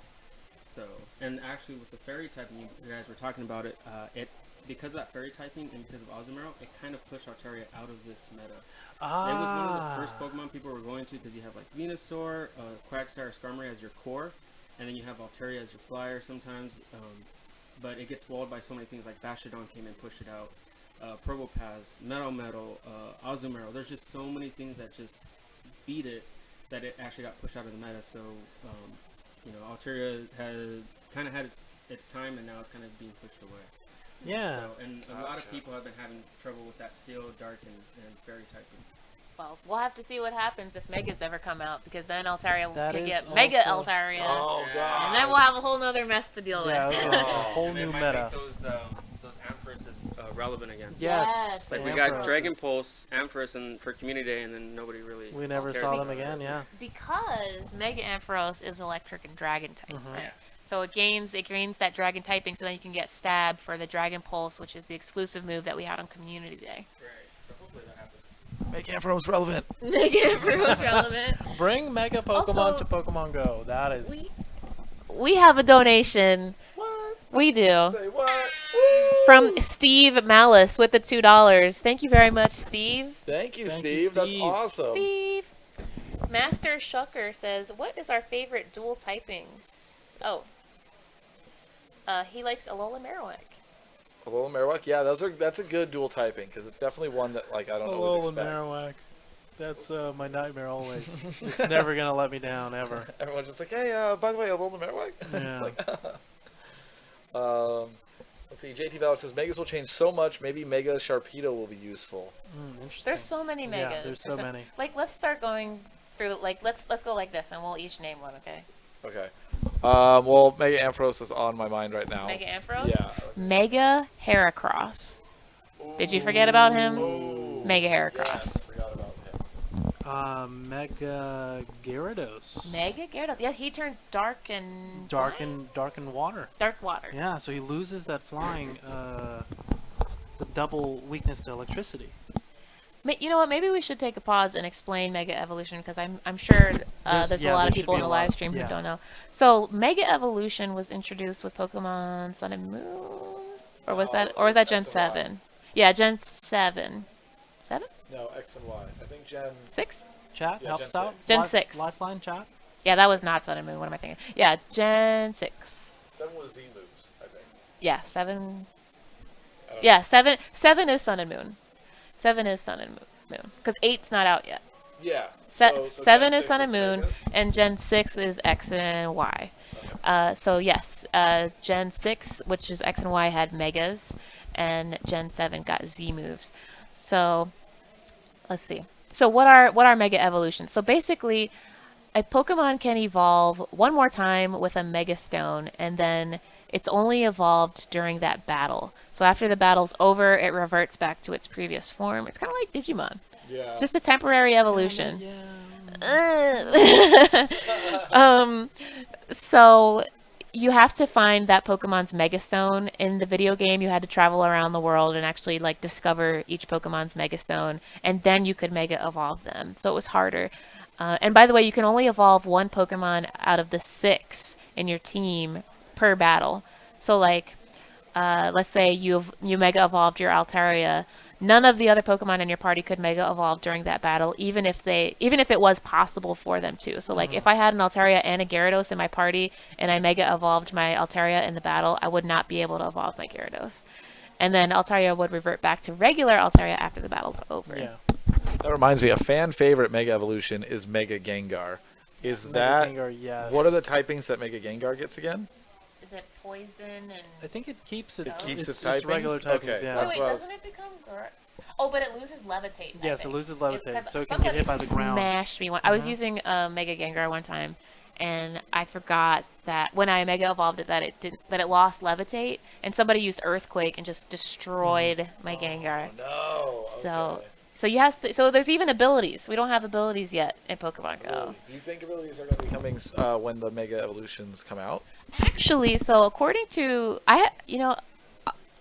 So, and actually with the fairy typing, you guys were talking about it, because of that fairy typing and because of Azumarill, it kind of pushed Altaria out of this meta. It was one of the first Pokemon people were going to because you have like Venusaur, Quagsire, Skarmory as your core, and then you have Altaria as your flyer sometimes, but it gets walled by so many things like Bastiodon came and pushed it out. Probopass, Metal, Azumarill. There's just so many things that just beat it that it actually got pushed out of the meta. So, Altaria had kind of had its time, and now it's kind of being pushed away. Yeah. So, and a lot of people have been having trouble with that Steel, Dark, and Fairy typing. Well, we'll have to see what happens if Megas ever come out, because then Altaria That could is get Mega also- Altaria, Oh, God. and then we'll have a whole nother mess to deal Yeah, with. it'll be a whole And it new might meta. make those Amphoroses relevant again. Yes. Like the we got Ampharos. Dragon Pulse, Ampharos, for Community Day, and then nobody really. We never cares saw about them it. again. Yeah. Because Mega Ampharos is electric and dragon type, Mhm. right? Yeah. So it gains that dragon typing, so then you can get Stab for the Dragon Pulse, which is the exclusive move that we had on Community Day. Right. So hopefully that happens. Make Ampharos relevant. Mega Ampharos relevant. Bring Mega Pokemon Also- to Pokemon Go. That is. We have a donation. What? We do. Say what? Woo! From Steve Malice with the $2. Thank you very much, Steve. Thank you, Thank you, Steve. That's Steve. awesome. Steve. Master Shucker says, "What is our favorite dual typings?" Oh. He likes Alola Marowak. A little Marowak, yeah, that's a good dual typing because it's definitely one that I don't always Alola expect. Marowak. That's my nightmare always. It's never gonna let me down ever. Everyone's just like, hey, by the way, a little Marowak. Yeah. It's like, let's see. JT Valor says Megas will change so much. Maybe Mega Sharpedo will be useful. Interesting. There's so many Megas. Yeah, there's so many. Like, let's start going through. Like, let's go like this, and we'll each name one. Okay. Okay. Well, Mega Ampharos is on my mind right now. Mega Ampharos. Yeah. Mega Heracross. Did you forget about him? Ooh. Mega Heracross. Yes, forgot about him. Mega Gyarados. Mega Gyarados. Yeah, he turns dark and Dark flying? and water. dark water. Yeah, so he loses that flying, the double weakness to electricity. You know what? Maybe we should take a pause and explain Mega Evolution, because I'm sure there's a lot of there people should in be the a live lot, stream yeah. who don't know. So Mega Evolution was introduced with Pokemon Sun and Moon, or was that Gen X and Y. 7? Yeah, Gen 7. 7? No, X and Y. I think Gen. 6? Chat Yeah, helps Gen out. 6. Gen Life- 6. Lifeline chat. Yeah, that was not Sun and Moon. What am I thinking? Yeah, Gen 6. 7 was Z moves, I think. Yeah, 7. I don't Yeah, 7 is Sun and Moon. 7 is Sun and Moon. Because 8's not out yet. know. Yeah. Se- so 7 Gen is Sun 6 and was Moon, Megas? and Gen 6 is X and Y. So yes, Gen 6, which is X and Y, had Megas, and Gen 7 got Z moves. So let's see. So what are Mega Evolutions? So basically, a Pokemon can evolve one more time with a Mega Stone, and then it's only evolved during that battle. So after the battle's over, it reverts back to its previous form. It's kind of like Digimon. Yeah. Just a temporary evolution. Yeah. So you have to find that Pokemon's Mega Stone. In the video game, you had to travel around the world and actually like discover each Pokemon's Mega Stone, and then you could Mega Evolve them. So it was harder. And by the way, you can only evolve one Pokemon out of the 6 in your team per battle. So like, let's say you Mega Evolved your Altaria. None of the other Pokemon in your party could Mega Evolve during that battle, even if it was possible for them to. So like, if I had an Altaria and a Gyarados in my party, and I Mega Evolved my Altaria in the battle, I would not be able to evolve my Gyarados. And then Altaria would revert back to regular Altaria after the battle's over. Yeah. That reminds me, a fan favorite Mega Evolution is Mega Gengar. Is that Gengar, yes. what are the typings that Mega Gengar gets again? Is it poison and... I think it keeps its, keeps its its typings? regular typings. Okay, Yeah. that's Wait, what I was- doesn't it become... Oh, but it loses Levitate. I Yes, it think. loses Levitate, Because so it can get hit by the ground. Smashed me. I was using Mega Gengar one time, and I forgot that when I Mega Evolved it, that it lost Levitate, and somebody used Earthquake and just destroyed my Gengar. No. So, okay. so you have to. So there's even abilities. We don't have abilities yet in Pokemon Go. Do you think abilities are going to be coming when the Mega Evolutions come out? Actually, so according to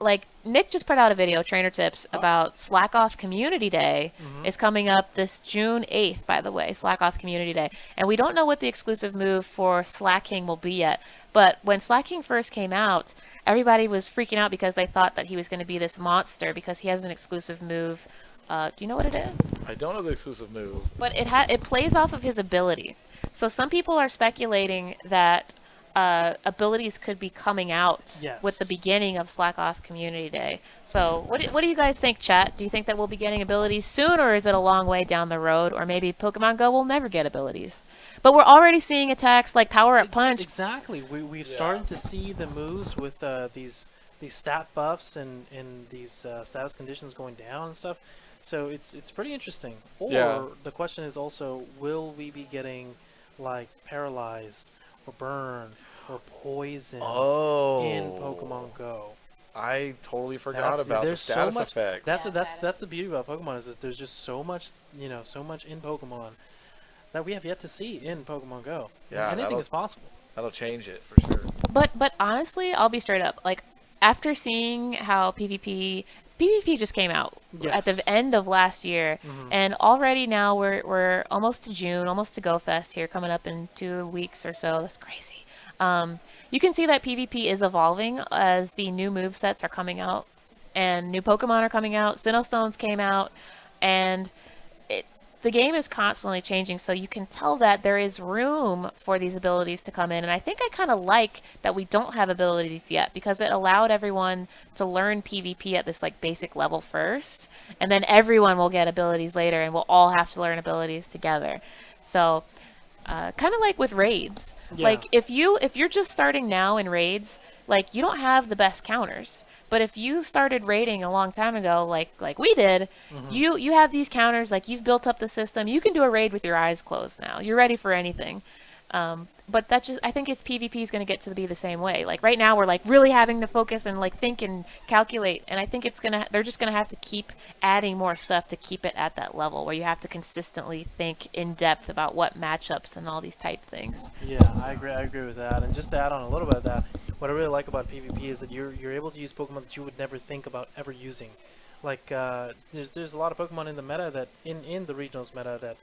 like Nick just put out a video, Trainer Tips, about Slack Off Community Day is coming up this June 8th, by the way, Slack Off Community Day. And we don't know what the exclusive move for Slacking will be yet. But when Slacking first came out, everybody was freaking out because they thought that he was going to be this monster because he has an exclusive move. Do you know what it is? I don't know the exclusive move. But it plays off of his ability. So some people are speculating that abilities could be coming out with the beginning of Slack Off Community Day. So what do you guys think, chat? Do you think that we'll be getting abilities soon, or is it a long way down the road? Or maybe Pokemon Go will never get abilities? But we're already seeing attacks like Power Up Punch. Exactly. We've started to see the moves with these stat buffs and these status conditions going down and stuff. So it's pretty interesting. Or the question is also, will we be getting like Paralyzed or Burn or Poison in Pokemon Go? I totally forgot about the status effects. That's the beauty about Pokemon is that there's just so much in Pokemon that we have yet to see in Pokemon Go. Yeah, anything is possible. That'll change it for sure. But honestly, I'll be straight up. Like after seeing how PvP just came out at the end of last year, and already now we're almost to June, almost to Go Fest here, coming up in 2 weeks or so. That's crazy. You can see that PvP is evolving as the new movesets are coming out, and new Pokemon are coming out. Sinnoh came out, and the game is constantly changing, so you can tell that there is room for these abilities to come in. And I think I kind of like that we don't have abilities yet, because it allowed everyone to learn PvP at this like basic level first, and then everyone will get abilities later, and we'll all have to learn abilities together. So kind of like with raids. Like if you're just starting now in raids, like you don't have the best counters. But if you started raiding a long time ago, like we did, you have these counters, like you've built up the system. You can do a raid with your eyes closed now. You're ready for anything. But I think PvP is going to get to be the same way. Like right now, we're like really having to focus and like think and calculate. And I think they're just going to have to keep adding more stuff to keep it at that level where you have to consistently think in depth about what matchups and all these type things. Yeah, I agree with that. And just to add on a little bit of that, what I really like about PvP is that you're able to use Pokemon that you would never think about ever using. Like there's a lot of Pokemon in the meta that in the regionals meta that,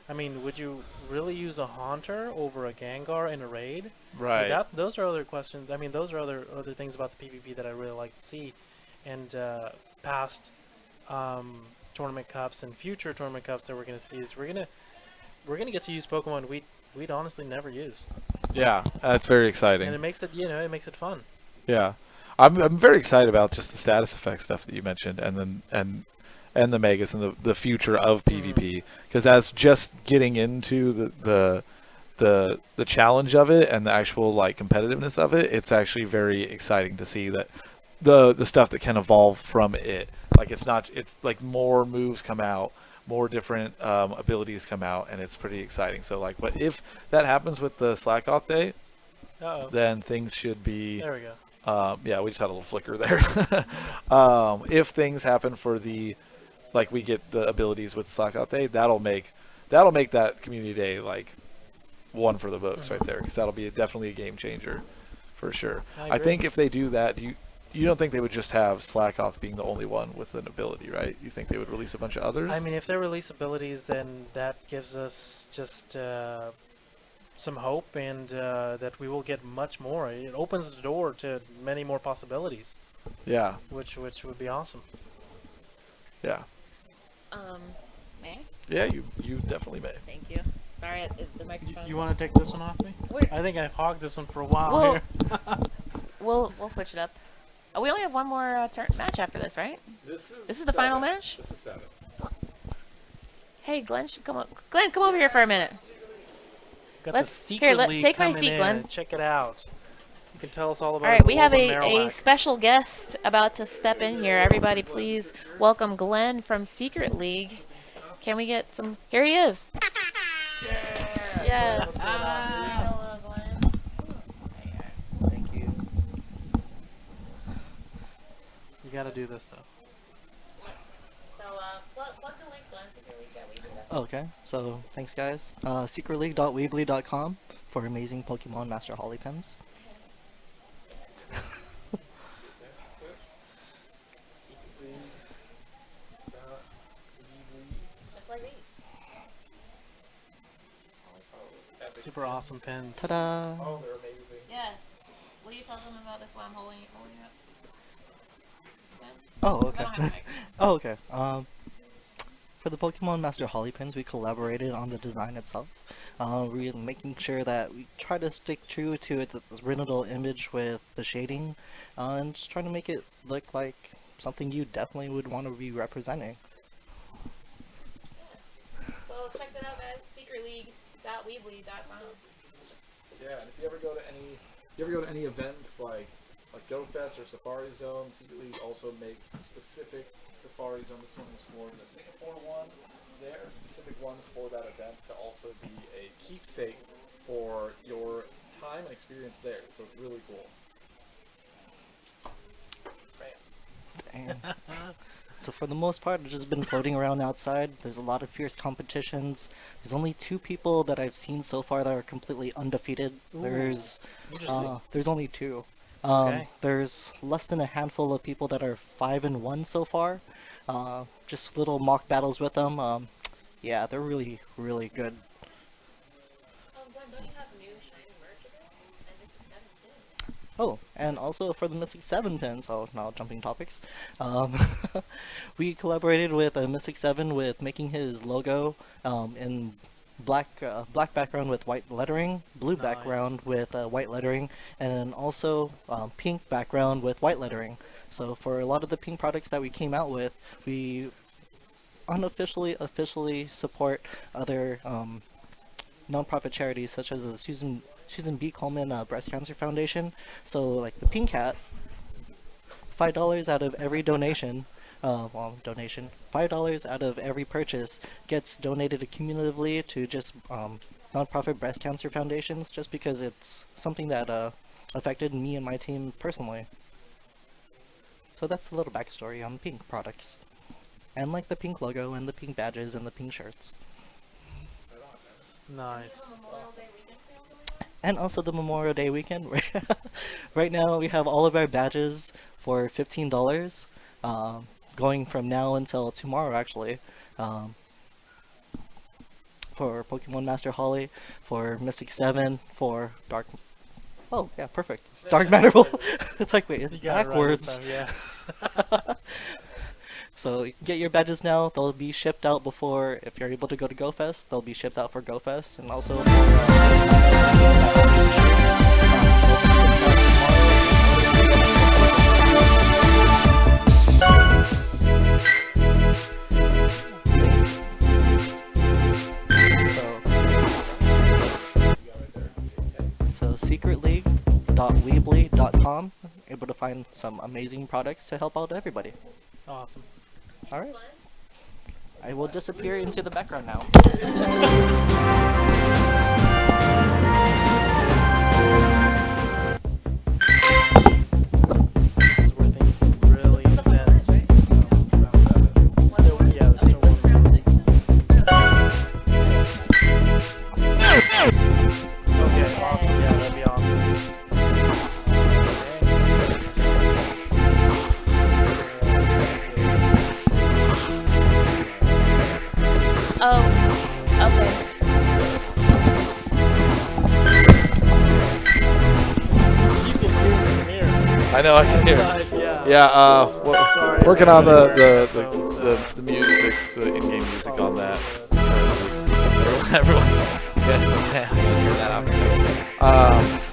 I mean, would you really use a Haunter over a Gengar in a raid? Right. Like those are other questions. I mean, those are other things about the PvP that I really like to see. And past tournament cups and future tournament cups that we're gonna see is we're gonna get to use Pokemon we'd honestly never use. Yeah, that's very exciting. And it makes it fun. Yeah, I'm very excited about just the status effect stuff that you mentioned, and the megas and the future of PvP, because as just getting into the challenge of it and the actual like competitiveness of it, it's actually very exciting to see that the stuff that can evolve from it. Like it's like more moves come out, more different abilities come out, and it's pretty exciting. So like, but if that happens with the Slack update, then things should be. There we go. Yeah, we just had a little flicker there. If things happen for like we get the abilities with Slack update, that'll make that community day like one for the books right there, because that'll be definitely a game changer for sure. I think if they do that, you don't think they would just have Slackoth being the only one with an ability, right? You think they would release a bunch of others? I mean, if they release abilities, then that gives us just some hope, and that we will get much more. It opens the door to many more possibilities. Yeah. Which would be awesome. Yeah. May I? Yeah, you definitely may. Thank you. Sorry, the microphone. You want to take this one off me? Wait. I think I've hogged this one for a while here. We'll switch it up. We only have one more match after this, right? This is the final match? This is 7. Hey, Glenn should come up. Glenn, come over here for a minute. Got Let's- the Secret here, League take my coming seat, in. Glenn. Check it out. You can tell us all about All it. right, we have a special guest about to step in here. Everybody, please welcome Glenn from Secret League. Can we get some? Here he is. Yes. Hello, Glenn. Thank you. You got to do this though. So, plug the link, Glenn. Secret League that we did. Okay, so thanks guys. Secretleague.weebly.com for amazing Pokemon Master Holly pens. Just like these. Super awesome pins. Ta-da! Oh, they're amazing. Yes. Will you tell them about this while I'm holding it up? Oh, I okay. don't have a mic. Oh, okay. For the Pokemon Master Holly pens, we collaborated on the design itself. We're making sure that we try to stick true to its original image with the shading, and just trying to make it look like something you definitely would want to be representing. So check that out, guys. Secretleague.weebly.com. Yeah, and if you ever go to any events like GoFest or Safari Zone, Secret League also makes specific Safari Zone. This one was for the Singapore one. There are specific ones for that event to also be a keepsake for your time and experience there. So it's really cool. Dang. So for the most part, I've just been floating around outside. There's a lot of fierce competitions. There's only 2 people that I've seen so far that are completely undefeated. There's only 2. Okay. There's less than a handful of people that are 5-1 so far. Just little mock battles with them. Yeah, they're really, really good. Glenn, don't you have new shiny merch available? And Mystic 7 pins. Oh, and also for the Mystic 7 pins, oh, now jumping topics, we collaborated with Mystic 7 with making his logo in black background with white lettering, blue Nice. background with white lettering, and then also pink background with white lettering. So for a lot of the pink products that we came out with, we officially support other non-profit charities such as the Susan B. Komen Breast Cancer Foundation. So like the Pink Hat, $5 out of every donation, $5 out of every purchase gets donated cumulatively to just non-profit breast cancer foundations, just because it's something that affected me and my team personally. So that's a little backstory on pink products. And like the pink logo and the pink badges and the pink shirts. Nice. Memorial Day weekend sale going on? And also the Memorial Day weekend. Right now we have all of our badges for $15, going from now until tomorrow actually. For Pokemon Master Holly, for Mystic 7, for Dark... Oh, yeah, perfect. DarkMatterWolf. It's like, wait, it's You got it right this backwards. time, yeah. So get your badges now. They'll be shipped out before, if you're able to go to GoFest, they'll be shipped out for GoFest. And also for So secretleague.weebly.com, able to find some amazing products to help out everybody. Awesome. All right. I will disappear into the background now. This is where things get really intense. Still, yeah, there's still one. Okay, awesome. Yeah, that'd be awesome. Oh, okay. You can hear from here. I know, I can hear. Outside, yeah. Yeah, Sorry. working on the the music, the in-game music on that. Everyone's yeah, I can hear that obviously.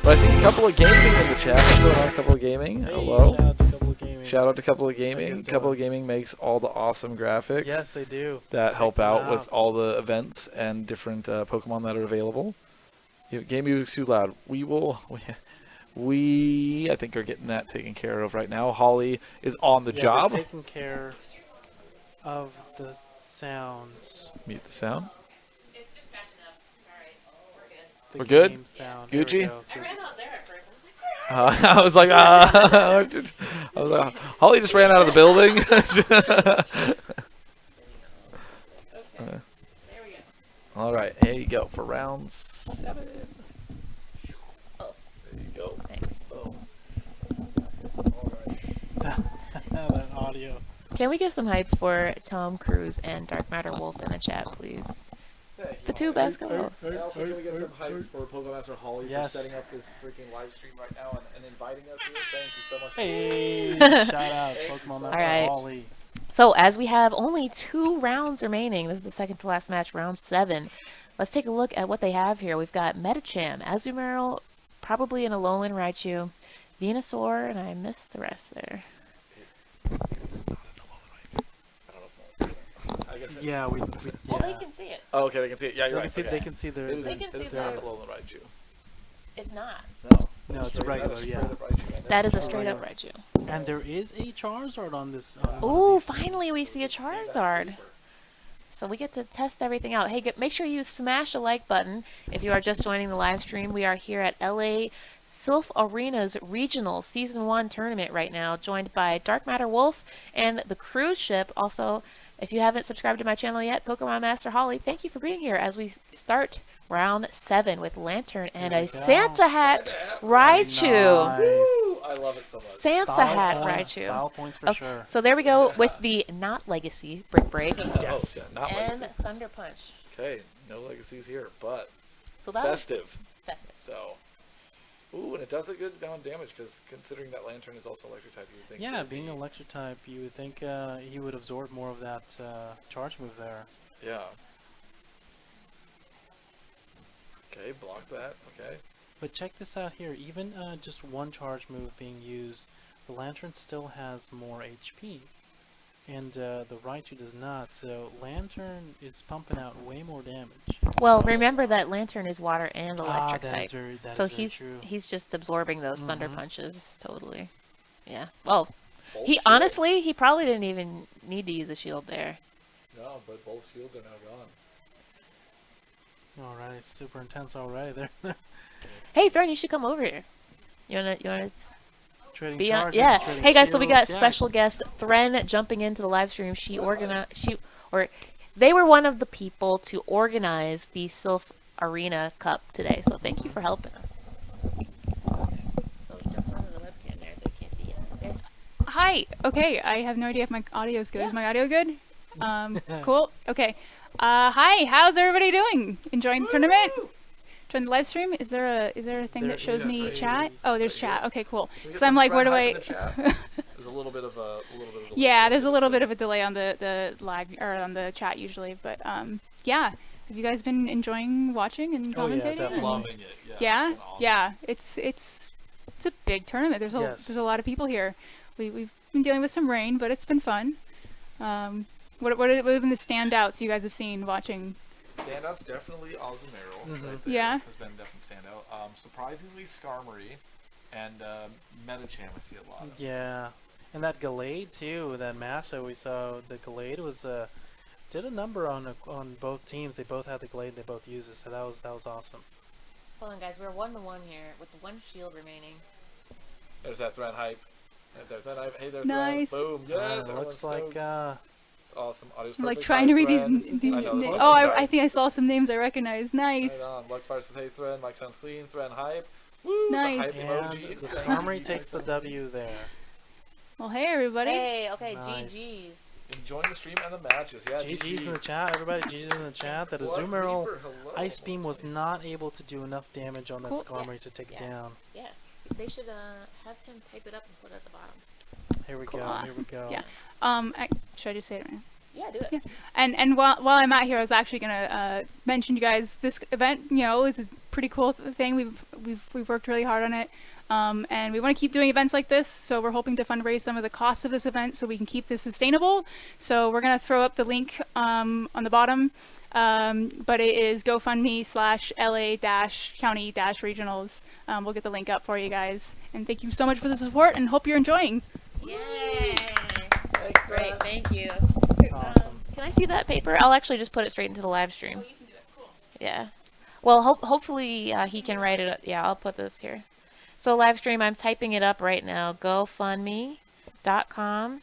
But I see a couple of gaming in the chat. What's going on, couple of gaming? Hey, Hello. Shout out to Couple of Gaming. Shout out to Couple of Gaming. How you guys Couple doing? of Gaming makes all the awesome graphics Yes, they do. that help them out out. with all the events and different Pokemon that are available. Game music's too loud. We I think are getting that taken care of right now. Holly is on the Yeah, job. they're taking care of the sounds. Mute the sound. It's just matching up. All right, we're good. The We're good? game Sound. There we Gucci? go. I So- ran out there at first. I was like, I was like, I was like, Holly just ran out of the building. okay. There we go. All right, here you go for round 7. Oh. There you go. Thanks. Boom. that audio. Can we get some hype for Tom Kruse and DarkMatterWolf in the chat, please? The two best co-hosts. And also, can we get some hype for PkmnMasterHolly Yes. for setting up this freaking live stream right now and inviting us here? Thank you so much. Hey, shout out Pokemon Master Alright. Holly. So, as we have only 2 rounds remaining, this is the second to last match, round 7. Let's take a look at what they have here. We've got Medicham, Azumarill, probably an Alolan Raichu, Venusaur, and I missed the rest there. Yeah, we Well, they yeah. can see it. Oh, okay, they can see it. Yeah, They you're can right. see. Okay. They can see It their. is, They can it see is that. not Alolan Raichu. It's not. No. No, it's a straight- regular, that is yeah. straight up Raichu. That is a It's a straight up regular. Raichu. And there is a Charizard on this. On one of Ooh, these. finally we see a Charizard. So we get to test everything out. Hey, make sure you smash a like button if you are just joining the live stream. We are here at LA Silph Arena's Regional Season 1 tournament right now, joined by DarkMatterWolf and the cruise ship. Also, if you haven't subscribed to my channel yet, PkmnMasterHolly, thank you for being here as we start round 7 with Lantern and There a we go. Santa Hat Raichu. Nice. I love it so much. Santa Style Hat points, Raichu. Style points for Okay, sure. so there we go with the not Legacy Brick Break Yes. Oh, not and legacy. Thunder Punch. Okay, no legacies here, but So that was festive. festive. So, ooh, and it does a good amount of damage because considering that Lantern is also electric type, you would think. Yeah, it would being be- electric type, you would think he would absorb more of that charge move there. Yeah. Okay, block that. Okay. But check this out here. Even just one charge move being used, the Lantern still has more HP. And the Raichu does not. So Lantern is pumping out way more damage. Well, remember that Lantern is water and electric that type. is very, that So is very he's true. he's just absorbing those thunder Mhm. punches totally. Yeah. Well, Both he shields. honestly he probably didn't even need to use a shield there. No, but both shields are now gone. Alright, super intense already there. Hey, Thorn, you should come over here. You wanna Trading be on? charges, Yeah. trading Hey guys, so we got shields, yeah. special guest Thren jumping into the live stream. They were one of the people to organize the Silph Arena Cup today. So thank you for helping us. So jump onto the webcam there. They can't see it. Okay. Hi. Okay, I have no idea if my audio's good. Is my audio good? Cool. Okay. Hi. How's everybody doing? Enjoying the tournament? Enjoying the live stream? Is there a thing There that shows is me a- chat? Oh, there's there you chat. Okay, cool. Can we get Because I'm some like, where friend do hype I? in the chat? There's a little bit of a delay Yeah, there's a still, little so- bit of a delay on the lag or on the chat usually, but yeah. Have you guys been enjoying watching and Oh, yeah, commentating? definitely. and- Loving it. Yeah. Yeah, it's been awesome. yeah. It's a big tournament. There's Yes. there's a lot of people here. We've been dealing with some rain, but it's been fun. What have been the standouts you guys have seen watching? Standouts definitely Azumarill. Mhm. Right there Yeah. has been definitely standout. Surprisingly, Skarmory and Medicham I see a lot of. Yeah, and that Gallade too. That match that we saw, the Gallade was did a number on both teams. They both had the Gallade. They both used it, so that was awesome. Hold on, guys. We're 1-1 here with the 1 shield remaining. There's that Thread hype. There's that hype. Hey there, Nice. Thread. Boom. Yes. Looks everyone's like stoked. It's awesome. Audio's I'm like perfect. trying Hi, to read these. Thread. these I know, this na- is oh, awesome. I think I saw some names I recognize. Nice. Right on. Luckfire says, hey, Thread. Mike sounds clean. Thread hype. Woo. Nice. The hype And emoji. the Thank Skarmory you. takes the W there. Well, hey everybody. Hey, okay, Nice. GG's. Enjoying the stream and the matches. Yeah, GG's in the chat, everybody. GG's in the chat. That Blood Azumarill Reaper, hello. Ice Beam was not able to do enough damage on that Cool. Skarmory to take it Yeah. down. Yeah, they should have him type it up and put it at the bottom. Here we Cool. go. Here we go. Yeah. Should I just say it right now? Yeah, do it. Yeah. And while I'm out here, I was actually gonna mention you guys this event. You know, is a pretty cool thing. We've worked really hard on it, and we want to keep doing events like this. So we're hoping to fundraise some of the costs of this event so we can keep this sustainable. So we're gonna throw up the link on the bottom, but it is GoFundMe/LA-County-Regionals. We'll get the link up for you guys. And thank you so much for the support, and hope you're enjoying. Yay! Thanks, Great, Thread. thank you. Awesome. Can I see that paper? I'll actually just put it straight into the live stream. you can do it. Cool. Yeah. Well, hopefully he can write it. Yeah, I'll put this here. So live stream, I'm typing it up right now. GoFundMe.com.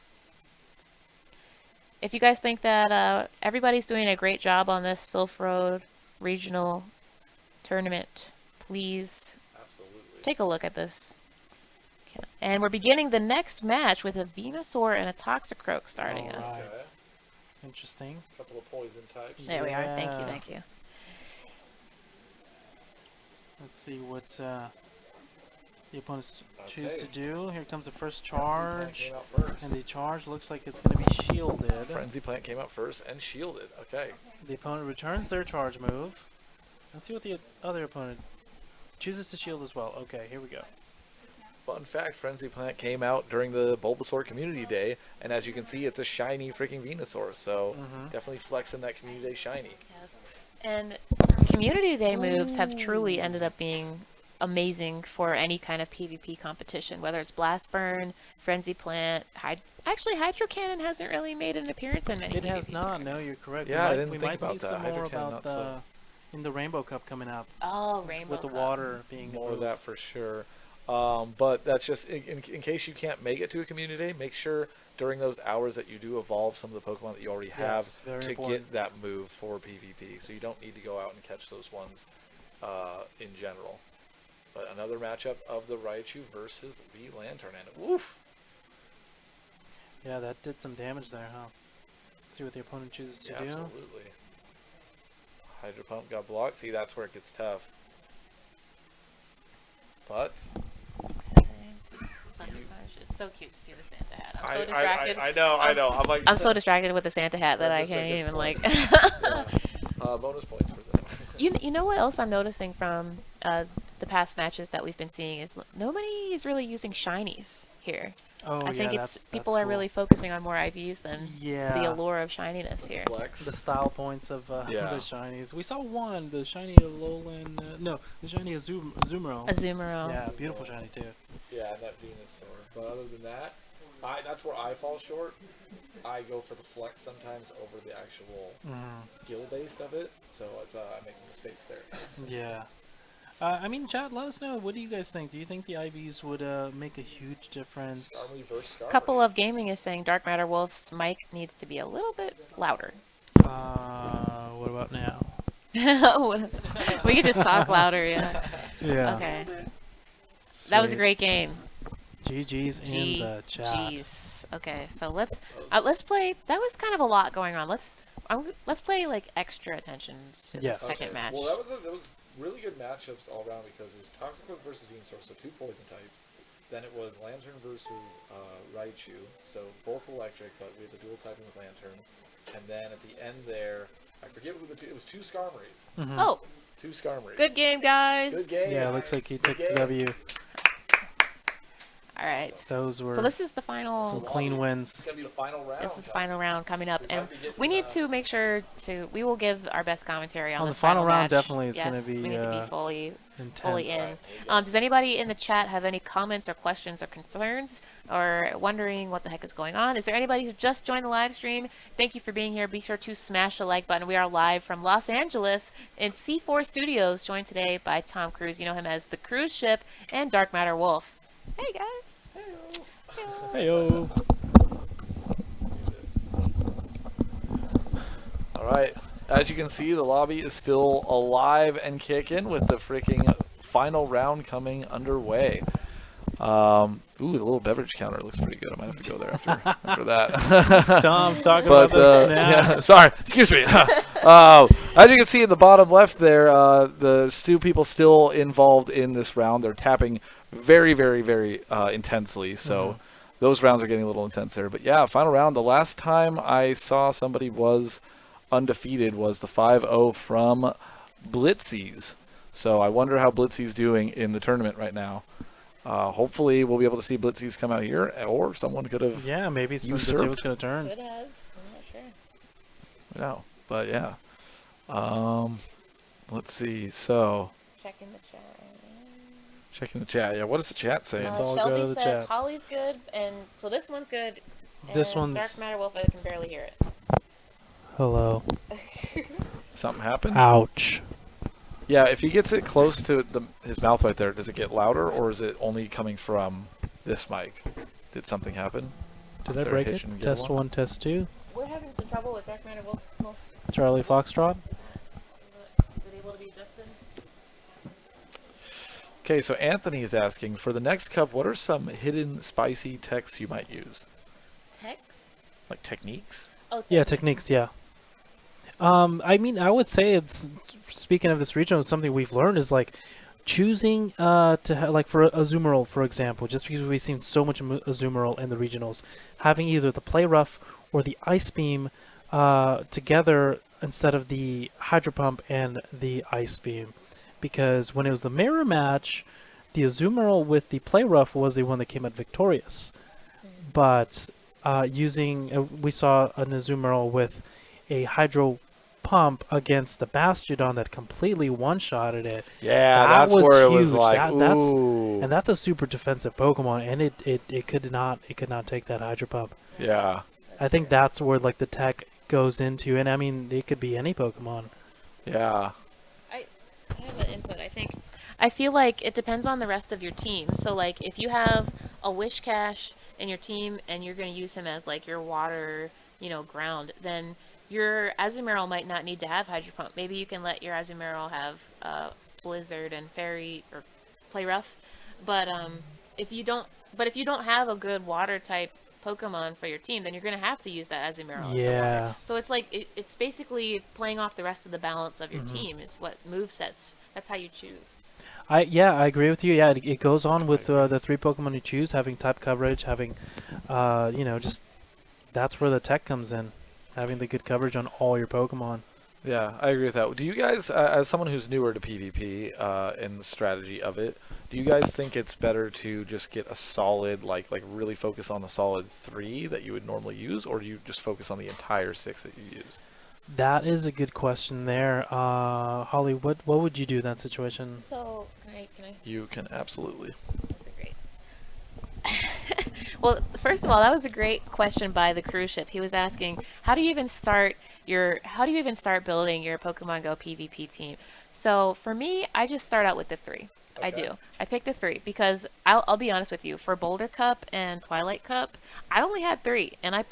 If you guys think that everybody's doing a great job on this Silph Road regional tournament, please Absolutely. take a look at this. And we're beginning the next match with a Venusaur and a Toxicroak starting us. Alright. Okay. Interesting. Couple of poison types. There we are. Thank you, Yeah. thank you. Let's see what the opponents choose Okay. to do. Here comes the first Frenzy Plant charge. came out first. And the charge looks like it's going to be shielded. Frenzy Plant came out first and shielded. Okay. The opponent returns their charge move. Let's see what the other opponent chooses to shield as well. Okay, here we go. Fun fact, Frenzy Plant came out during the Bulbasaur Community Day, and as you can see, it's a shiny freaking Venusaur, so definitely flexing that Community Day shiny. Yes. And Community Day moves have truly ended up being amazing for any kind of PvP competition, whether it's Blast Burn, Frenzy Plant, actually Hydro Cannon hasn't really made an appearance in many It has PvP not. tournaments. No, you're correct. Yeah, I we didn't might, think we about might see that. some more Hydro Cannon, about not so. in the Rainbow Cup coming up Oh, Rainbow with the Cup. water being More of moved. that for sure. But that's just, in case you can't make it to a Community Day, make sure during those hours that you do evolve some of the Pokemon that you already have Yes, very to important. get that move for PvP. So you don't need to go out and catch those ones in general. But another matchup of the Raichu versus the Lantern, and woof! Yeah, that did some damage there, huh? Let's see what the opponent chooses to Yeah, do. absolutely. Hydro Pump got blocked. See, that's where it gets tough. But It's so cute to see the Santa hat. I'm so distracted. I know. I'm like. I'm so distracted with the Santa hat that I That just can't gets even fun. like. Yeah. Bonus points for them. You know what else I'm noticing from the past matches that we've been seeing is nobody is really using shinies here. Oh, I think yeah, it's that's people are cool. really focusing on more IVs than Yeah. the allure of shininess here. Flex. The style points of Yeah. the shinies. We saw one, the shiny Alolan. No, the shiny Azumarill. Azumarill. Yeah, beautiful shiny too. Yeah, and that Venusaur. But other than that, that's where I fall short. I go for the flex sometimes over the actual skill based of it. So it's I make mistakes there. Yeah. I mean, chat, let us know. What do you guys think? Do you think the IVs would make a huge difference? Skarmory versus Skarmory. Couple of Gaming is saying DarkMatterWolf's mic needs to be a little bit louder. What about now? We could just talk louder, yeah. Yeah. Okay. That was a Sweet. great game. GG's in the chat. Jeez. Okay, so let's play. That was kind of a lot going on. Let's play like extra attention to Yes. the second match. Well, that was really good matchups all around because it was Toxicroak versus Venusaur, so 2 poison types. Then it was Lantern versus Raichu, so both electric, but we had the dual typing with Lantern. And then at the end there, I forget who it was 2 Skarmories. Oh, 2 Skarmories. good game, guys. Good game. Yeah, it looks like he took the game. W. All right. Those were So this is the final. some clean wins. It's gonna be the final round. This is the final round coming up, We and might be getting, we need to make sure to. We will give our best commentary on the this final round. match. Definitely is yes, going to be we need to be fully intense. in. Does anybody in the chat have any comments or questions or concerns, or wondering what the heck is going on? Is there anybody who just joined the live stream? Thank you for being here. Be sure to smash the like button. We are live from Los Angeles in C4 Studios, joined today by Tom Kruse. You know him as the Cruise Ship and DarkMatterWolf. Hey guys. Heyo. All right. As you can see, the lobby is still alive and kicking with the freaking final round coming underway. Ooh, the little beverage counter looks pretty good. I might have to go there after that. Tom, talk But about the yeah, snaps. sorry, excuse me. As you can see in the bottom left there, the Stew people still involved in this round. They're tapping very, very, very intensely. So those rounds are getting a little intense there. But yeah, final round. The last time I saw somebody was undefeated was the 5-0 from Blitzies. So I wonder how Blitzy's doing in the tournament right now. Hopefully we'll be able to see Blitzy's come out here, or someone could have. Yeah, maybe the usurped. tables going to turn. Could have. I'm not sure. No, but yeah. Let's see. So Checking the chat. checking the chat. Yeah, what does the chat say? Let's all Shelby go to the says chat. Holly's good, and so this one's good. This and one's- DarkMatterWolf. I can barely hear it. Hello. Something happened? Ouch. Yeah, if he gets it close to his mouth right there, does it get louder, or is it only coming from this mic? Did something happen? Did Is I there a break hitch it? and Test get one? 1, test 2. We're having some trouble with DarkMatterWolf. Most Charlie Foxtrot. is it able to be adjusted? Okay, so Anthony is asking, for the next cup, what are some hidden spicy techs you might use? Text? Like techniques? Oh, Yeah, text. techniques, yeah. I mean, I would say it's, speaking of this region, something we've learned is like choosing like for Azumarill, for example, just because we've seen so much Azumarill in the regionals, having either the Play Rough or the Ice Beam together instead of the Hydro Pump and the Ice Beam. Because when it was the mirror match, the Azumarill with the Play Rough was the one that came out victorious. But we saw an Azumarill with a Hydro Pump against the Bastiodon that completely one-shotted it. Yeah, That that's was where it was huge. like, And that's a super defensive Pokemon, and it could not take that Hydro Pump. yeah. I think that's where like the tech goes into, and I mean it could be any Pokemon. Yeah. I have an input. I feel like it depends on the rest of your team. So like if you have a Wishcash in your team and you're going to use him as like your water, ground, then your Azumarill might not need to have Hydro Pump. Maybe you can let your Azumarill have Blizzard and Fairy or Play Rough. But if you don't have a good water type Pokemon for your team, then you're going to have to use that Azumarill as the Yeah. water. So it's like it's basically playing off the rest of the balance of your team is what movesets. That's how you choose. I agree with you. Yeah, it goes on with the 3 Pokemon you choose, having type coverage, having, just that's where the tech comes in, having the good coverage on all your Pokemon. Yeah, I agree with that. Do you guys, as someone who's newer to PvP and the strategy of it, do you guys think it's better to just get a solid, like really focus on the solid 3 that you would normally use, or do you just focus on the entire 6 that you use? That is a good question there. Holly, what would you do in that situation? So can I? You can absolutely. That's a great. Well, first of all, that was a great question by the cruise ship. He was asking, how do you even start building your Pokemon Go PvP team? So for me, I just start out with the 3. I do. I picked the 3 because I'll be honest with you. For Boulder Cup and Twilight Cup, I only had 3, and I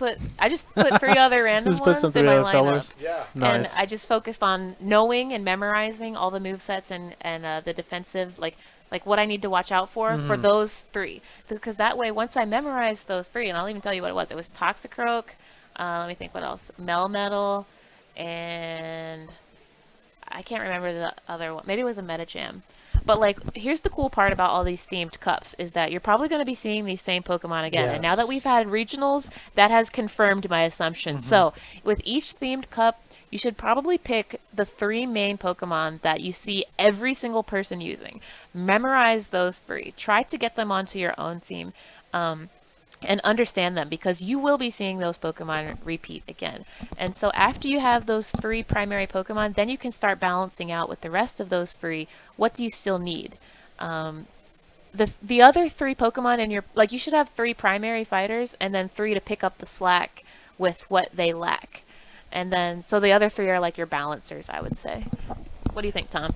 just put 3 other random Just put ones some in 3 my other lineup. fellers. Yeah. Nice. And I just focused on knowing and memorizing all the movesets and the defensive, like what I need to watch out for those 3. Because that way, once I memorized those 3, and I'll even tell you what it was. It was Toxicroak, let me think what else. Melmetal, and I can't remember the other one. Maybe it was a Medicham. But like, here's the cool part about all these themed cups is that you're probably going to be seeing these same Pokemon again. And now that Yes. we've had regionals, that has confirmed my assumption. So with each themed cup, you should probably pick the 3 main Pokemon that you see every single person using. Memorize those 3. Try to get them onto your own team. And understand them, because you will be seeing those Pokemon repeat again. And so after you have those 3 primary Pokemon, then you can start balancing out with the rest of those 3. What do you still need? The other 3 Pokemon in your, like, you should have 3 primary fighters and then 3 to pick up the slack with what they lack. And then, so the other 3 are like your balancers, I would say. What do you think, Tom?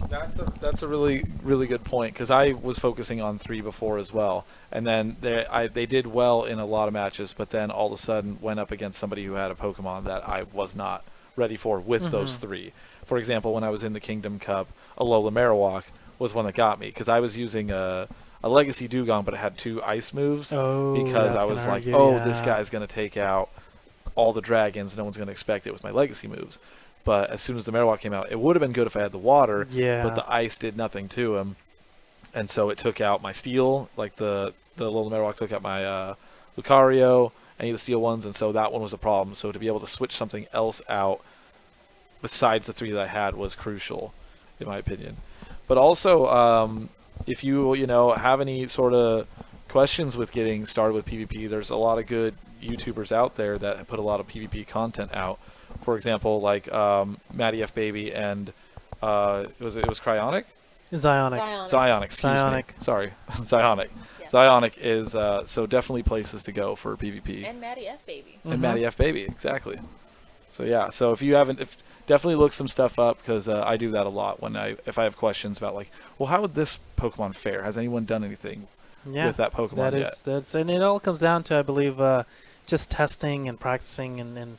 That's a really good point, because I was focusing on 3 before as well, and then they did well in a lot of matches, but then all of a sudden went up against somebody who had a Pokemon that I was not ready for with those 3. For example, when I was in the Kingdom Cup, Alola Marowak was one that got me, because I was using a Legacy Dugong, but it had 2 ice moves, because I was like, this guy's going to take out all the dragons, no one's going to expect it with my Legacy moves. But as soon as the Marowak came out, it would have been good if I had the water, but the ice did nothing to him. And so it took out my steel, like the little Marowak took out my Lucario, any of the steel ones, and so that one was a problem. So to be able to switch something else out besides the 3 that I had was crucial, in my opinion. But also, if you have any sort of questions with getting started with PvP, there's a lot of good YouTubers out there that put a lot of PvP content out. For example, like Maddie F Baby and it was Cryonic? Zionic, excuse me. Sorry, Zionic. Yeah. Zionic is so definitely places to go for PvP. And Maddie F Baby. And Maddie F Baby, exactly. So yeah, so if you haven't, definitely look some stuff up, because I do that a lot if I have questions about, like, well, how would this Pokemon fare? Has anyone done anything with that Pokemon yet? And it all comes down to, I believe, just testing and practicing and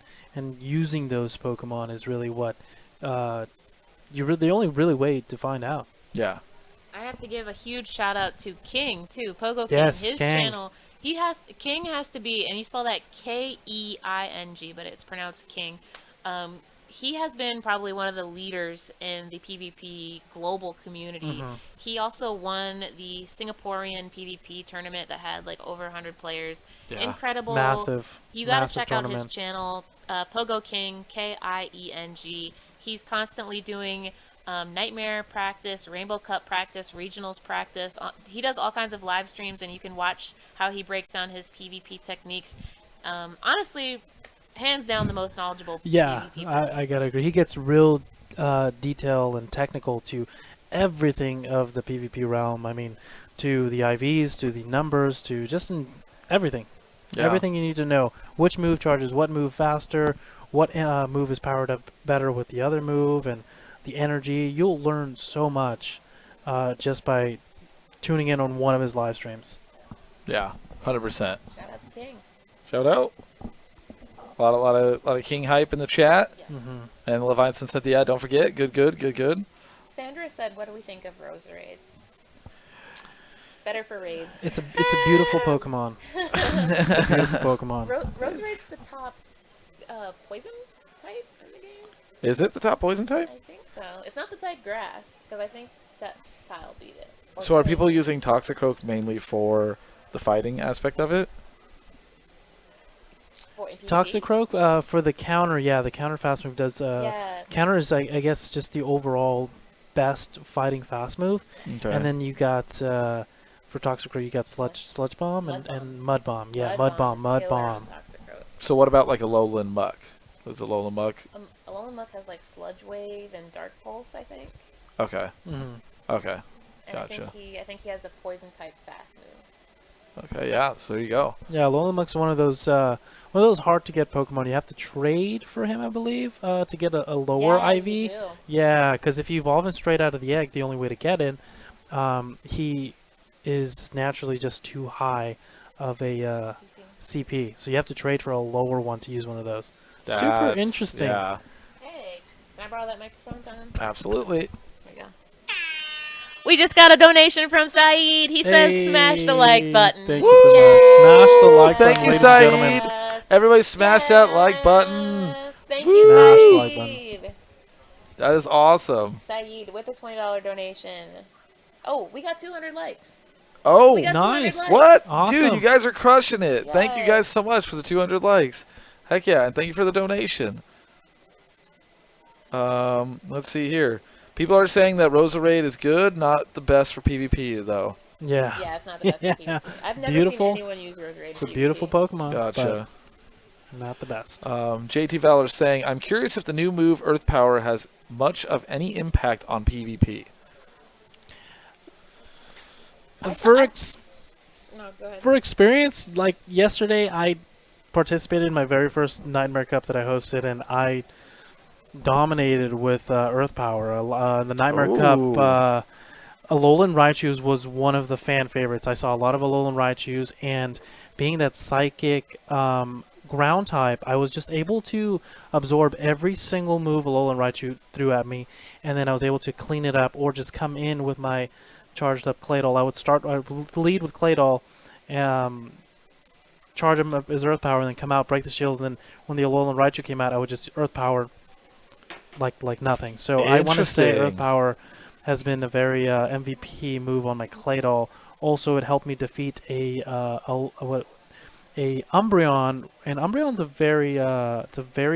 using those Pokemon is really what the only really way to find out. Yeah. I have to give a huge shout out to King too, Pogo Yes, King. His King. channel, King has to be, and you spell that Keing, but it's pronounced King. He has been probably one of the leaders in the PvP global community. He also won the Singaporean PvP tournament that had like over 100 players. Yeah. Incredible. Massive. You got to massive check out tournament. his channel, Pogo King, Kieng. He's constantly doing Nightmare practice, Rainbow Cup practice, regionals practice. He does all kinds of live streams, and you can watch how he breaks down his PvP techniques. Honestly, hands down the most knowledgeable Yeah, PvP person. I gotta agree. He gets real detail and technical to everything of the PvP realm. I mean, to the IVs, to the numbers, to just everything. Yeah. Everything you need to know. Which move charges what move faster, what move is powered up better with the other move, and the energy. You'll learn so much just by tuning in on one of his live streams. Yeah, 100%. Shout out to King. Shout out. A lot of King hype in the chat. Yes. And Leviathan said, yeah, don't forget. Good. Sandra said, what do we think of Roserade? Better for raids. It's a beautiful Pokemon. It's a beautiful Pokemon. Roserade's the top poison type in the game? Is it the top poison type? I think so. It's not the type grass, because I think Sceptile beat it. Or So are Clay. people using Toxicroak mainly for the fighting aspect of it? in PvP? Toxicroak for the counter, yeah, the counter fast move does. Yes. Counter is, I guess, just the overall best fighting fast move. Okay. And then you got for Toxicroak, you got Sludge Bomb and Mud Bomb. Yeah, Mud Bomb. Toxicroak. So what about like a Alolan Muck? Is Alolan Muck? Alolan Muck has like Sludge Wave and Dark Pulse, I think. Okay. Okay. And Gotcha. I think he has a poison type fast move. Okay. Yeah. So there you go. Yeah, Alolan Muck's one of those hard to get Pokemon. You have to trade for him, I believe, to get a lower Yeah, IV. you do. Yeah, because if you evolve him straight out of the egg, the only way to get in, he is naturally just too high of a CP. So you have to trade for a lower one to use one of those. Super That's- interesting. Yeah. Hey, can I borrow that microphone, Tom? Absolutely. There you go. We just got a donation from Saeed. He says smash the like button. Thank you so much. Smash the like Thank button, you, ladies and gentlemen. Yes. Everybody smash that like button. Yes. Thank Smash you, the like button. Saeed. That is awesome. Saeed with a $20 donation. Oh, we got 200 likes. Oh, We got 200 nice. likes. what? Awesome. Dude, you guys are crushing it. Thank you guys Yes. so much for the 200 likes. Heck yeah, and thank you for the donation. Let's see here. People are saying that Roserade is good, not the best for PvP, though. Yeah. Yeah, it's not the best for Yeah. PvP. I've never Beautiful. seen anyone use Roserade. It's a in beautiful PvP. Pokemon, Gotcha. but not the best. JT Valor saying, I'm curious if the new move Earth Power has much of any impact on PvP. I- For I- ex- No, go ahead. for experience, like yesterday, I participated in my very first Nightmare Cup that I hosted, and I dominated with Earth Power. The Nightmare Ooh. Cup, Alolan Raichu's was one of the fan favorites. I saw a lot of Alolan Raichu's, and being that psychic ground type, I was just able to absorb every single move Alolan Raichu threw at me, and then I was able to clean it up or just come in with my charged up Claydol. I would lead with Claydol, charge him up his Earth Power, and then come out, break the shields, and then when the Alolan Raichu came out, I would just Earth Power like nothing. So I want to say Earth Interesting. Power has been a very MVP move on my Claydol. Also, it helped me defeat a Umbreon, and Umbreon's a very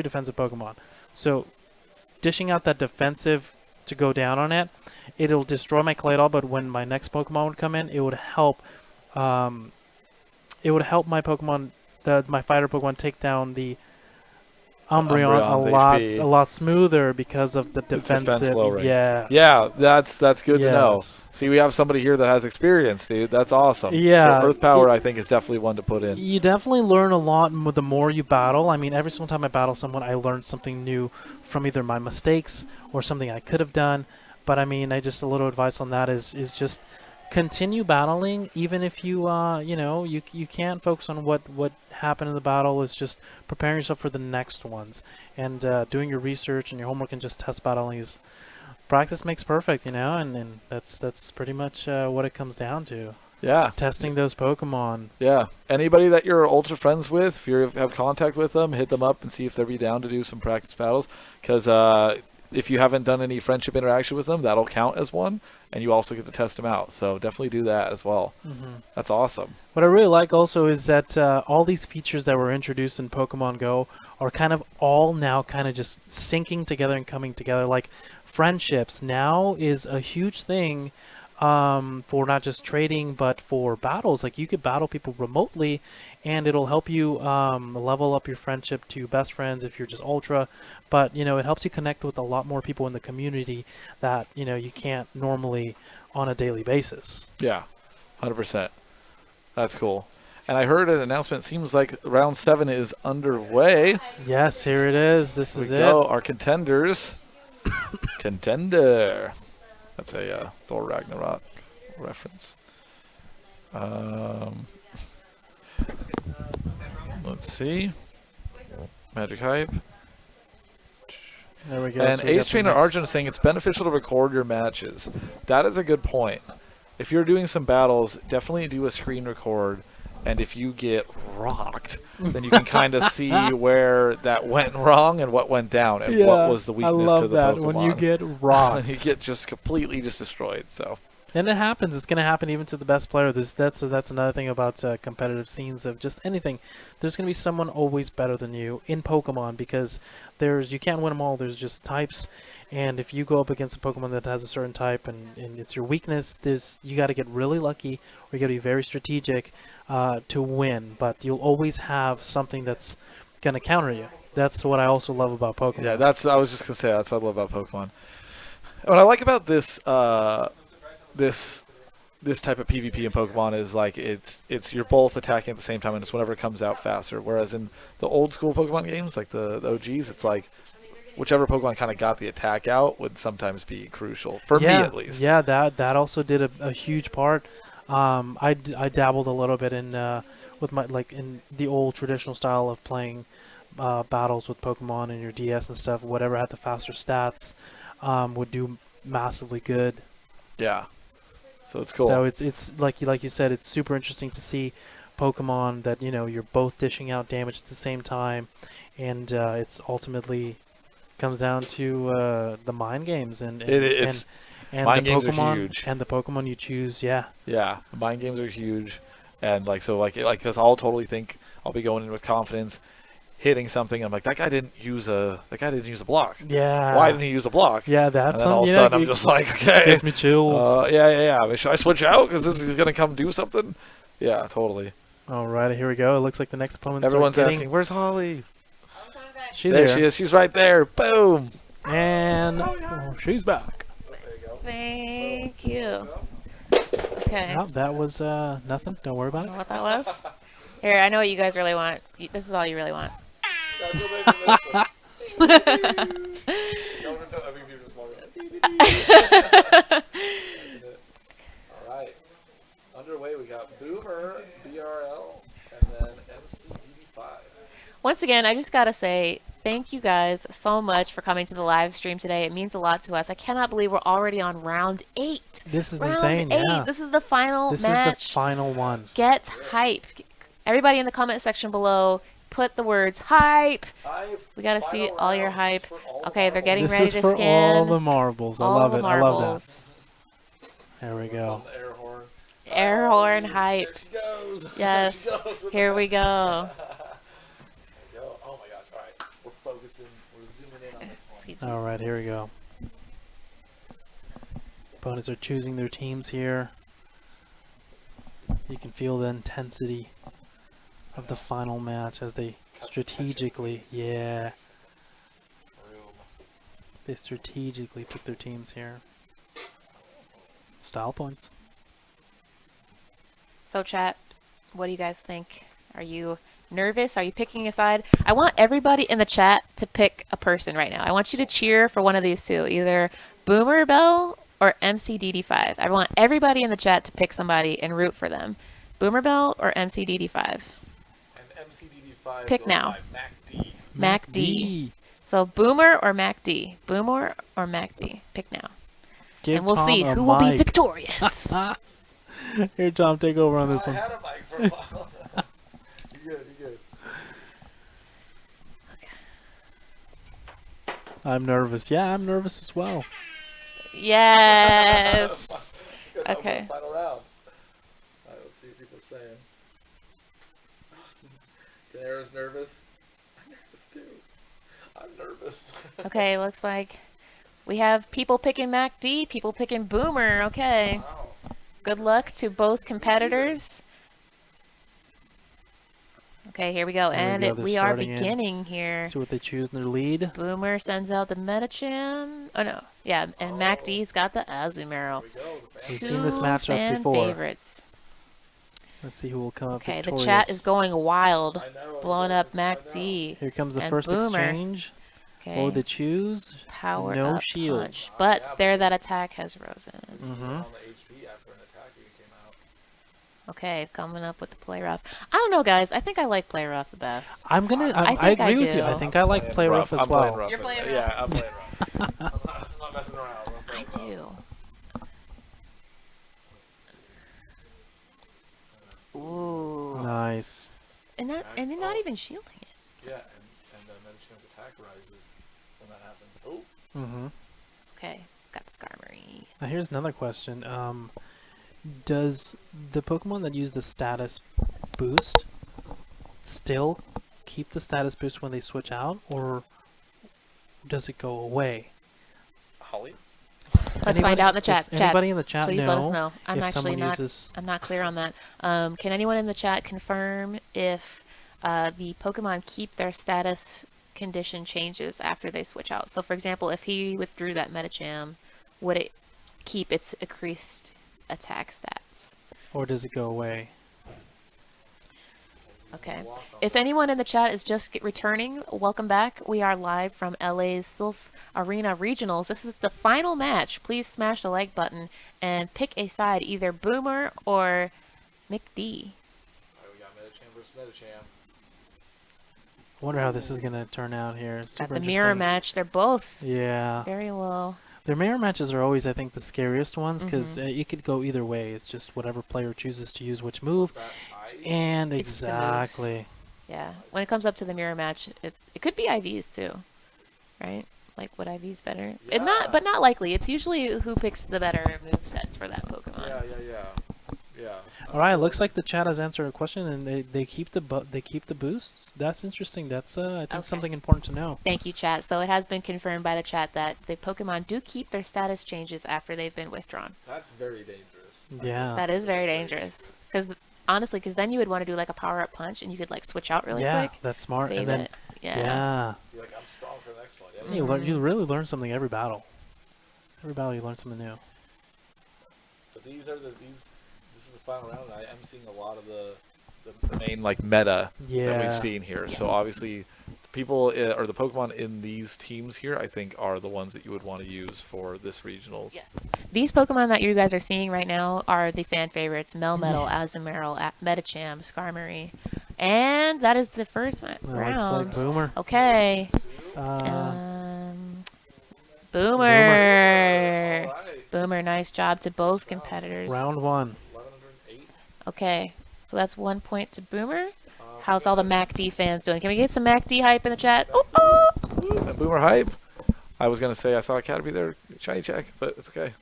defensive Pokemon. So dishing out that defensive to go down on it, it'll destroy my Claydol. But when my next Pokemon would come in, it would help. It would help my Pokemon, my fighter Pokemon, take down the Umbreon Umbreon's HP. a lot smoother because of the Its defense defensive. lowering. Yes. Yeah, that's good to know. Yes. See, we have somebody here that has experience, dude. That's awesome. Yeah. So Earth Power, I think, is definitely one to put in. You definitely learn a lot the more you battle. I mean, every single time I battle someone, I learn something new from either my mistakes or something I could have done. But I mean, just a little advice on that is just continue battling, even if you you can't focus on what happened in the battle. Is just preparing yourself for the next ones and doing your research and your homework and just test battling. Is practice makes perfect, and that's pretty much what it comes down to. Yeah. Testing those Pokemon. Yeah. Anybody that you're ultra friends with, if you have contact with them, hit them up and see if they'll be down to do some practice battles. Because if you haven't done any friendship interaction with them, that'll count as one, and you also get to test them out. So definitely do that as well. Mm-hmm. That's awesome. What I really like also is that all these features that were introduced in Pokemon Go are kind of all now kind of just syncing together and coming together. Like friendships now is a huge thing for not just trading but for battles. Like you could battle people remotely, and it'll help you level up your friendship to best friends if you're just ultra. But it helps you connect with a lot more people in the community that you can't normally on a daily basis. Yeah. 100%. That's cool. And I heard an announcement. Seems like round 7 is underway. Yes, here it is. This Here is we it. go. Our contenders. Contender. That's a Thor Ragnarok reference. Let's see. Magic Hype. There we go. And So we got Ace the Trainer next- Arjun is saying it's beneficial to record your matches. That is a good point. If you're doing some battles, definitely do a screen record. And if you get rocked, then you can kind of see where that went wrong and what went down and what was the weakness I love to the that Pokemon. when you get rocked. you get just completely just destroyed. So And it happens. It's going to happen even to the best player. That's another thing about competitive scenes of just anything. There's going to be someone always better than you in Pokemon because you can't win them all. There's just types. And if you go up against a Pokemon that has a certain type and it's your weakness, you got to get really lucky or you got to be very strategic to win. But you'll always have something that's going to counter you. That's what I also love about Pokemon. yeah, I was just gonna say that's what I love about Pokemon. What I like about this this type of PvP in Pokemon is like it's you're both attacking at the same time and it's whenever it comes out faster. Whereas in the old school Pokemon games, like the OGs, it's like whichever Pokemon kind of got the attack out would sometimes be crucial for me at least. Yeah, that also did a huge part. I dabbled a little bit in with my in the old traditional style of playing battles with Pokemon and your DS and stuff. Whatever had the faster stats would do massively good. Yeah. So it's cool. So it's like you said, it's super interesting to see Pokemon that you're both dishing out damage at the same time, and it's ultimately comes down to the mind games and It's and mind the games are Pokemon huge. and the Pokemon you choose. Yeah. Yeah, mind games are huge, and because I'll totally think I'll be going in with confidence, hitting something. I'm like, that guy didn't use a block. Yeah. Why didn't he use a block? Yeah, And that's then all of a sudden I'm just like, okay, gives me chills. yeah. I mean, should I switch out because this is gonna come do something? Yeah, totally. All right, here we go. It looks like the next opponent. Everyone's asking, "Where's Holly?" She's There there. she is. She's right there. Boom. And she's back. Thank you. Okay. No, that was nothing. Don't worry about I it. don't know what that was. Here, I know what you guys really want. This is all you really want. All right. Underway, we got Boomer, BRL, and then MCDD5. Once again, I just gotta say thank you guys so much for coming to the live stream today. It means a lot to us. I cannot believe we're already on round 8. This is Round insane. 8. Yeah. This is the final This match. is the final one. Get hype. Everybody in the comment section below, put the words hype. We gotta see all your hype. Okay, they're getting This ready is to for scan all the marbles. I all love the it. I love marbles. that. There we It's go. on the air horn. Air horn hype. There she goes. Yes. There she goes with Here the- we go. There we go. Oh my gosh. All right. We're focusing. We're zooming in on this one. Excuse me. All right, here we go. Opponents are choosing their teams here. You can feel the intensity of the final match as they strategically, they strategically put their teams here. Style points. So chat, what do you guys think? Are you nervous? Are you picking a side? I want everybody in the chat to pick a person right now. I want you to cheer for one of these two, either Boomer Bell or MCDD5. I want everybody in the chat to pick somebody and root for them. Boomer Bell or MCDD5. And MCDD5 Pick goes now. by MacD. MacD. So Boomer or MacD? Boomer or MacD? Pick now. Give And we'll Tom see a who will be mic. victorious. Here, Tom, take over on this I one. had a mic for a while. You're good. You're good. I'm nervous. Yeah, I'm nervous as well. Yes. Good luck with Okay. the final round. All right, let's see what people are saying. Canara's nervous. I'm nervous too. I'm nervous. Okay, looks like we have people picking MacD, people picking Boomer. Okay. Wow. Good luck to both competitors. Okay, here we go. There we And go, they're we are starting in. beginning here. See what they choose in their lead. Boomer sends out the Medicham. Oh, no. Yeah, and MacD's got the Azumarill. Here we go. The So fan- we've seen this Two matchup fan before. favorites. Let's see who will come up Okay, the victorious. chat is going wild. I know, Blowing yeah, up I know. MacD. Here comes the and first Boomer. exchange. What Okay. would they choose? Power no up shield. punch. But there, that attack has risen. Mm-hmm. On the HP after an attack even came out. Okay, coming up with the play rough. I don't know, guys. I think I like play rough the best. I'm gonna. I I think I agree with you. do. I think I like playing play rough as I'm playing well. rough You're with playing it. rough? Yeah, I'm playing rough. I'm not messing around. I'm I playing rough. do. Ooh. Nice. And they're not even shielding it. Yeah, and then Medicham's attack rises when that happens. Oh, Mm-hmm. Okay, got Skarmory. Now here's another question. Does the Pokemon that use the status boost still keep the status boost when they switch out, or does it go away? Holly? Let's find out in the does chat. Chat, anybody in the chat please let us know. I'm if actually someone not. uses? I'm not clear on that. Can anyone in the chat confirm if the Pokemon keep their status condition changes after they switch out? So, for example, if he withdrew that Medicham, would it keep its increased attack stats? Or does it go away? Okay. If anyone in the chat is just returning, welcome back. We are live from LA's Silph Arena Regionals. This is the final match. Please smash the like button and pick a side, either Boomer or McD. Alright, we got Medicham versus Medicham. I wonder how this is gonna turn out here. Got Super the mirror interesting. match. They're both Yeah. very low. Their mirror matches are always, I think, the scariest ones because Mhm. it could go either way. It's just whatever player chooses to use which move. That high. And It's the moves. exactly. Yeah. When it comes up to the mirror match, it could be IVs too, right? Like, would I have used better? But not likely. It's usually who picks the better move sets for that Pokemon. Yeah. All right, looks like the chat has answered a question, and they keep the boosts. That's interesting. That's I think something important to know. Thank you, chat. So it has been confirmed by the chat that the Pokemon do keep their status changes after they've been withdrawn. That's very dangerous. Yeah. That is very dangerous. Because honestly, then you would want to do like a power-up punch, and you could like switch out really quick. Yeah, that's smart. Save and then it. yeah. You're like, I'm strong for the next one. You really learn something every battle. Every battle you learn something new. But this is the final round. I am seeing a lot of the main like meta that we've seen here. So obviously, people or the Pokemon in these teams here, I think, are the ones that you would want to use for this regionals. Yes. These Pokemon that you guys are seeing right now are the fan favorites: Melmetal, Azumarill, Medicham, Skarmory, and that is the first round. Looks like Boomer. Okay. Boomer. Alright. Boomer, nice job to both competitors. Round 1. 1108. Okay, so that's 1 point to Boomer. How's all the MacD fans doing? Can we get some MacD hype in the chat? Oh! And Boomer hype. I was gonna say I saw Academy there, shiny check, but it's okay.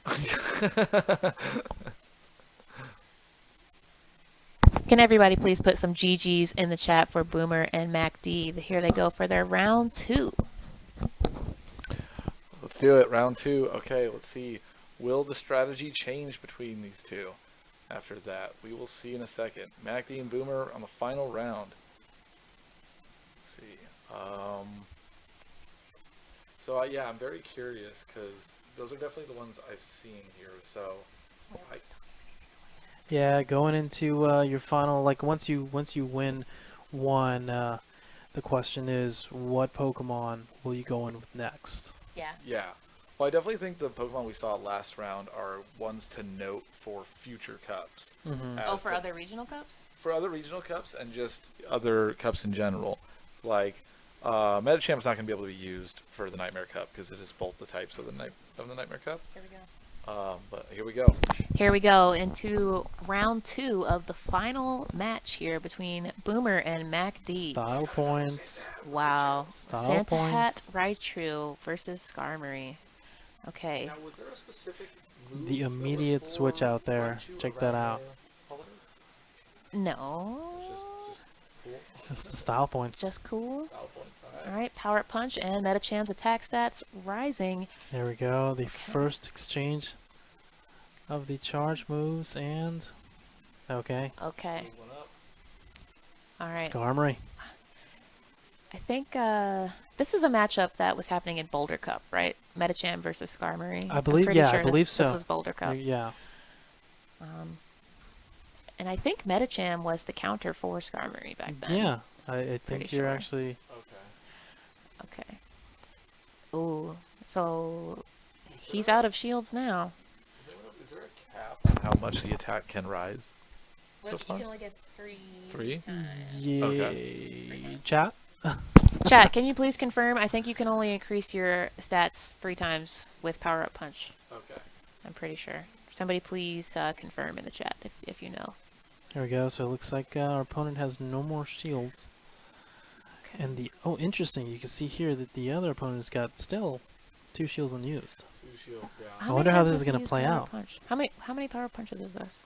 Can everybody please put some GGs in the chat for Boomer and MacD? Here they go for their round 2. Let's do it. Round 2. Okay, let's see. Will the strategy change between these two? After that, we will see in a second. MacD and Boomer on the final round. Let's see. So yeah, I'm very curious because those are definitely the ones I've seen here. So, Yeah, going into your final, like once you win one, the question is, what Pokemon will you go in with next? yeah. Well, I definitely think the Pokemon we saw last round are ones to note for future cups. Oh, for other regional cups? For other regional cups and just other cups in general. Like, Medicham's not going to be able to be used for the Nightmare Cup because it is both the types of the Nightmare Cup. Here we go. But here we go. Here we go into round 2 of the final match here between Boomer and MacD. Style points. Wow. Style Santa points. Hat Raichu versus Skarmory. Okay. Now, was there a specific move The that was immediate for switch out there. Raichu Check that around out. the holidays? No. Just cool. It's the style points. Just cool. Style points, All right. Power Up Punch and Medicham's attack stats rising. There we go. The first exchange of the charge moves and okay. Okay. Move one up. All right. Skarmory. I think this is a matchup that was happening in Boulder Cup, right? Medicham versus Skarmory. I believe, I'm pretty yeah, sure I believe this so. was Boulder Cup. Yeah. And I think Medicham was the counter for Skarmory back then. Yeah. I Pretty think you're sure. actually. Okay. Okay. Ooh. So he's out of shields now. Is there a cap on how much the attack can rise? So You far? can only get 3. 3? Yeah. Okay. Chat. Chat, can you please confirm? I think you can only increase your stats 3 times with Power Up Punch. Okay. I'm pretty sure. Somebody please confirm in the chat if you know. There we go. So it looks like our opponent has no more shields. Okay. And interesting. You can see here that the other opponent's got still 2 shields unused. 2 shields, yeah. How wonder many how times this is does he gonna use play Power out. Punch? How many Power Punches is this?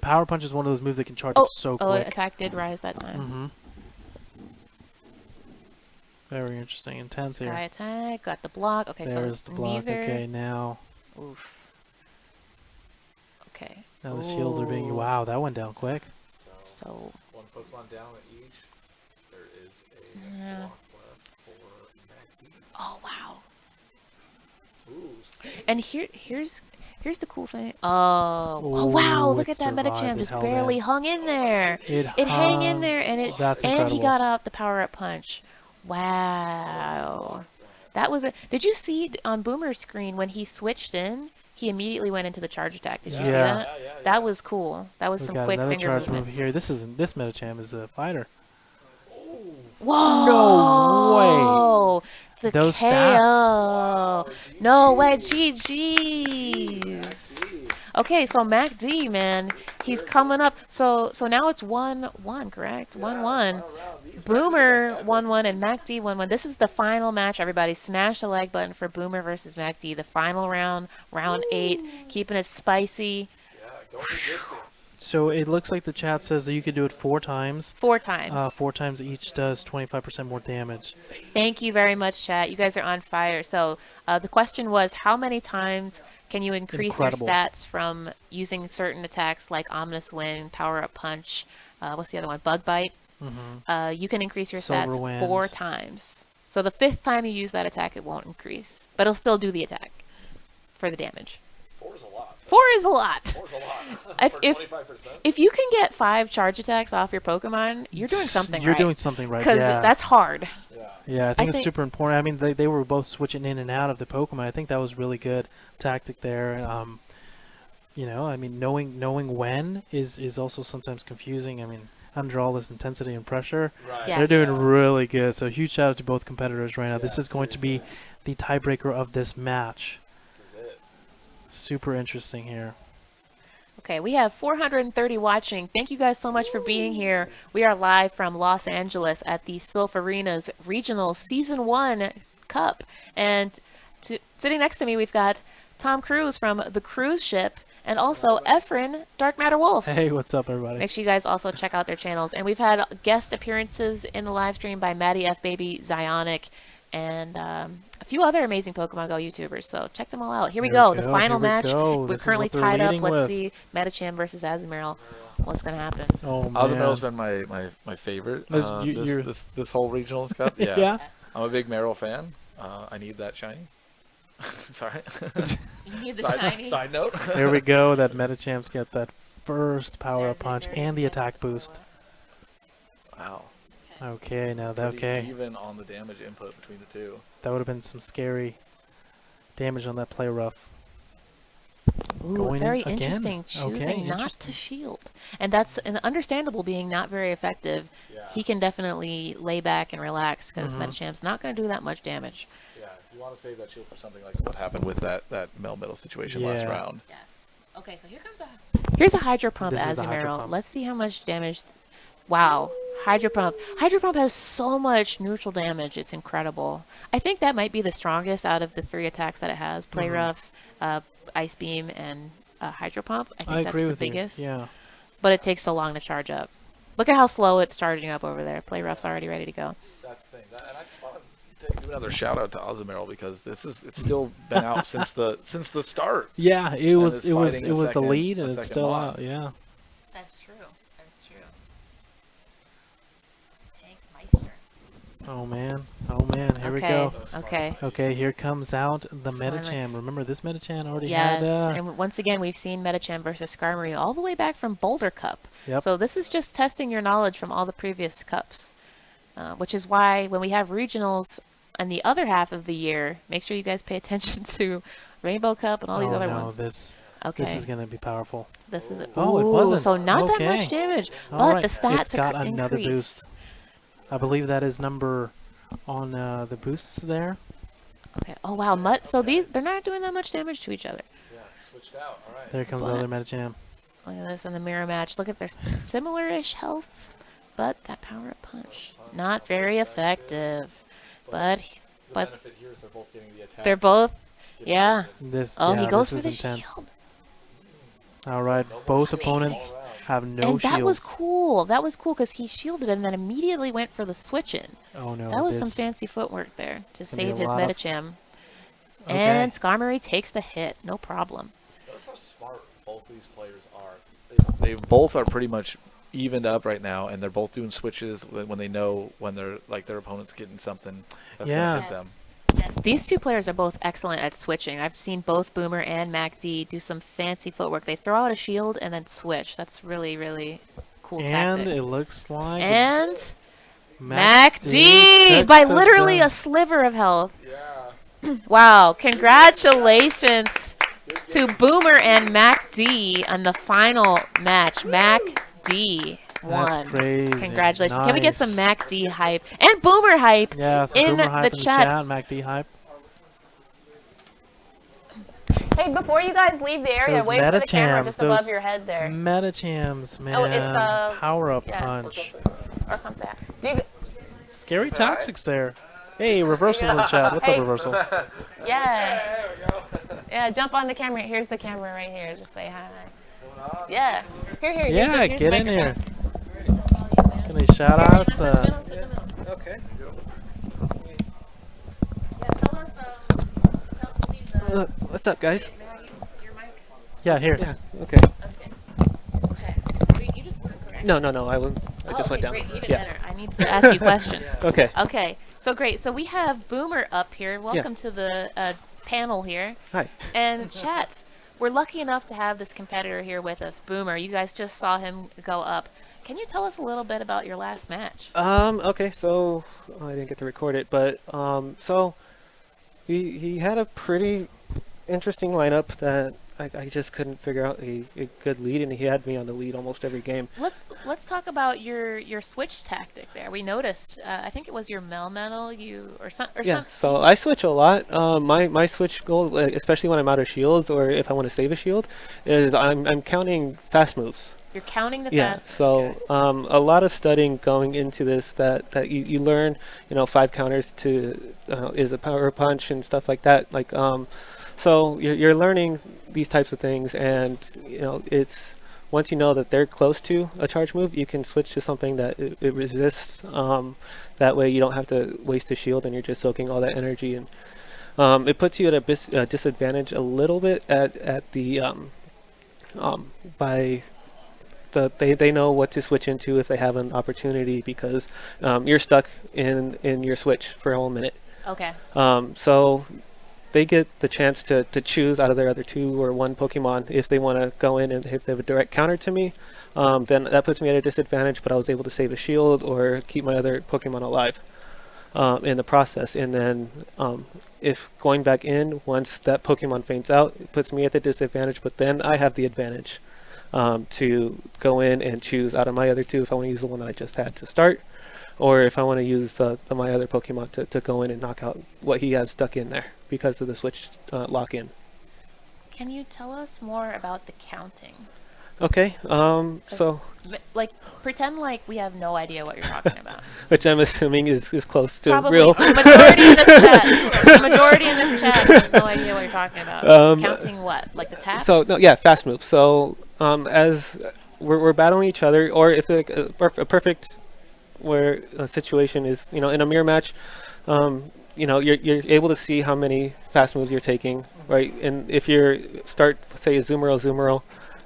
Power Punch is one of those moves that can charge up so Oh, quick. attack did rise that time. Mm-hmm. Very interesting. Intense here. Sky attack, got the block. Okay, There's so the block. neither. Okay, now Oof. Okay. the shields are being. Ooh. Wow, that went down quick. So one Pokemon down at each. There is a Yeah. block left for MacD. oh wow. Ooh, sick. And here's the cool thing. Oh Ooh, wow! Look it at that survived. Medicham It just held barely in. hung in there. It hang in hung. there, and That's he incredible. got out the Power Up Punch. Wow. That was a. Did you see on Boomer's screen when he switched in? He immediately went into the charge attack. Did you see Yeah. that? That was cool. That was We some got quick another finger charge movements. move here. This Medicham is a fighter. Whoa! No way. The Those KO. stats. No way. GG's. Okay, so MacD, man, he's coming up. So now it's 1-1, correct? 1-1. Boomer 1-1 and MacD 1-1. This is the final match, everybody. Smash the like button for Boomer versus MacD. The final round, round 8. Keeping it spicy. Yeah, going the distance. So it looks like the chat says that you could do it 4 times. 4 times. 4 times each does 25% more damage. Thank you very much, chat. You guys are on fire. So the question was, how many times can you increase Incredible. your stats from using certain attacks like Ominous Wind, Power Up Punch, what's the other one? Bug Bite. You can increase your Silver stats Wind. 4 times. So the 5th time you use that attack, it won't increase. But it'll still do the attack for the damage. 4 is a lot. 4 is a lot. 4 is a lot. If- For if- 25%. If you can get 5 charge attacks off your Pokemon, you're doing something You're right. doing something right, Because yeah. that's hard. Yeah, I think it's think- super important. I mean, they were both switching in and out of the Pokemon. I think that was really good tactic there. You know, I mean, knowing when is also sometimes confusing. I mean, under all this intensity and pressure, Right. Yeah. they're doing Yes. really good. So huge shout out to both competitors right now. This Yeah, is going to be the tiebreaker of this match. This is it. Super interesting here. Okay, we have 430 watching. Thank you guys so much for being here. We are live from Los Angeles at the Silph Arena's Regional Season 1 Cup. And sitting next to me, we've got Tom Kruse from the Cruise Ship and also Efren, DarkMatterWolf. Hey, what's up, everybody? Make sure you guys also check out their channels. And we've had guest appearances in the live stream by Maddie F. Baby, Zionic, and a few other amazing Pokemon Go YouTubers. So check them all out. Here we go. The final match. We're This is currently what they're tied up. leading Let's with. see Medicham versus Azumarill. What's going to happen? Oh, man. Azumarill's been my favorite. You're- This whole regionals cup. Yeah. Yeah. I'm a big Marill fan. I need that shiny. Sorry. You need the shiny. Side note. There we go. That Medicham's got that first power up punch and the attack boost. Wow. Okay, now Pretty okay. Even on the damage input between the two. That would have been some scary damage on that play rough. Ooh, Going in very again. interesting. Okay, Choosing not to interesting. shield. And that's understandable being not very effective. Yeah. He can definitely lay back and relax because Mhm. Medicham's not going to do that much damage. Yeah. You want to save that shield for something like what happened with that Melmetal situation last Yeah. round. Yes. Okay, so here's a Hydro Pump This is the Hydro Azumarill. Pump. Let's see how much damage. Wow. Hydro Pump. Hydro Pump has so much neutral damage. It's incredible. I think that might be the strongest out of the 3 attacks that it has. Play Mhm. Rough, Ice Beam, and Hydro Pump. I think I that's agree the with biggest. you. Yeah. But it takes so long to charge up. Look at how slow it's charging up over there. Play Rough's already ready to go. That's the thing. And I just want to do another shout out to Azumarill because it's still been out since the start. Yeah, it And was it's it was fighting it a was the second- lead a and it's second still mod. out. Yeah. That's true. That's true. Tank Meister. Oh man. Here we Okay. go. Okay. Okay, here comes out the Finally. Medicham. Remember, this Medicham already Yes, had. and once again, we've seen Medicham versus Skarmory all the way back from Boulder Cup. Yep. So this is just testing your knowledge from all the previous cups, which is why when we have regionals in the other half of the year, make sure you guys pay attention to Rainbow Cup and all these Oh, other no, ones. This Okay, is gonna be powerful. this is Oh, it Ooh, wasn't. so not that Okay. much damage, All but right. the stats It's got are another increased. boost. I believe that is number on the boosts there. Okay. Oh wow, so they're not doing that much damage to each other. Yeah, switched out. All right. There comes the other Medicham. Look at this in the mirror match. Look at their similar-ish health, but that power up punch not very effective. But The but benefit here is they're both getting the attack. they're both. Yeah. This. Oh, yeah, he goes this for is the intense. shield. All right, both opponents have no And that shields. was cool. That was cool because he shielded and then immediately went for the switch in. Oh no, That was some this- fancy footwork there to It's gonna be save a his lot of- Medicham. Okay. And Skarmory takes the hit, no problem. Notice how smart both these players are. They both are pretty much evened up right now, and they're both doing switches when they know when they're like their opponent's getting something that's Yeah. gonna hit them. Yes, these two players are both excellent at switching. I've seen both Boomer and MacD do some fancy footwork. They throw out a shield and then switch. That's really, really cool And tactic. it looks like And MacD MacD took by the literally dub. a sliver of health. Yeah. Wow, congratulations to Boomer and MacD on the final match. MacD won. That's crazy. Congratulations. Can we get some Nice. MacD hype and Boomer hype? Yeah, some in Boomer the hype in chat? the chat. MacD hype. Hey, before you guys leave the area, Those wave for the camera Medichams, just above those your head there. Medichams, man. Oh, it's Power up yeah. punch. Or come say hi. Do you, Scary toxics there. Hey, reversals in the chat. What's Hey. up, reversal? yeah. Yeah, jump on the camera. Here's the camera right here. Just say hi. Yeah. Here. Yeah, here's get the in here. microphone. Can we shout outs? Sit in the middle, sit in the middle. Okay. Yeah, tell us, please, What's up, guys? may I use your mic? Yeah, here. Yeah. Okay. Okay. You just put it correct? No. I just okay, went down. Great, even Yeah. better. I need to ask you questions. Okay. Okay, so great. So we have Boomer up here. Welcome to the panel here. Hi. And chat, we're lucky enough to have this competitor here with us, Boomer. You guys just saw him go up. Can you tell us a little bit about your last match? Okay. So I didn't get to record it, but so he had a pretty interesting lineup that I just couldn't figure out a good lead, and he had me on the lead almost every game. Let's talk about your switch tactic there. We noticed, I think it was your Melmetal, Yeah. So I switch a lot. My switch goal, especially when I'm out of shields or if I want to save a shield, is I'm counting fast moves. You're counting the Yeah, fast. so a lot of studying going into this that you learn, 5 counters to is a power punch and stuff like that. Like so you're learning these types of things, and it's once you know that they're close to a charge move, you can switch to something that it resists. That way you don't have to waste a shield, and you're just soaking all that energy, and it puts you at a disadvantage a little bit at the by they know what to switch into if they have an opportunity, because you're stuck in your switch for a whole minute. Okay. So they get the chance to choose out of their other 2 or 1 Pokemon if they want to go in, and if they have a direct counter to me, then that puts me at a disadvantage, but I was able to save a shield or keep my other Pokemon alive in the process. And then if going back in, once that Pokemon faints out, it puts me at the disadvantage, but then I have the advantage to go in and choose out of my other 2 if I want to use the one that I just had to start, or if I want to use my other Pokemon to go in and knock out what he has stuck in there because of the switch lock-in. Can you tell us more about the counting? Okay, so... Like, pretend like we have no idea what you're talking about. Which I'm assuming is close to Probably real. the majority in this chat. The majority in this chat has no idea what you're talking about. Counting what? Like the taps? So, no, yeah, fast moves. So, as we're battling each other, or if a perfect where a situation is, in a mirror match, you're able to see how many fast moves you're taking, right? And if you start, say, a Zoomerl,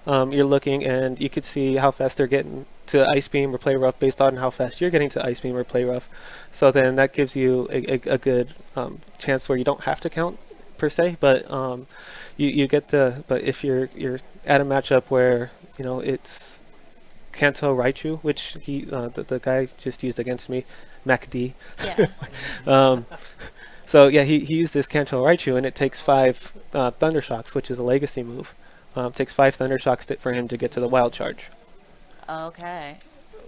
you're looking and you could see how fast they're getting to Ice Beam or Play Rough based on how fast you're getting to Ice Beam or Play Rough. So then that gives you a good chance where you don't have to count per se, but you get but if you're at a matchup where it's Kanto Raichu, which the guy just used against me, MacD. Yeah. So yeah, he used this Kanto Raichu, and it takes 5 Thunder Shocks, which is a legacy move. Takes 5 Thunder Shocks for him to get to the Wild Charge. Okay.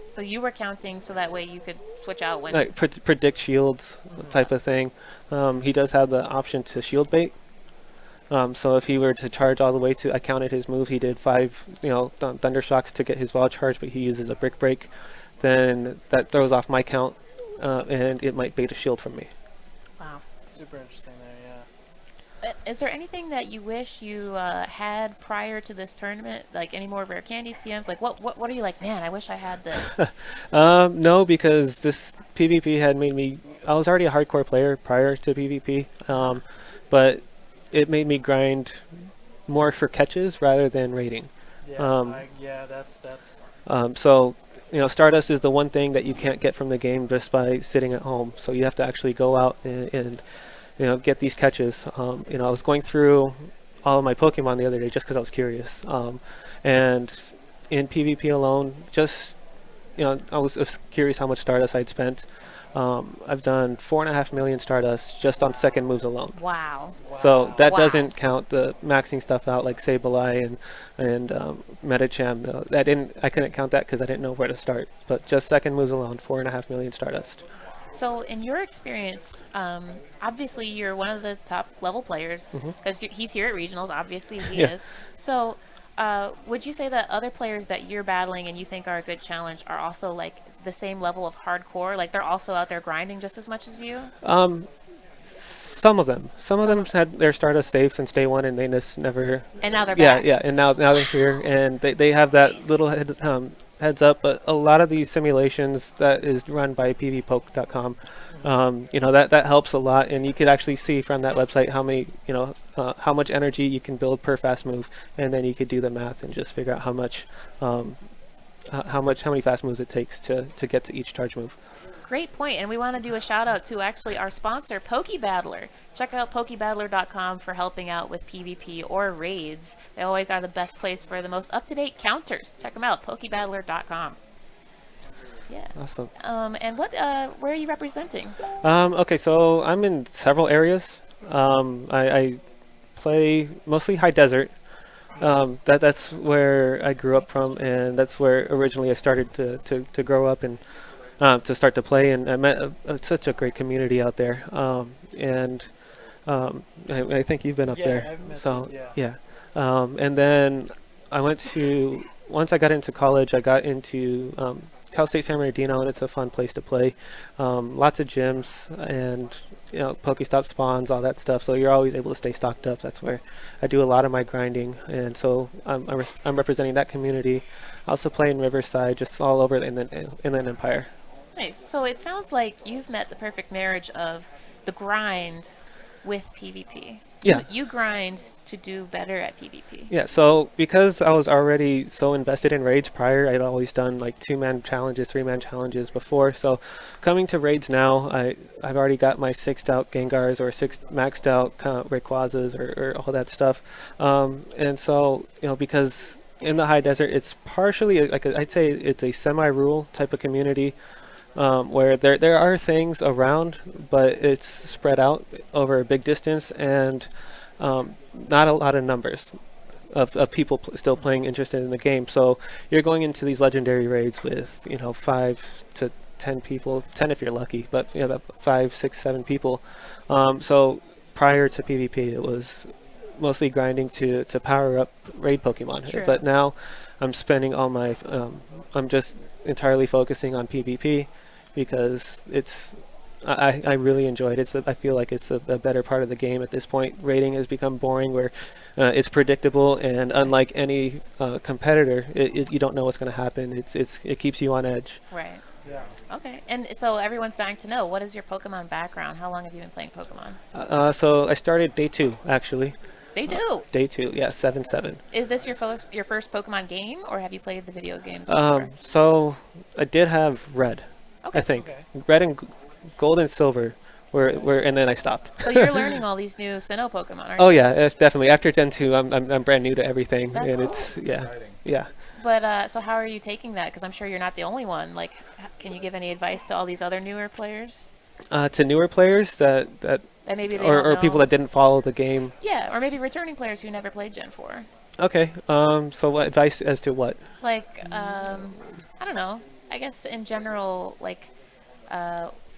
So you were counting so that way you could switch out when... Like predict shields type of thing. He does have the option to shield bait. So if he were to charge all the way I counted his move, he did 5 Thunder Shocks to get his Wild Charge, but he uses a Brick Break. Then that throws off my count, and it might bait a shield from me. Wow. Super interesting there, yeah. Is there anything that you wish you had prior to this tournament? Like any more rare candies, TMs? Like what are you like, man, I wish I had this? No, because this PvP had made me... I was already a hardcore player prior to PvP, but it made me grind more for catches rather than raiding. Yeah, that's So, Stardust is the one thing that you can't get from the game just by sitting at home. So you have to actually go out and get these catches. I was going through all of my Pokemon the other day just because I was curious. And in PvP alone, just, I was curious how much Stardust I'd spent. I've done 4.5 million Stardust just on second moves alone. Wow. So that Wow. doesn't count the maxing stuff out like Sableye and Medicham. I couldn't count that because I didn't know where to start. But just second moves alone, 4.5 million Stardust. So, in your experience, obviously you're one of the top level players because he's here at regionals. Obviously, he is. So, would you say that other players that you're battling and you think are a good challenge are also like the same level of hardcore? Like they're also out there grinding just as much as you? Some of them. Some of them had their Stardust save since day one, and they just never. And now they're back. Yeah, and now they're here, and they have that little heads up. But a lot of these simulations that is run by PvPoke.com, that helps a lot, and you could actually see from that website how many how much energy you can build per fast move, and then you could do the math and just figure out how many fast moves it takes to get to each charge move. Great point, and we want to do a shout out to actually our sponsor, PokeBattler. Check out PokeBattler.com for helping out with PvP or raids. They always are the best place for the most up-to-date counters. Check them out, PokeBattler.com. Yeah. Awesome. And where are you representing? Okay, so I'm in several areas. I play mostly high desert. That's where I grew up from, and that's where originally I started to grow up and to start to play. And I met such a great community out there. And I think you've been up there. I've met So you, yeah. And then once I got into college, I got into Cal State San Bernardino, and it's a fun place to play. Lots of gyms and Pokestop spawns, all that stuff. So you're always able to stay stocked up. That's where I do a lot of my grinding, and so I'm representing that community. I also play in Riverside, just all over the Inland Empire. Nice. So it sounds like you've met the perfect marriage of the grind with PvP. Yeah. You grind to do better at PvP. Yeah, so because I was already so invested in raids prior, I'd always done like 2-man challenges, 3-man challenges before. So coming to raids now, I've already got my 6'd out Gengars or 6 maxed out Rayquazas or all that stuff. And so, because in the high desert, it's partially I'd say it's a semi-rural type of community. Where there are things around, but it's spread out over a big distance, and not a lot of numbers of people still playing, interested in the game. So you're going into these legendary raids with 5 to 10 people, 10 if you're lucky, but about 5, 6, 7 people. So prior to PvP, it was mostly grinding to power up raid Pokemon. Sure. But now I'm spending all my I'm just entirely focusing on PvP because I really enjoyed it. I feel like it's a better part of the game at this point. Raiding has become boring, where it's predictable, and unlike any competitor, you don't know what's going to happen. It keeps you on edge. Right. Yeah. Okay. And so everyone's dying to know, what is your Pokemon background? How long have you been playing Pokemon? So I started day 2 actually. Day 2. Day 2, yeah, 7/7. Is this your first Pokemon game, or have you played the video games before? So I did have Red, Okay. I think. Okay. Red and Gold and Silver and then I stopped. So you're learning all these new Sinnoh Pokemon, aren't Oh you? yeah, definitely. After Gen 2, I'm brand new to everything, That's and cool. it's Exciting. yeah. But so how are you taking that? Because I'm sure you're not the only one. Like, can you give any advice to all these other newer players? To newer players that That maybe they or don't people know? that didn't follow the game. Yeah, or maybe returning players who never played Gen 4. Okay. So what advice as to what? Like, I don't know. I guess in general, like,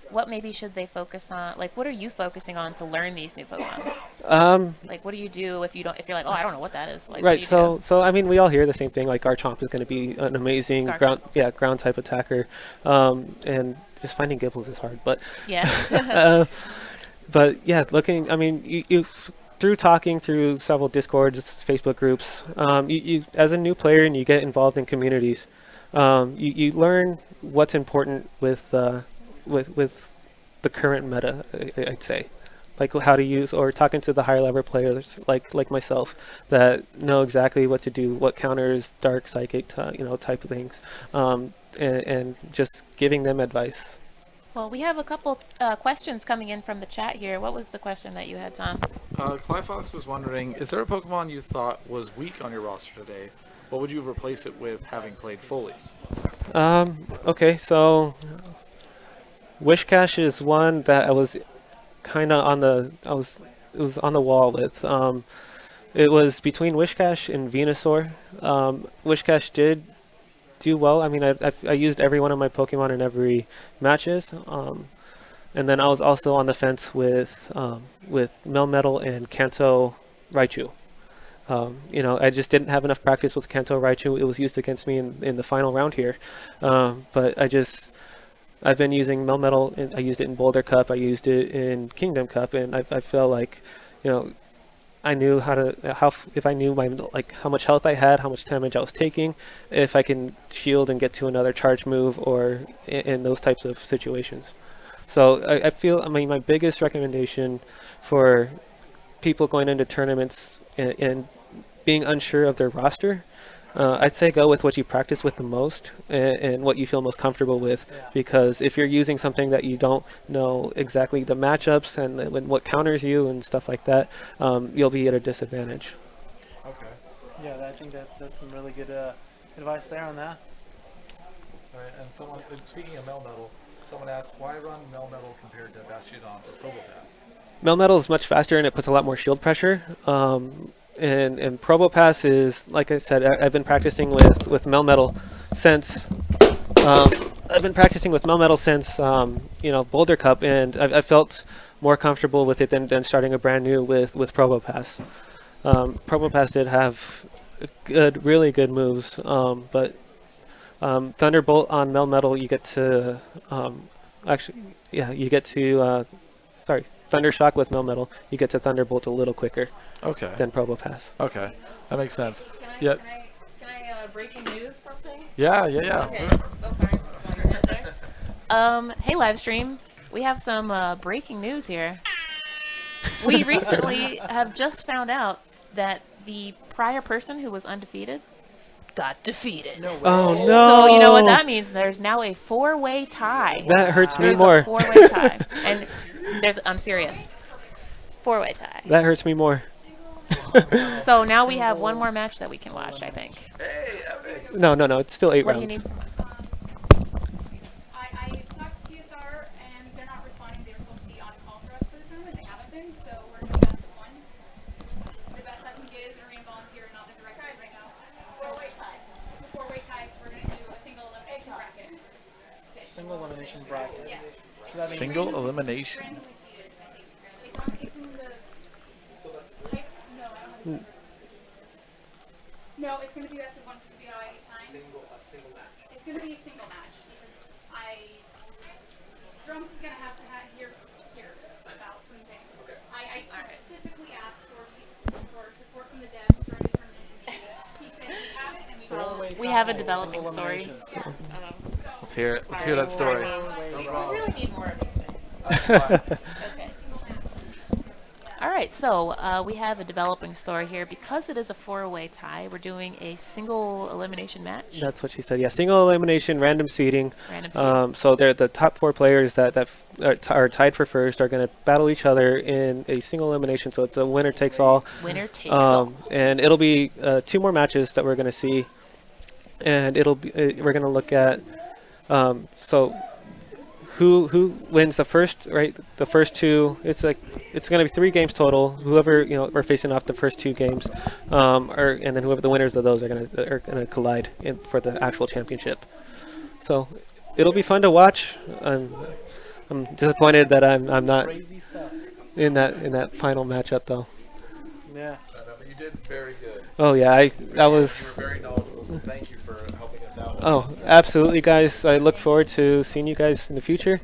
what maybe should they focus on? Like, what are you focusing on to learn these new Pokemon? Like, what do you do if you're like, oh, I don't know what that is? Like, Right. What do you do? So I mean, we all hear the same thing. Like, Garchomp is going to be an amazing Garchomp. ground type attacker, and just finding Gibbles is hard. But Yeah. but yeah, I mean, you through talking through several Discords, Facebook groups, you as a new player and you get involved in communities, you learn what's important with the current meta. I'd say, like how to use, or talking to the higher level players like myself that know exactly what to do, what counters dark, psychic, type of things, and just giving them advice. Well, we have a couple questions coming in from the chat here. What was the question that you had, Tom? Clyfox was wondering, is there a Pokemon you thought was weak on your roster today? What would you replace it with, having played fully? Okay, so Wishcash is one that I was kind of it was on the wall with. It was between Wishcash and Venusaur. Wishcash did do well. I mean, I used every one of my Pokemon in every matches. And then I was also on the fence with Melmetal and Kanto Raichu. I just didn't have enough practice with Kanto Raichu. It was used against me in the final round here. But I've been using Melmetal, and I used it in Boulder Cup, I used it in Kingdom Cup, and I felt like, I knew if I knew how much health I had, how much damage I was taking, if I can shield and get to another charge move or in those types of situations. So I feel, my biggest recommendation for people going into tournaments and being unsure of their roster, I'd say go with what you practice with the most and what you feel most comfortable with. Yeah. Because if you're using something that you don't know exactly the matchups and what counters you and stuff like that, you'll be at a disadvantage. Okay. Yeah, I think that's some really good advice there on that. All right. And speaking of Melmetal, someone asked, why run Melmetal compared to Bastion or Probopass? Melmetal is much faster and it puts a lot more shield pressure. And Probopass is, like I said, I've been practicing with Melmetal since Boulder Cup, and I felt more comfortable with it than starting a brand new with Probopass. Probopass did have really good moves, but Thunderbolt on Melmetal, you get to Thundershock with Melmetal, you get to Thunderbolt a little quicker. Okay. Than Probopass. Okay, that makes sense. Can I breaking news something? Yeah. Okay. Oh, sorry. Hey, live stream. We have some breaking news here. We recently have just found out that the prior person who was undefeated got defeated. No way. Oh no! So you know what that means? There's now a 4-way tie. That hurts me There's more. a 4-way tie, and I'm serious. 4-way tie. That hurts me more. So now we have one more match that we can watch, I think. No, it's still 8 What do rounds. you need from us? I talked to TSR and they're not responding. They were supposed to be on call for us for the tournament. They haven't been, so we're doing best of one. The best I can get is arena volunteer and not the direct guys right now. 4-way tie. It's a 4-way tie, so we're going to do a single elimination bracket. Okay. Single elimination bracket. Yes. So that means Single elimination. Randomly seated, I think. It's in the type. No, I don't have No, it's going to be best of one because it'll be a time. A single match. It's going to be a single match because Drums is going to have to hear about some things. Okay. I specifically asked for support from the devs during the tournament, and he said we have it, and we have it. We have a developing story. Let's hear it. Let's hear that story. We really need more of these things. Okay. Single match. All right, so we have a developing story here. Because it is a 4-way tie, we're doing a single elimination match. That's what she said. Yeah, single elimination, random seeding. Random seeding. So they're the top 4 players that are tied for first are going to battle each other in a single elimination. So it's a winner takes all. Winner takes all. And it'll be 2 more matches that we're going to see, and it'll be we're going to look at so who wins the first, right? The first 2. It's going to be 3 games total. Whoever we're facing off the first 2 games, and then whoever the winners of those are going to collide for the actual championship. So it'll be fun to watch. I'm disappointed that I'm not crazy stuff. in that final matchup though. Yeah. But you did very good. Oh yeah, I was. You were very knowledgeable, so thank you for helping us out. Oh, absolutely, guys. I look forward to seeing you guys in the future,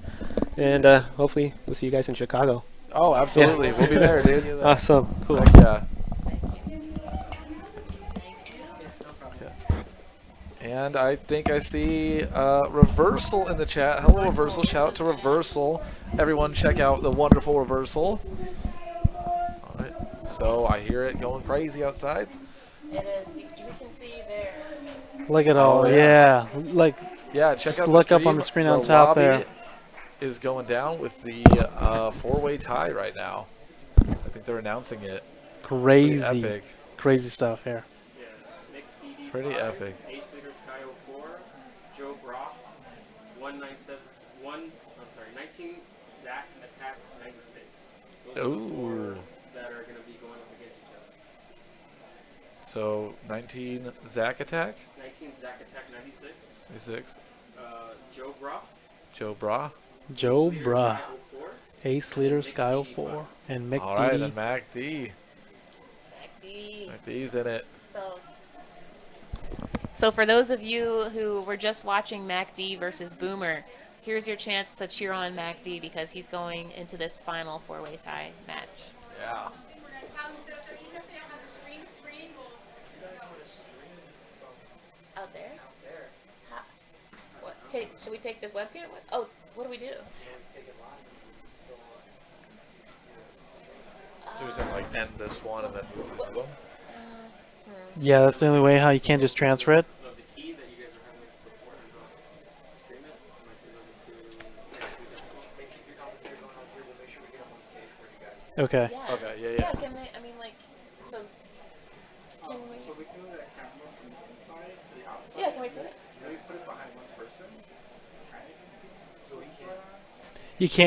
and hopefully we'll see you guys in Chicago. Oh, absolutely. Yeah. We'll be there, dude. Awesome. Cool. Heck yeah. And I think I see Reversal in the chat. Hello, Reversal. Shout out to Reversal. Everyone check out the wonderful Reversal. All right. So I hear it going crazy outside. It is. You can see there. Look at all. Oh, yeah. Like Yeah, check just out look the up on the stream. screen on top lobby there. is going down with the 4-way tie right now. I think they're announcing it. Crazy. Pretty epic. Crazy stuff here. Pretty epic. Ace Leader Sky 04, Joe Brock, 19 Zach Attack 96. Those are the 4 that are going to be going up against each other. So 19 Zack Attack, 19 Zach Attack 96, 96. Joe Brock, Joe Bra. Joe Ace Leader Bra. Sky 04, Ace Leader, Skyle 4, and Mick All right, DD. and Mac D. Mac D's in it. So for those of you who were just watching MacD versus Boomer, here's your chance to cheer on MacD because he's going into this final four-way tie match. Yeah. Out there? How, what? Should we take this webcam? Oh, what do we do? So we can like end this one and then move another one. Yeah, that's the only way. How you can't just transfer it. Okay. Yeah. Okay, yeah. Yeah, can they, I mean, like, so, can we, yeah, can we put it?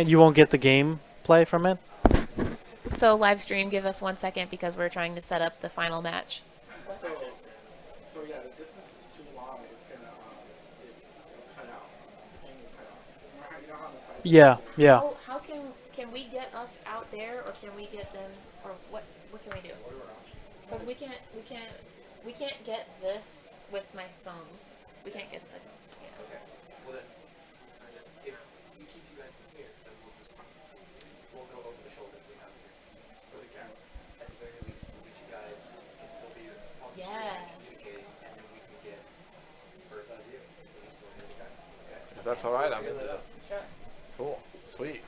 You won't get the game play from it? So live stream, give us 1 second because we're trying to set up the final match. So yeah, the distance is too long. It's gonna cut out. You know how on the side. Yeah, yeah. How can we get us out there, or can we get them, or what can we do? Because we can't get this with my phone. We can't get the. Yeah. Okay. Well then, if we keep you guys in here, then we'll go over the shoulder if we have to. For the camera. At the very least, we'll get you guys can still be on the screen communicating, and then we can get bird's eye view. So we'll hear you guys. Okay. If that's all right, I'm into that. Sure. Cool. Sweet.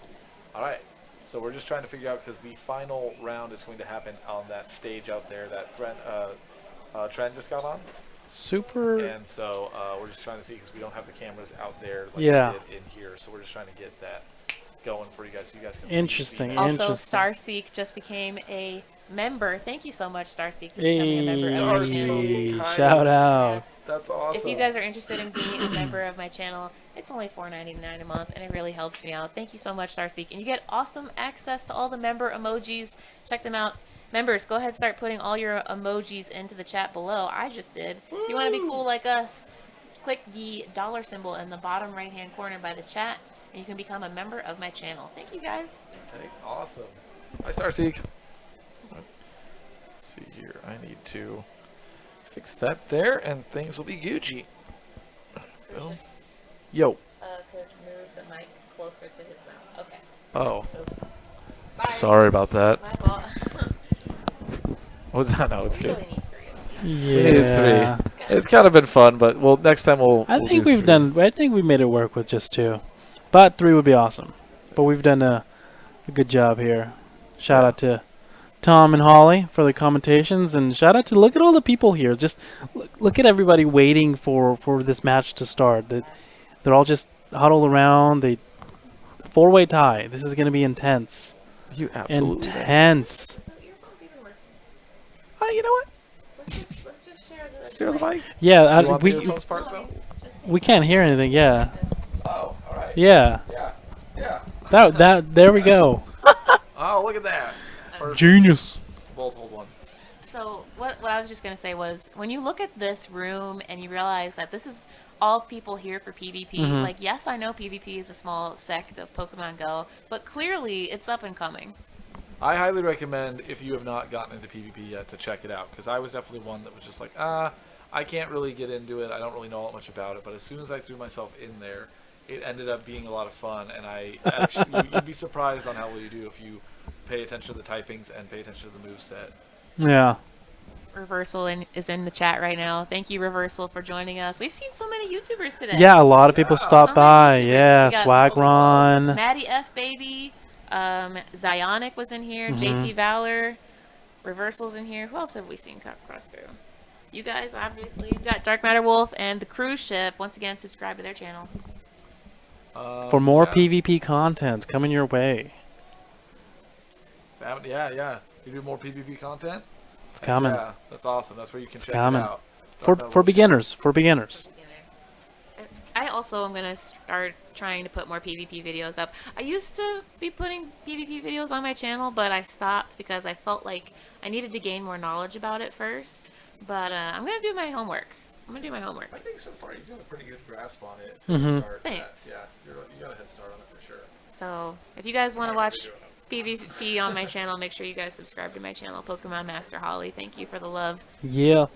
All right. So we're just trying to figure out because the final round is going to happen on that stage out there that Trent just got on. Super. And so we're just trying to see because we don't have the cameras out there like Yeah. we did in here. So we're just trying to get that going for you guys so you guys can Interesting. see. Also, Interesting. Starseek just became a member. Thank you so much, Starseek, for becoming a member of my channel. Hey, shout out. Yes. That's awesome. If you guys are interested in being a member of my channel, it's only $4.99 a month, and it really helps me out. Thank you so much, Starseek. And you get awesome access to all the member emojis. Check them out. Members, go ahead and start putting all your emojis into the chat below. I just did. If you want to be cool like us, click the dollar symbol in the bottom right-hand corner by the chat, and you can become a member of my channel. Thank you, guys. Okay, awesome. Hi, Starseek. Let's see here. I need to fix that there, and things will be Gucci. Boom. Yo. Could move the mic closer to his mouth. Okay. Oh. Oops. Sorry about that. My fault. What was that? No, it's We good. really need 3. We need Yeah. 3. It's kind of been fun, but well, next time we'll. I we'll think do we've 3. done. I think we made it work with just 2, but 3 would be awesome. But we've done a good job here. Shout out to Tom and Holly for the commentations, and shout out to look at all the people here. Just look at everybody waiting for this match to start. They're all just huddled around. 4-way tie. This is going to be intense. You absolutely. Intense. You know what? Let's just share the Share the mic. Yeah, You want the we earphones part though? we can't hear anything. Yeah, Oh, all right. yeah. Yeah. That there we go. Oh, look at that. Perfect. Genius. Both hold one. So what I was just going to say was, when you look at this room and you realize that this is all people here for PvP, like, yes, I know PvP is a small sect of Pokemon Go, but clearly it's up and coming. I highly recommend, if you have not gotten into PvP yet, to check it out, because I was definitely one that was just like, I can't really get into it. I don't really know much about it. But as soon as I threw myself in there, it ended up being a lot of fun. And I actually, you'd be surprised on how well you do if you pay attention to the typings and pay attention to the moveset. Yeah. Reversal is in the chat right now. Thank you, Reversal, for joining us. We've seen so many YouTubers today. Yeah, a lot of people stopped So by. many YouTubers. Yeah, We got Swagron. Maddie F Baby, Zionic was in here, JT Valor, Reversal's in here. Who else have we seen cross through? You guys, obviously. You've got DarkMatterWolf and the Kruse ship. Once again, subscribe to their channels. For more yeah. PvP content coming your way. Yeah. You do more PvP content? It's coming. Yeah, that's awesome. That's where you can check coming. it out. For beginners. For beginners. I also am going to start trying to put more PvP videos up. I used to be putting PvP videos on my channel, but I stopped because I felt like I needed to gain more knowledge about it first. But I'm going to do my homework. I think so far you've got a pretty good grasp on it to start. That. Thanks. Yeah, you got a head start on it for sure. So if you guys want to watch PvP on my channel, make sure you guys subscribe to my channel, PkmnMasterHolly. Thank you for the love. Yeah.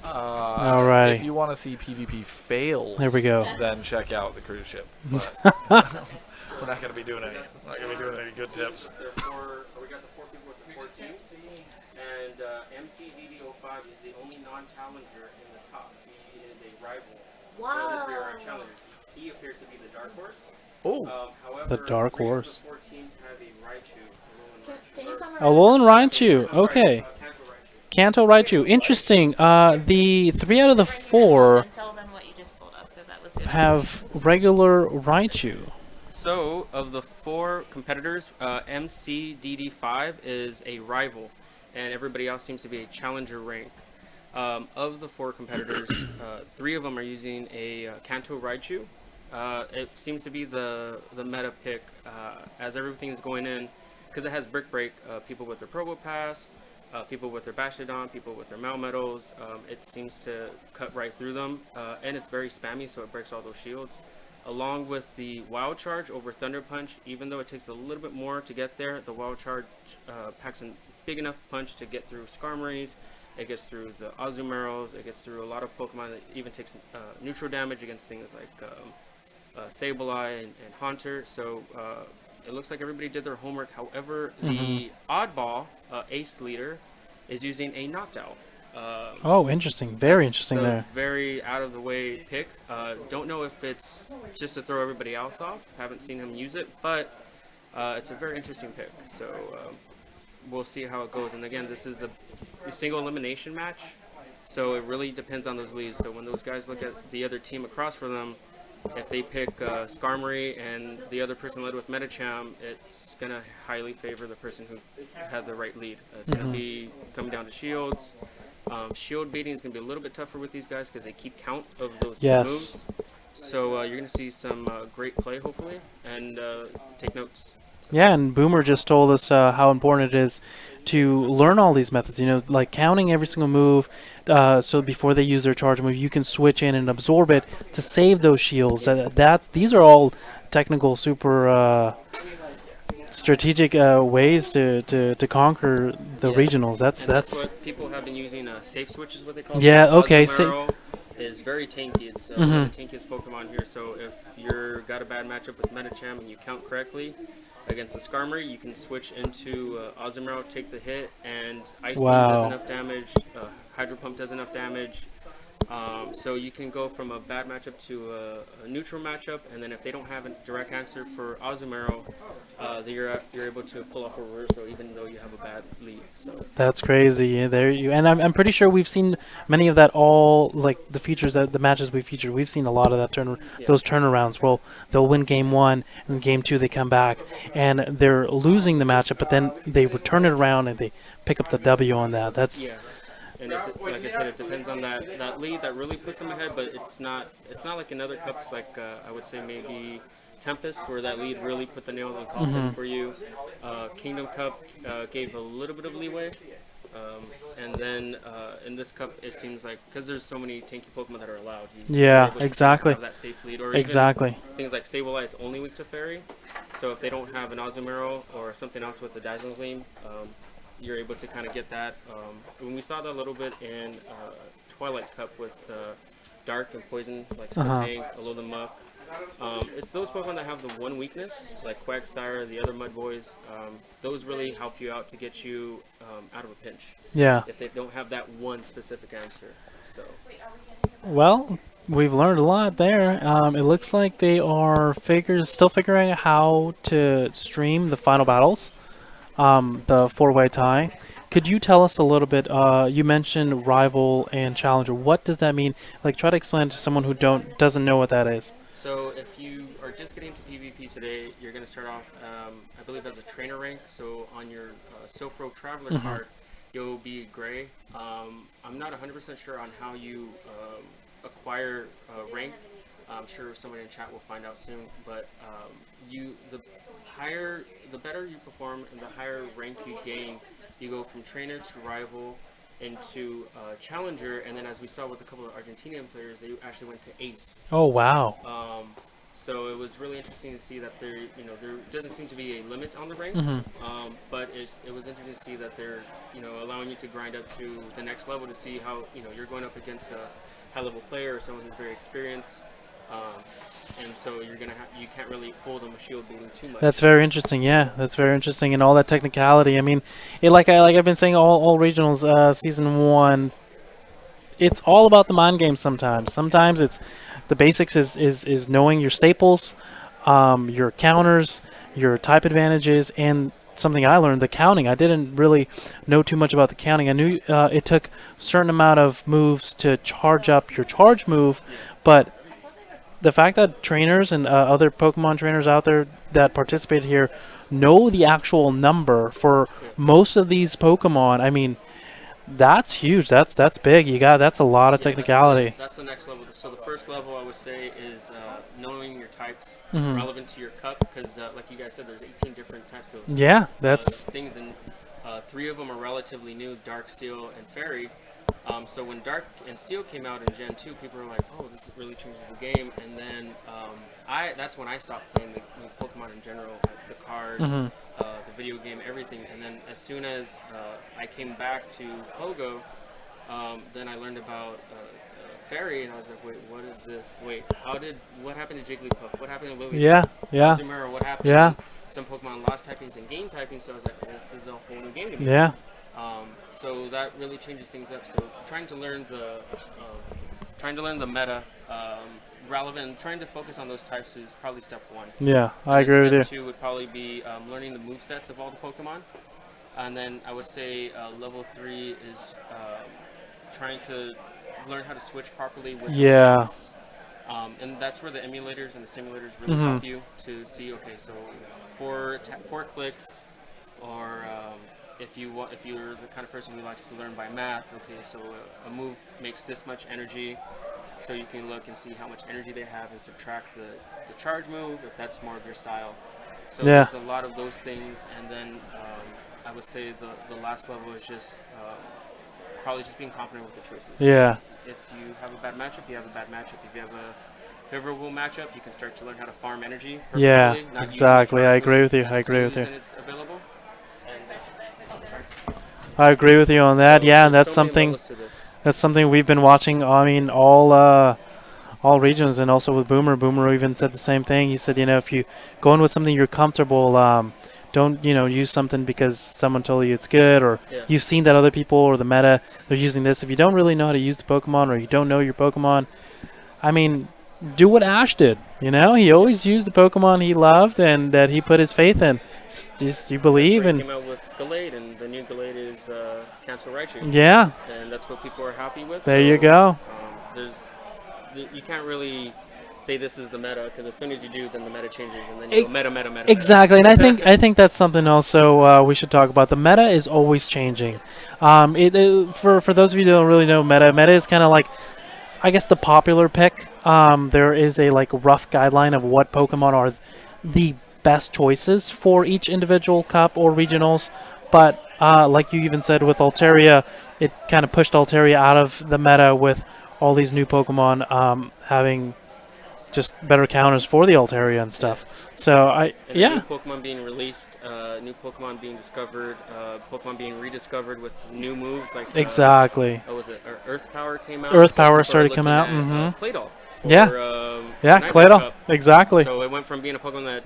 Alrighty. If you want to see PvP fails, There we go. then check out the cruise ship. But we're not going to be doing any. We're not going to be doing any good tips. We got the 4 people with the 4 teams, and MCDD05 is the only non-challenger in the top. He is a rival. Wow. The other 3 are our challengers. He appears to be the dark horse. Oh. However, The dark 3 of horse. the 4 teams have a Raichu. Can you come A Alolan Raichu. Okay. Kanto Raichu. Kanto Raichu. Interesting. The 3 out of the 4 and tell them what you just told us, because that was good. have regular Raichu. So, of the 4 competitors, MCDD5 is a rival, and everybody else seems to be a challenger rank. Of the 4 competitors, 3 of them are using a Kanto Raichu. It seems to be the meta pick as everything is going in, because it has Brick Break, people with their Probo Pass, people with their Bastiodon, people with their Melmetals. It seems to cut right through them, and it's very spammy, so it breaks all those shields. Along with the Wild Charge over Thunder Punch, even though it takes a little bit more to get there, the Wild Charge packs a big enough punch to get through Skarmories. It gets through the Azumaros. It gets through a lot of Pokemon that even takes neutral damage against things like Sableye and Haunter. So it looks like everybody did their homework. However, the oddball Ace Leader is using a Noctowl. Oh, interesting. Very That's interesting the there. Very out of the way pick. Don't know if it's just to throw everybody else off. Haven't seen him use it, but it's a very interesting pick. So we'll see how it goes. And again, this is the single elimination match, so it really depends on those leads. So when those guys look at the other team across from them, if they pick Skarmory and the other person led with Medicham, it's going to highly favor the person who had the right lead. It's going to be coming down to shields. Shield baiting is going to be a little bit tougher with these guys because they keep count of those moves. So you're going to see some great play, hopefully, and take notes. Yeah, and Boomer just told us how important it is to learn all these methods. You know, like counting every single move. So before they use their charge move, you can switch in and absorb it to save those shields. These are all technical, super strategic ways to conquer the regionals. That's what people have been using. Safe switch is what they call it. Yeah. Okay. Azumarill is very tanky. It's one of the tankiest Pokemon here. So if you're got a bad matchup with Medicham and you count correctly against a Skarmory, you can switch into Azumarill, take the hit, and Ice Beam does enough damage, Hydro Pump does enough damage. So you can go from a bad matchup to a neutral matchup, and then if they don't have a direct answer for Azumarill, you're able to pull off a reversal even though you have a bad lead. So that's crazy. Yeah, there you. And I'm pretty sure we've seen many of that. All like the features that the matches we featured. We've seen a lot of that those turnarounds. Well, they'll win game 1 and game 2 they come back and they're losing the matchup, but then they return it around and they pick up the W on that. That's and like I said, it depends on that lead that really puts them ahead. But it's not like in other cups, like I would say maybe Tempest, where that lead really put the nail in the coffin for you. Kingdom Cup gave a little bit of leeway, and then in this cup it seems like because there's so many tanky Pokemon that are allowed. Exactly. Have that safe lead, or exactly. Even things like Sableye is only weak to Fairy, so if they don't have an Azumarill or something else with the Dazzling Gleam, you're able to kind of get that. When we saw that a little bit in Twilight Cup with Dark and Poison, like Skuntank, Alolan Muck. It's those Pokemon that have the one weakness, like Quagsire, the other Mud Boys. Those really help you out to get you out of a pinch. Yeah. If they don't have that one specific answer. So. Well, we've learned a lot there. It looks like they are still figuring out how to stream the final battles, the 4-way tie. Could you tell us a little bit? You mentioned rival and challenger. What does that mean? Like, try to explain to someone who doesn't know what that is. So if you are just getting to PvP today, you're going to start off, I believe, as a trainer rank. So on your Silph Traveler card, you'll be gray. I'm not 100% sure on how you acquire rank. I'm sure somebody in chat will find out soon. But the better you perform and the higher rank you gain, you go from trainer to rival into challenger, and then as we saw with a couple of Argentinian players, they actually went to ace. Oh wow! So it was really interesting to see that there doesn't seem to be a limit on the rank, but it was interesting to see that they're allowing you to grind up to the next level to see how you're going up against a high level player or someone who's very experienced, and so you can't really fool them with shield beating too much. That's very interesting. Yeah, that's very interesting, and all that technicality. I mean, I've been saying all regionals season 1. It's all about the mind games sometimes. Sometimes it's the basics is knowing your staples, your counters, your type advantages, and something I learned, the counting. I didn't really know too much about the counting. I knew it took a certain amount of moves to charge up your charge move, but the fact that trainers and other Pokemon trainers out there that participate here know the actual number for most of these Pokemon, I mean, that's huge. That's big. That's a lot of technicality. That's the next level. So the first level I would say is knowing your types relevant to your cup, because like you guys said, there's 18 different types of things, and 3 of them are relatively new: Dark, Steel, and Fairy. So when Dark and Steel came out in Gen 2, people were like, "Oh, this really changes the game." And then that's when I stopped playing the Pokemon in general, the cards. The video game, everything. And then as soon as I came back to Pogo, then I learned about Fairy, and I was like, wait, what is this? Wait, what happened to Jigglypuff? What happened to Lily? Azumarill, what happened? Yeah. Some Pokemon lost typings and gained typings, so I was like, this is a whole new game to me. Yeah. So that really changes things up. So trying to learn the meta, relevant, trying to focus on those types is probably step 1. Yeah, I agree with you. Step 2 would probably be learning the movesets of all the Pokemon. And then I would say level 3 is trying to learn how to switch properly with those and that's where the emulators and the simulators really help you to see, okay, so 4 clicks, or if you're the kind of person who likes to learn by math, okay, so a move makes this much energy. So you can look and see how much energy they have and subtract the charge move if that's more of your style. So there's a lot of those things, and then I would say the last level is just probably just being confident with the choices. Yeah. If you have a bad matchup, you have a bad matchup. If you have a favorable matchup, you can start to learn how to farm energy. Yeah, exactly. I agree with you. I agree with you. It's available. I agree with you on that. So yeah, and that's so many something. levels to this. That's something we've been watching. I mean, all regions, and also with Boomer. Boomer even said the same thing. He said, if you go in with something you're comfortable, don't use something because someone told you it's good, or you've seen that other people or the meta they're using this. If you don't really know how to use the Pokemon, or you don't know your Pokemon, I mean, do what Ash did. He always used the Pokemon he loved and that he put his faith in. Just you believe and. Came out with Gallade, and the new Gallade is Cancel Raichu. Yeah. And that's what people are happy with. There you go. You can't really say this is the meta, because as soon as you do, then the meta changes, and then you go meta. Exactly, and I think that's something also we should talk about. The meta is always changing. For those of you who don't really know meta is kind of like, I guess, the popular pick. There is a rough guideline of what Pokemon are the best choices for each individual cup or regionals, but like you even said with Altaria, it kind of pushed Altaria out of the meta with all these new Pokemon having just better counters for the Altaria and stuff. So new Pokemon being released, new Pokemon being discovered, Pokemon being rediscovered with new moves like exactly. What was it? Earth Power came out. Earth Power started coming out. Claydol. Claydol. Exactly. So it went from being a Pokemon that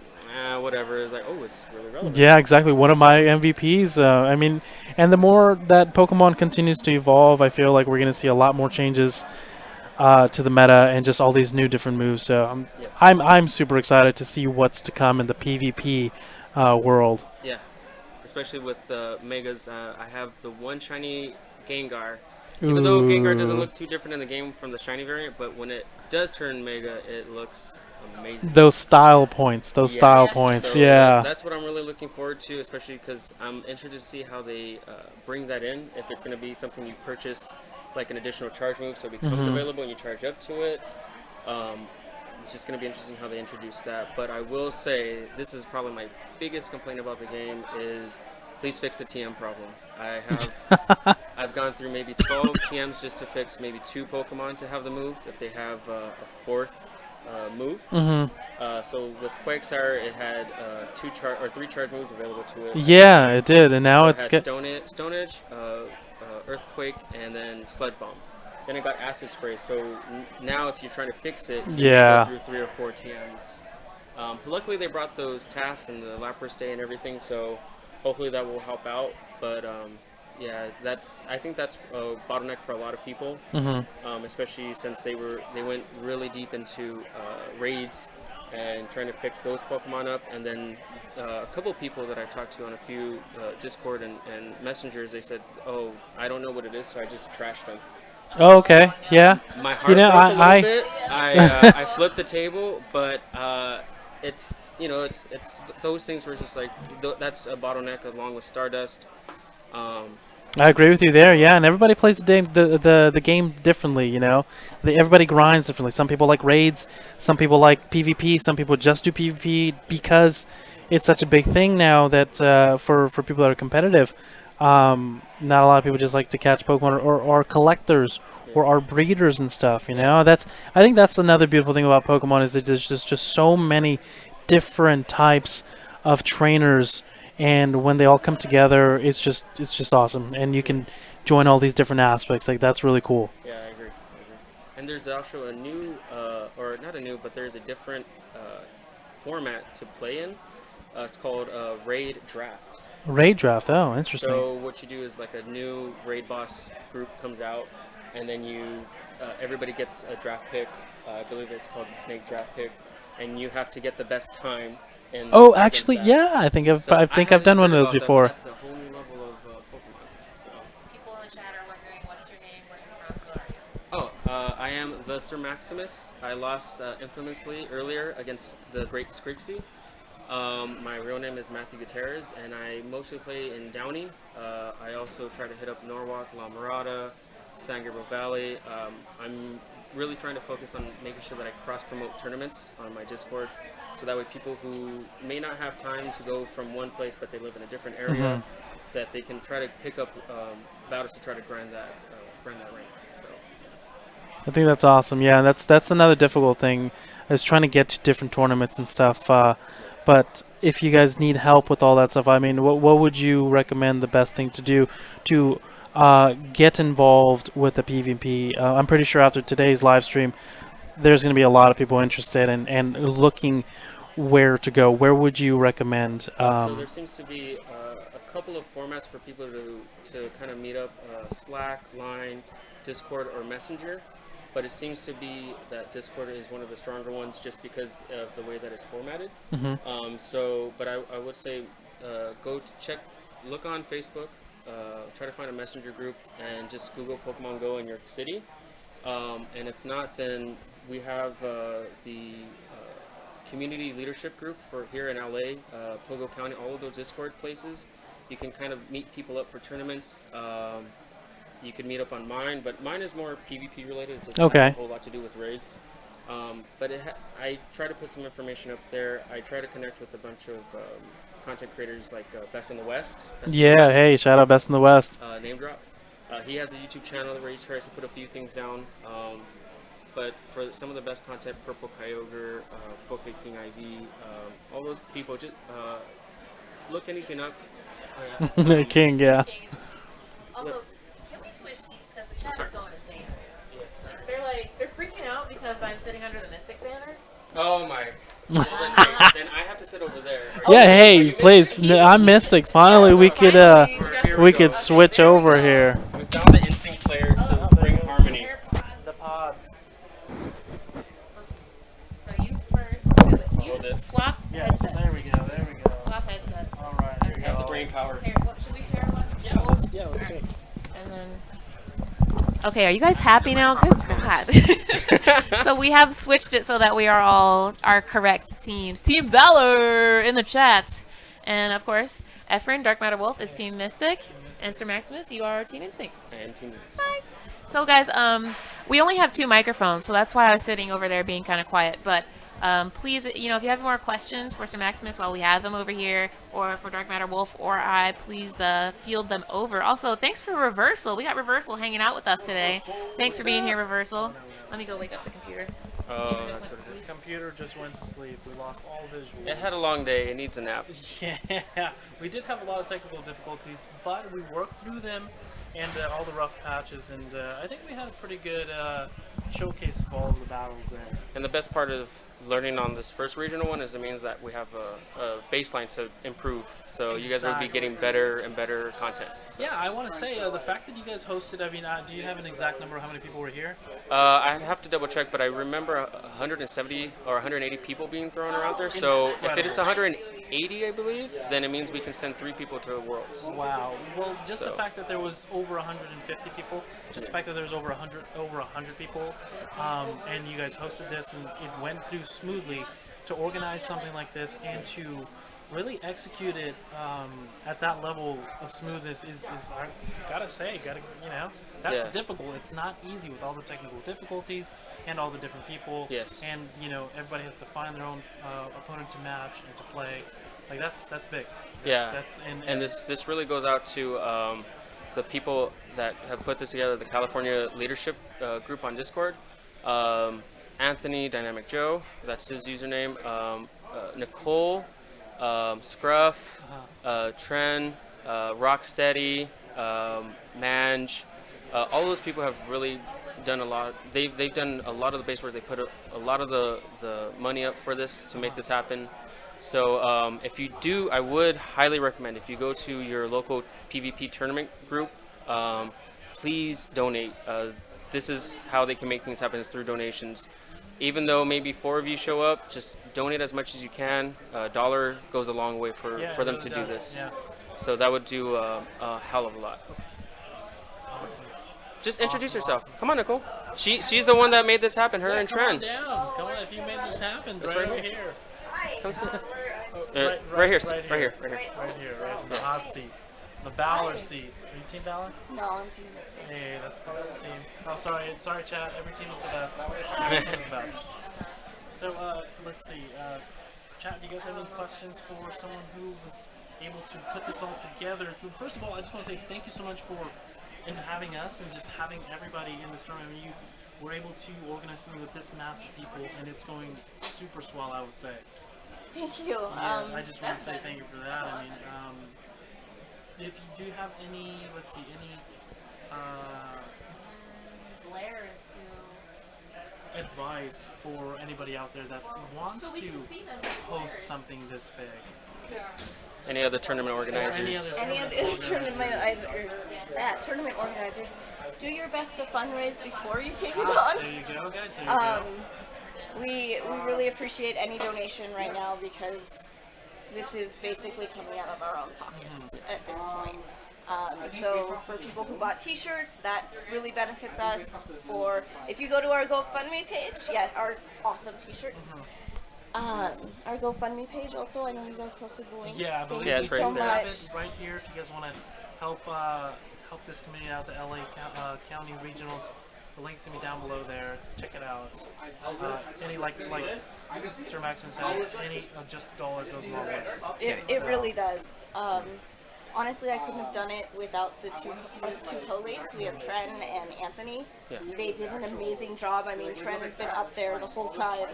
whatever is like, oh, it's really relevant. Yeah, exactly. One of my MVPs. I mean, and the more that Pokemon continues to evolve, I feel like we're going to see a lot more changes to the meta and just all these new different moves. So I'm super excited to see what's to come in the PvP world. Yeah, especially with Megas. I have the one shiny Gengar. Even though Gengar doesn't look too different in the game from the shiny variant, but when it does turn Mega, it looks amazing. Those style points. So that's what I'm really looking forward to, especially because I'm interested to see how they bring that in. If it's going to be something you purchase, like an additional charge move, so it becomes available and you charge up to it. It's just going to be interesting how they introduce that. But I will say, this is probably my biggest complaint about the game is, please fix the TM problem. I've gone through maybe 12 TMs just to fix maybe 2 Pokemon to have the move. If they have a fourth move. So with Quagsire, it had 3 charge moves available to it. Yeah, it did, and now so it's it had Stone Edge, Earthquake, and then Sludge Bomb. Then it got Acid Spray. So now, if you're trying to fix it, you Yeah. go through 3 or 4 TMs. Luckily, they brought those tasks and the Lapras Day and everything, so hopefully that will help out. But yeah, I think that's a bottleneck for a lot of people, especially since they went really deep into raids and trying to fix those Pokemon up. And then a couple people that I talked to on a few Discord and messengers, they said, "Oh, I don't know what it is, so I just trashed them." Oh, okay. Yeah. My heart broke a little bit. I flipped the table, but it's it's those things were just like that's a bottleneck along with Stardust. I agree with you there. Yeah, and everybody plays the game differently. You know, everybody grinds differently. Some people like raids. Some people like PvP. Some people just do PvP because it's such a big thing now that for people that are competitive. Not a lot of people just like to catch Pokemon or collectors or are breeders and stuff, you know. I think that's another beautiful thing about Pokemon is that there's just so many different types of trainers, and when they all come together, it's just awesome, and you can join all these different aspects. Like, that's really cool. Yeah, I agree. And there's also a new, or not a new, but there's a different format to play in. It's called Raid Draft. Raid Draft, oh, interesting. So what you do is like a new raid boss group comes out, and then everybody gets a draft pick. I believe it's called the Snake Draft Pick, and you have to get the best time. Oh, actually, yeah, I think I've done one of those before. That's a whole new level of Pokemon. So. People in the chat are wondering what's your name, where you're from, who are you? I am the Sir Maximus. I lost infamously earlier against the Great Skrixie. My real name is Matthew Gutierrez, and I mostly play in Downey. I also try to hit up Norwalk, La Mirada, San Gabriel Valley. I'm really trying to focus on making sure that I cross-promote tournaments on my Discord, so that way people who may not have time to go from one place but they live in a different area, that they can try to pick up battles to try to grind that rank. So. I think that's awesome. Yeah, that's another difficult thing, is trying to get to different tournaments and stuff. But if you guys need help with all that stuff, I mean, what would you recommend the best thing to do to get involved with the PvP? I'm pretty sure after today's live stream, there's going to be a lot of people interested and looking where to go. Where would you recommend? So there seems to be a couple of formats for people to kind of meet up: Slack, Line, Discord, or Messenger. But it seems to be that Discord is one of the stronger ones just because of the way that it's formatted. But I would say look on Facebook, try to find a messenger group, and just Google Pokemon Go in your city. And if not, then we have the community leadership group for here in LA, Pogo County, all of those Discord places. You can kind of meet people up for tournaments. You can meet up on mine, but mine is more PvP related. It doesn't have a whole lot to do with raids. But I try to put some information up there. I try to connect with a bunch of content creators like Best in the West. Hey, shout out Best in the West. Name drop. He has a YouTube channel where he tries to put a few things down. But for some of the best content, Purple Kyogre, Poke King IV, all those people, just look anything up. King, yeah. Also, can we switch seats because the chat is going insane. They're freaking out because I'm sitting under the Mystic banner. Oh my. Well, then I have to sit over there. Yeah, hey, please. I'm Mystic. Finally, we could switch over here. We found the instinct player to bring harmony. The pods. So you first. You swap headsets. There we go. Swap headsets. All right, here we Have go. the brain power. Here, should we share one? Yeah, let's do it. And then. Okay, are you guys happy now? Good God. So we have switched it so that we are all our correct teams. Team Valor in the chat. And of course, Efren, DarkMatterWolf is Team Mystic. And Sir Maximus, you are Team Instinct. I am Team Instinct. Nice. So guys, we only have 2 microphones, so that's why I was sitting over there being kind of quiet. But please, if you have more questions for Sir Maximus while we have them over here, or for DarkMatterWolf or I, please field them over. Also, thanks for Reversal. We got Reversal hanging out with us today. Thanks for being here, Reversal. Let me go wake up the computer. Oh, that's what it is. Computer just went to sleep. We lost all visuals. It had a long day. It needs a nap. Yeah, we did have a lot of technical difficulties, but we worked through them and all the rough patches, and I think we had a pretty good showcase of all of the battles there. And the best part of learning on this first regional one is it means that we have a baseline to improve. So you guys will be getting better and better content. So. Yeah, I want to say the fact that you guys hosted. I mean, do you have an exact number of how many people were here? I'd have to double check, but I remember 170 or 180 people being thrown around there. So if it is 180, I believe, then it means we can send 3 people to Worlds. Wow. Well, just the fact that there was over 150 people, just the fact that there was over 100 people, and you guys hosted this, and it went through smoothly to organize something like this and to really execute it at that level of smoothness is I gotta say, that's difficult. It's not easy with all the technical difficulties and all the different people. Yes. And everybody has to find their own opponent to match and to play. Like that's big. And this really goes out to the people that have put this together, the California leadership group on Discord. Anthony, Dynamic Joe, that's his username. Nicole, Scruff, Tren, Rocksteady, Manj. All those people have really done a lot. They've done a lot of the base work. They put a lot of the money up for this to make this happen. So if you do, I would highly recommend if you go to your local PvP tournament group, please donate. This is how they can make things happen, is through donations. Even though maybe 4 of you show up, just donate as much as you can. $1 goes a long way for them to do this. Yeah. So that would do a hell of a lot. Awesome. Just introduce yourself. Come on, Nicole. She's the one that made this happen. Her and Come Tren. on down. Come on, if you made this happen, It's right right here. Come sit. Right Right here. right in the hot seat. The Valor seat. Are you Team Valor? No, I'm Team Mystic. Hey, that's the best team. Oh, sorry, chat. Every team is the best. Every team is the best. So, let's see. Chat, do you guys have any questions for someone who was able to put this all together? First of all, I just want to say thank you so much for having us and just having everybody in this tournament. You were able to organize something with this mass of people, and it's going super swell, I would say. Thank you. Yeah, I just want to say thank you for that. I mean, if you do have any, let's see, any Blair is to advice for anybody out there that wants to host something this big. Any other tournament organizers? Any other tournament organizers, do your best to fundraise before you take it on. There you go, guys. There you go. We really appreciate any donation right now because this is basically coming out of our own pockets at this point. So for people who bought t-shirts, that really benefits us. If you go to our GoFundMe page, our awesome t-shirts. Our GoFundMe page also, I know you guys posted the link. Yeah, I believe it's we right there. have it right here if you guys want to help this community out, the LA County Regionals. The link's gonna be down below there. Check it out. Any like Sir Maximus said, any just $1 goes a long way. It really does. Honestly, I couldn't have done it without the two co-leads. We have Tren and Anthony. Yeah. They did an amazing job. I mean, Tren has been up there the whole time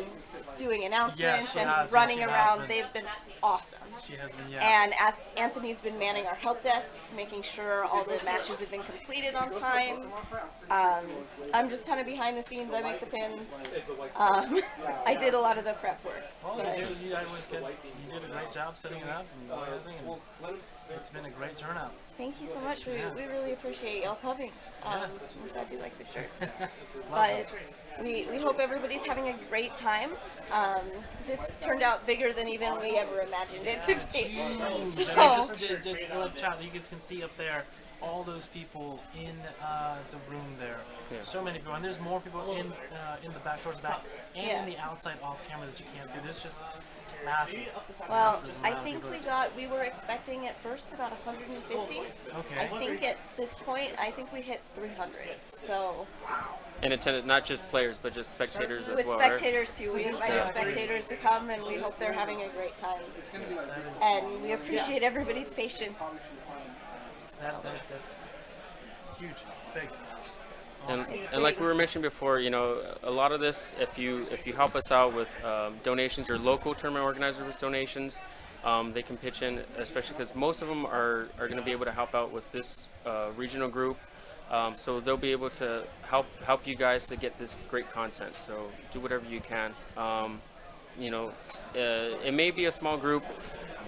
doing announcements she and has, running she has around. been. They've been awesome. She has been, yeah. And Anthony's been manning our help desk, making sure all the matches have been completed on time. I'm just kind of behind the scenes. I make the pins. I did a lot of the prep work. Well, but- you did a great job setting it up and organizing, and it's been a great turnout. Thank you so much. We really appreciate y'all coming. I'm glad you like the shirts. But we hope everybody's having a great time. This turned out bigger than even we ever imagined it to be. So, Just chat, you guys can see up there all those people in the room there. Yeah. So many people, and there's more people in the back, towards the back, and Yeah. in the outside off camera that you can't see. There's just massive. well, massive I amount of think people. we were expecting at first about 150. Okay. I think at this point, we hit 300. So And attended not just players, but just spectators as with well, right? spectators too, we invited spectators to come, and we hope they're having a great time. And we appreciate everybody's patience. That's huge. It's big. And like we were mentioning before, you know, a lot of this, if you help us out with donations, your local tournament organizers with donations, they can pitch in, especially because most of them are going to be able to help out with this regional group. So they'll be able to help you guys to get this great content. So do whatever you can. You know, it may be a small group,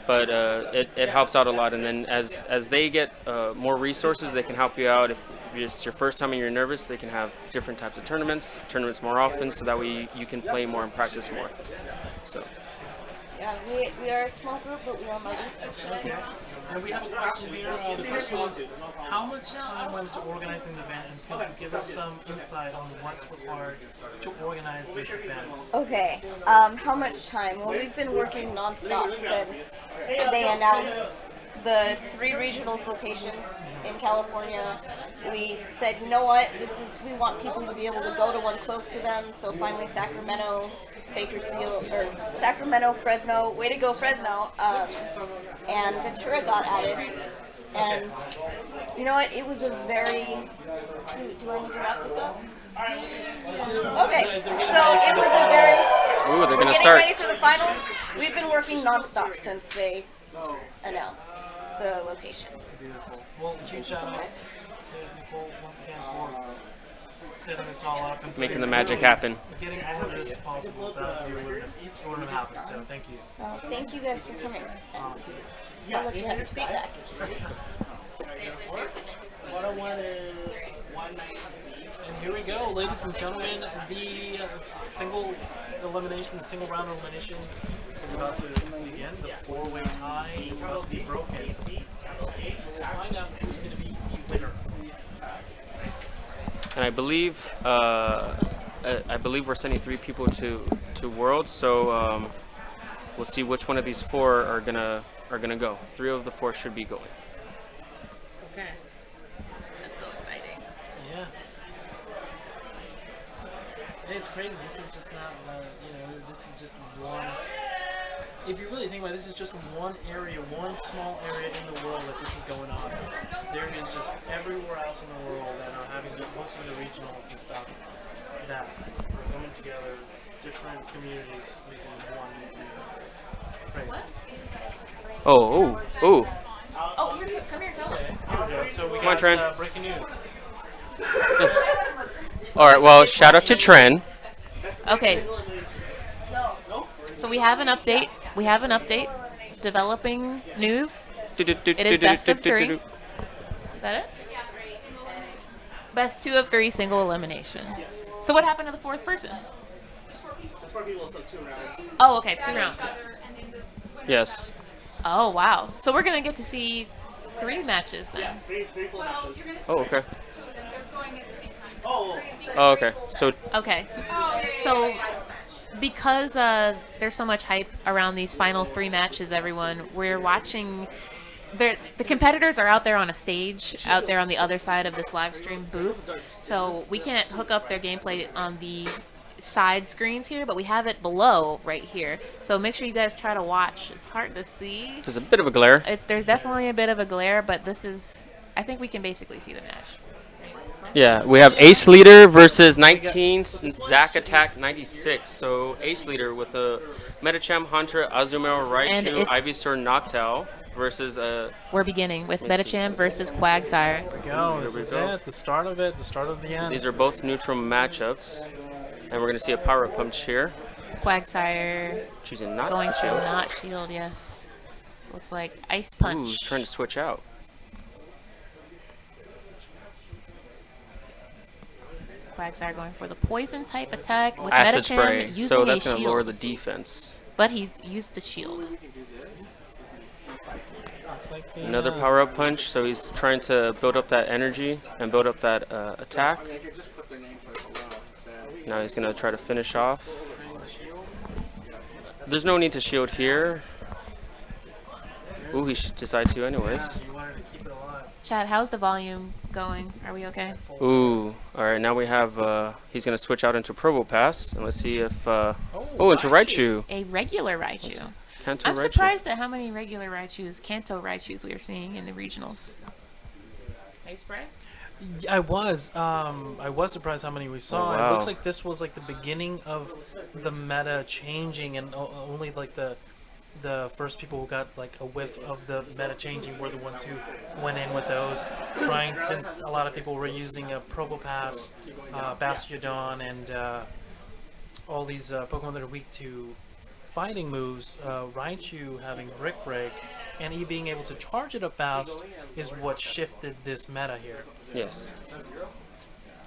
but it helps out a lot. And then as they get more resources, they can help you out. If it's your first time and you're nervous, they can have different types of tournaments more often, so that way you can play more and practice more. So. Yeah, we are a small group, but we are mighty. Okay. And we have a question here. The question is, how much time went into organizing the event, and could you give us some insight on what's required to organize this event? Okay, how much time? Well, we've been working nonstop since they announced the 3 regionals locations in California. We said, you know what, we want people to be able to go to one close to them, so finally Sacramento, Bakersfield, or Sacramento, Fresno, way to go Fresno, and Ventura got added, and you know what, it was a very, do I need to wrap this up? Okay, so it was a very, Ooh, they're we're gonna getting start. ready for the finals. We've been working nonstop since they announced the location. Beautiful. Well, huge shout out to Nicole once again for setting this all up and Making the magic happen. getting all of this possible. Without you, it wouldn't have happened. So thank you. Thank you guys for coming. Awesome. I'll let you have your seat back. And here we go, ladies and gentlemen. The single elimination, the single round elimination is about to begin. The 4-way tie is about to be broken. We'll find out who's going to be the winner. And I believe we're sending 3 people to Worlds, so we'll see which one of these 4 are gonna go. 3 of the 4 should be going. Okay. That's so exciting. Yeah. It's crazy. This is just not, this is just one. If you really think about it, this is just one area, one small area in the world that this is going on. There is just everywhere else in the world that are having most of the regionals and stuff that are coming together, different communities making one. Right. Oh. Oh, here, come here, tell them. Here we go. So we Come on, got Tren. breaking news. All right. Well, shout out to Tren. Okay. So we have an update. Developing news. It is best of 3. Is that it? Best 2 of 3 single elimination. So what happened to the 4th person? Oh, okay, 2 rounds. Yes. Oh, wow. So we're gonna get to see 3 matches then. Oh, okay. Oh, okay. So Okay. So because there's so much hype around these final 3 matches, everyone, we're watching. The competitors are out there on a stage, out there on the other side of this live stream booth. So we can't hook up their gameplay on the side screens here, but we have it below right here. So make sure you guys try to watch. It's hard to see. there's a bit of a glare. There's definitely a bit of a glare, but this is, I think we can basically see the match. Yeah, we have Ace Leader versus 19 Zack Attack 96. So Ace Leader with the Medicham, Hunter, Azumarill, And Raichu, it's- Ivysaur, Noctowl versus We're beginning with Let me see. Medicham versus Quagsire. Here we go. Here This we is go. it. The start of it. The start of the end. These are both neutral matchups. And we're going to see a power punch here. Quagsire Choosing not going to to shield. not shield, yes. Looks like Ice Ooh, Punch. trying to switch out. Quagsire going for the poison type attack with Acid Medicham spray. using So a that's going to shield. lower the defense. But he's used the shield. Looks like the, Another power up punch. So he's trying to build up that energy and build up that attack. Now he's going to try to finish off. There's no need to shield here. Ooh, he should decide to anyways. You wanted to keep it alive. Chad, how's the volume going? Are we okay? Ooh, alright, now we have, he's going to switch out into Probo Pass. And let's see if, into Raichu. A regular Raichu. Kanto I'm Raichu. surprised at how many regular Raichus, Kanto Raichus, we are seeing in the regionals. Are you surprised? I was surprised how many we saw. Oh, wow. It looks like this was like the beginning of the meta changing, and only like the first people who got like a whiff of the meta changing were the ones who went in with those, trying, since a lot of people were using a Probopass, Bastiodon, and all these Pokemon that are weak to fighting moves. Raichu having Brick Break, and he being able to charge it up fast is what shifted this meta here. Yes.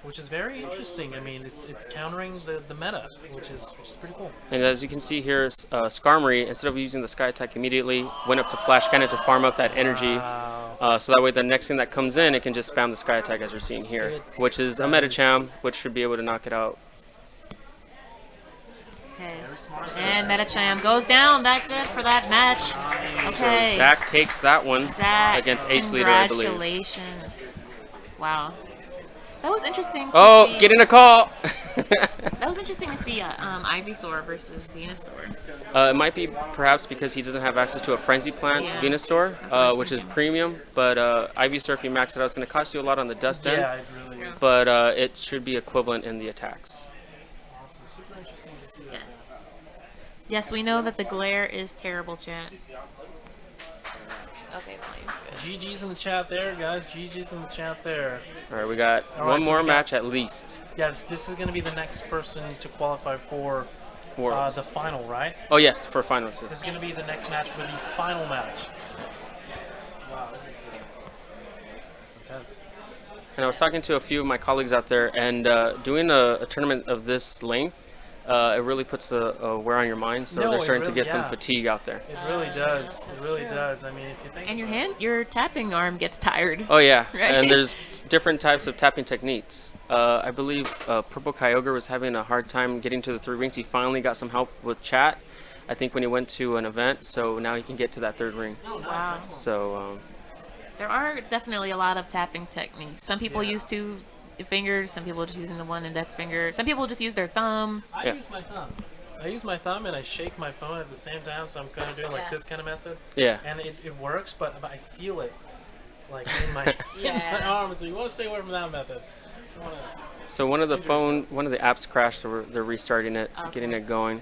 Which is very interesting. I mean, it's countering the meta, which is pretty cool. And as you can see here, Skarmory, instead of using the Sky Attack immediately, went up to Flash Cannon to farm up that energy. So that way the next thing that comes in, it can just spam the Sky Attack as you're seeing here, which is a Medicham, which should be able to knock it out. Okay. And Medicham goes down. That's it for that match. Okay. So Zach takes that one Zach, against Ace Leader, I believe. congratulations. Wow. That was interesting to Oh, see. getting a call! That was interesting to see Ivysaur versus Venusaur. It might be perhaps because he doesn't have access to a Frenzy Plant, Yeah, Venusaur, that's what I was which is thinking. premium. But Ivysaur, if you max it out, it's going to cost you a lot on the dust end. Yeah, it really is. But it should be equivalent in the attacks. Awesome. Super interesting to see that. Yes. Yes, we know that the glare is terrible, chat. Okay, fine. GG's in the chat there, guys. GG's in the chat there. All right, we got All right, one so more we got- match at least. Yes, this is going to be the next person to qualify for Worlds. the final, right? Oh yes, for finals. This is Yes. going to be the next match for the final match. Wow, this is intense. And I was talking to a few of my colleagues out there, and doing a tournament of this length, it really puts a wear on your mind. So No, they're it starting to really- get some yeah. fatigue out there. It really does. It really does. I mean, if you think. And your tapping arm gets tired. Oh yeah, Right. and there's different types of tapping techniques. I believe Purple Kyogre was having a hard time getting to the 3 rings. He finally got some help with chat, I think, when he went to an event, so now he can get to that 3rd ring. Wow. So There are definitely a lot of tapping techniques. Some people use 2 fingers, some people are just using the 1 index finger, some people just use their thumb. I Yeah. use my thumb. I use my thumb and I shake my phone at the same time, so I'm kind of doing like Yeah. this kind of method. yeah, And it works, but I feel it like in my, in my Yeah. arm, so you want to stay away from that method. You wanna- so one of the apps crashed, so they're restarting it, getting it going.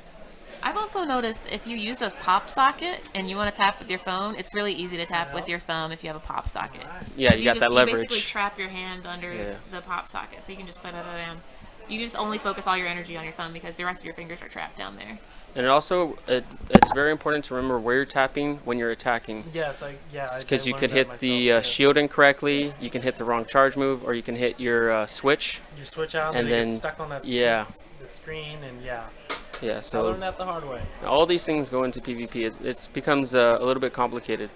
I've also noticed if you use a pop socket and you want to tap with your phone, it's really easy to tap with your thumb if you have a pop socket. Yeah, 'Cause you got that You basically leverage. trap your hand under Yeah. the pop socket, so you can just put it down. You just only focus all your energy on your thumb because the rest of your fingers are trapped down there. And it also, it's very important to remember where you're tapping when you're attacking. Yes, Because you learned could that hit the myself, too. shield incorrectly, you can hit the wrong charge move, or you can hit your switch. You switch out and and then then- get stuck on that, Yeah, that screen, and yeah. yeah. I So learned that the hard way. all these things go into PvP. It becomes a little bit complicated.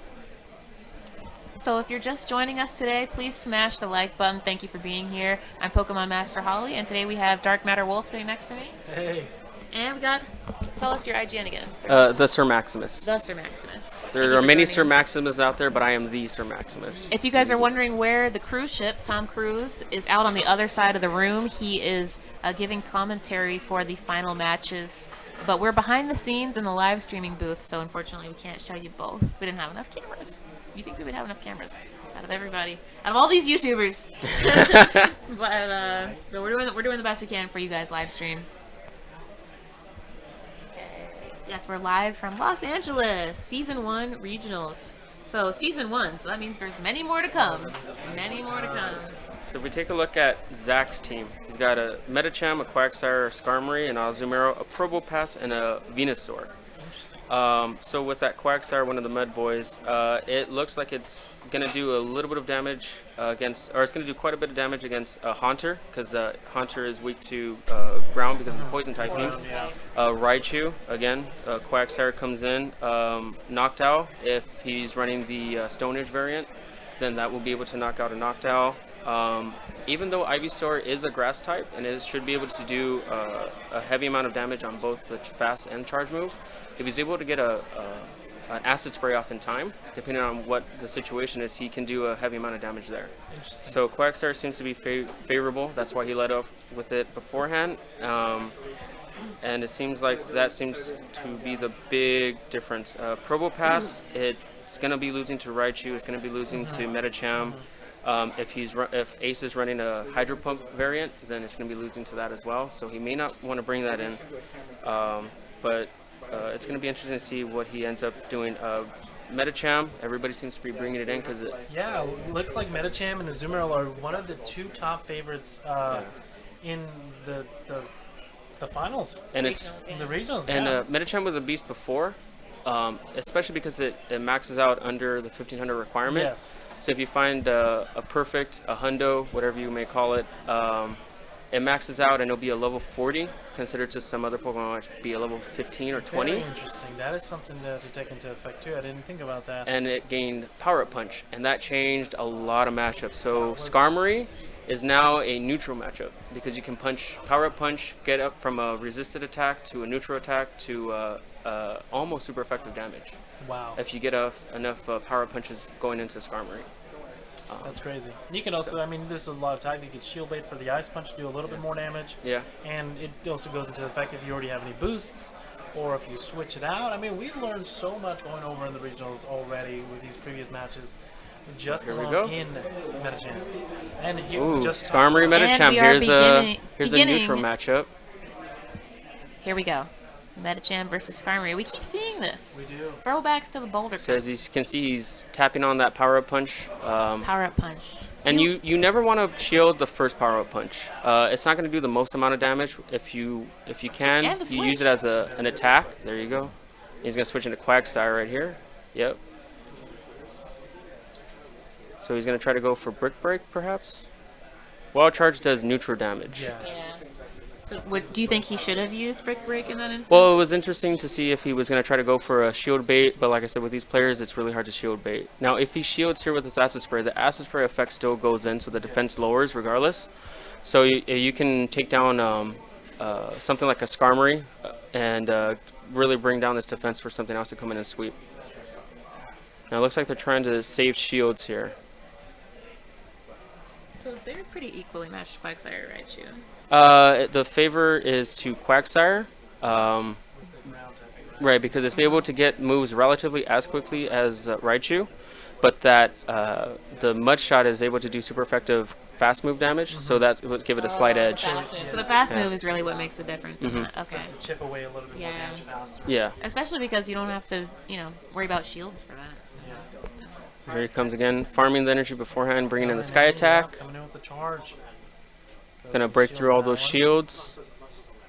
So if you're just joining us today, please smash the like button. Thank you for being here. I'm PkmnMasterHolly, and today we have DarkMatterWolf sitting next to me. Hey. And we got, tell us your IGN again. Sir The Sir Maximus. The Sir Maximus. Thank you There are for many joining Sir us. Maximus out there, but I am the Sir Maximus. If you guys are wondering where the cruise ship, Tom Cruise, is out on the other side of the room, he is giving commentary for the final matches. But we're behind the scenes in the live streaming booth, so unfortunately we can't show you both. We didn't have enough cameras. You think we would have enough cameras out of everybody, out of all these YouTubers? But so we're doing the best we can for you guys live stream. Yes, we're live from Los Angeles, Season 1 Regionals. So, Season 1, so that means there's many more to come. Many more to come. So if we take a look at Zach's team, he's got a Medicham, a Quagsire, a Skarmory, an Azumarill, a Probopass, and a Venusaur. So with that Quagsire, one of the Mud Boys, it looks like it's going to do a little bit of damage against, or it's going to do quite a bit of damage against Haunter, because Haunter is weak to ground because of the poison typing. Raichu, again, Quagsire comes in. Noctowl, if he's running the Stone Edge variant, then that will be able to knock out a Noctowl. Even though Ivysaur is a grass type and it should be able to do a heavy amount of damage on both the fast and charge move, if he's able to get an acid spray off in time, depending on what the situation is, he can do a heavy amount of damage there. So Quagsire seems to be favorable. That's why he led off with it beforehand. And it seems like that seems to be the big difference. Probopass, it's going to be losing to Raichu. It's going to be losing to Medicham. If Ace is running a Hydro Pump variant, then it's going to be losing to that as well. So he may not want to bring that in, but it's going to be interesting to see what he ends up doing. Medicham, everybody seems to be bringing it in because Yeah, looks like Medicham and Azumarill are one of the 2 top favorites in the finals. And it's In the regionals. and yeah. Medicham was a beast before, especially because it maxes out under the 1500 requirement. Yes. So if you find a perfect, a hundo, whatever you may call it, it maxes out and it'll be a level 40, considered to some other Pokemon which be a level 15 or 20. Very interesting. That is something to take into effect too. I didn't think about that. And it gained Power Up Punch, and that changed a lot of matchups. So Skarmory is now a neutral matchup because you can Power Up Punch, get up from a resisted attack to a neutral attack to almost super effective damage. Wow. If you get enough Power Up Punches going into Skarmory. That's crazy. You can also, I mean, there's a lot of tactics. You can Shield Bait for the Ice Punch to do a little bit more damage. Yeah. And it also goes into the fact if you already have any boosts or if you switch it out. I mean, we've learned so much going over in the regionals already with these previous matches. Just Here we alone go. in Medicham. And here Ooh, just Skarmory Medicham. we are Here's a neutral matchup. Here we go. Medicham versus Skarmory. We keep seeing this. We do. Throwbacks to the Boulder So Cup. as you can see, he's tapping on that Power Up Punch. Power Up Punch. And you never want to shield the first Power Up Punch. It's not going to do the most amount of damage. If you can, And the you use it as an attack. There you go. He's going to switch into Quagsire right here. Yep. So he's going to try to go for Brick Break, perhaps? Wild Charge does neutral damage. Yeah. Yeah. So, do you think he should have used Brick Break in that instance? Well, it was interesting to see if he was going to try to go for a shield bait, but like I said, with these players, it's really hard to shield bait. Now, if he shields here with this Acid Spray, the Acid Spray effect still goes in, so the defense lowers regardless. So you can take down something like a Skarmory and really bring down this defense for something else to come in and sweep. Now, it looks like they're trying to save shields here. So they're pretty equally matched, Quagsire, right, you? The favor is to Quagsire. Right, because it's able to get moves relatively as quickly as Raichu, but that the Mud Shot is able to do super effective fast move damage, so that would give it a slight edge. So the fast Yeah. move is really what makes the difference in that. Okay. Just to chip away a little bit more damage faster. Yeah. Especially because you don't have to, worry about shields for that. So. Here he comes again, farming the energy beforehand, bringing in the Sky Attack. Coming in with the charge. Gonna break through all those shields.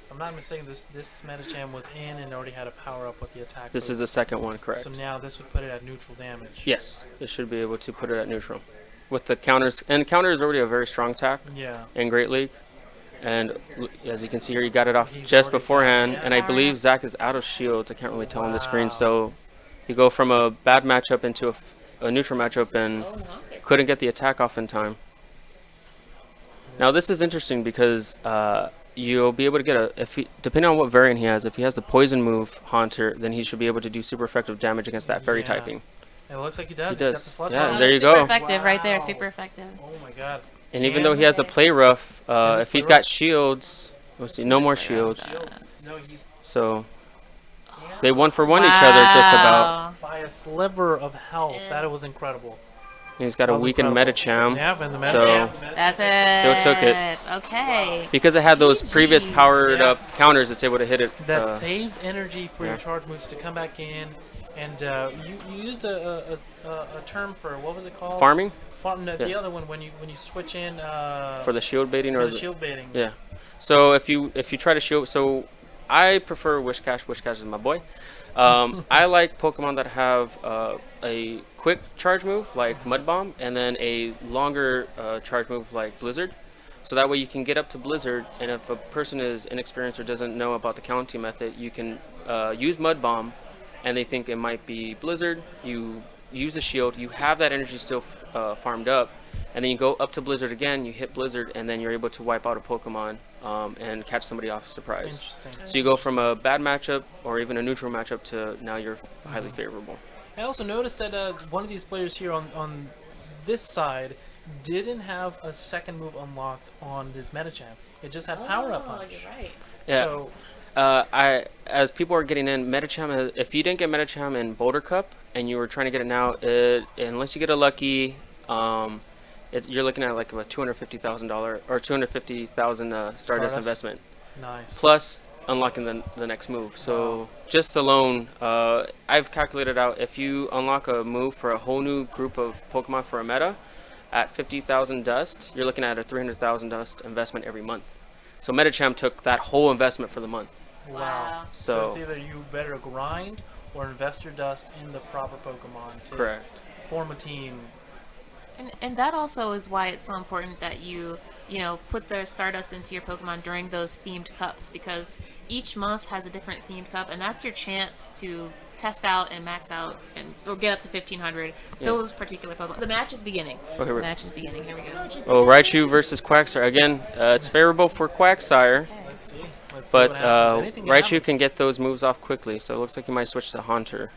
If I'm not mistaken, this Medicham was in and already had a power up with the attack. This is boost. the second one, correct? So now this would put it at neutral damage. Yes, it should be able to put it at neutral. With the counters, and counter is already a very strong attack Yeah. in Great League. And as you can see here, he got it off He's just already got beforehand, it, and I yeah. believe Zach is out of shields. I can't really tell on the screen, Wow. so you go from a bad matchup into a neutral matchup and couldn't get the attack off in time. Now this is interesting because you'll be able to get depending on what variant he has, if he has the poison move Haunter, then he should be able to do super effective damage against that fairy Yeah. typing. It looks like he does. He He's does. got the sludge Yeah, bomb. there you super go. effective right there. Wow. Super effective. Oh my god. And even though he has a play rough, this if he's play got rough? shields, let's see, no more shields. No, he So they 1-for-1 each other just about. Wow. by a sliver of health. Yeah. That was incredible. He's got That a was weakened incredible. Medicham. Yeah, and the So- Medicham. That's it. Still took it. Okay. Because it had those previous GG. powered Yeah. up counters, it's able to hit it. That saved energy for your yeah. charge moves to come back in. And you used a term for, what was it called? Farming No, Yeah. the other one when you switch in for the shield baiting for or the shield baiting. yeah. So if you try to shield, so I prefer Wishcash. Wishcash is my boy. I like Pokemon that have a quick charge move like Mud Bomb, and then a longer charge move like Blizzard. So that way you can get up to Blizzard, and if a person is inexperienced or doesn't know about the counting method, you can use Mud Bomb, and they think it might be Blizzard. You use a shield, you have that energy still farmed up, and then you go up to Blizzard again, you hit Blizzard, and then you're able to wipe out a Pokemon and catch somebody off surprise. Interesting. So you go from a bad matchup or even a neutral matchup to now you're highly favorable. I also noticed that one of these players here on this side didn't have a second move unlocked on this Medicham. It just had Power Up Punch. You're right. Yeah. So As people are getting in, Medicham, if you didn't get Medicham in Boulder Cup and you were trying to get it now, unless you get a lucky, you're looking at like a $250,000 or 250,000 Stardust investment, Nice. plus unlocking the next move. So just alone, I've calculated out if you unlock a move for a whole new group of Pokemon for a meta at 50,000 dust, you're looking at a 300,000 dust investment every month. So Medicham took that whole investment for the month. Wow. So it's either you better grind or invest your dust in the proper Pokemon to correct. form a team. And that also is why it's so important that you put the Stardust into your Pokemon during those themed cups, because each month has a different themed cup, and that's your chance to test out and max out or get up to 1,500 those particular Pokemon. The match is beginning. Okay, The match is beginning. Here we go. Oh, Raichu versus Quagsire. Again, it's favorable for Quagsire, Let's see. Let's see but what happens. Anything can Raichu happen. can get those moves off quickly, so it looks like he might switch to Haunter.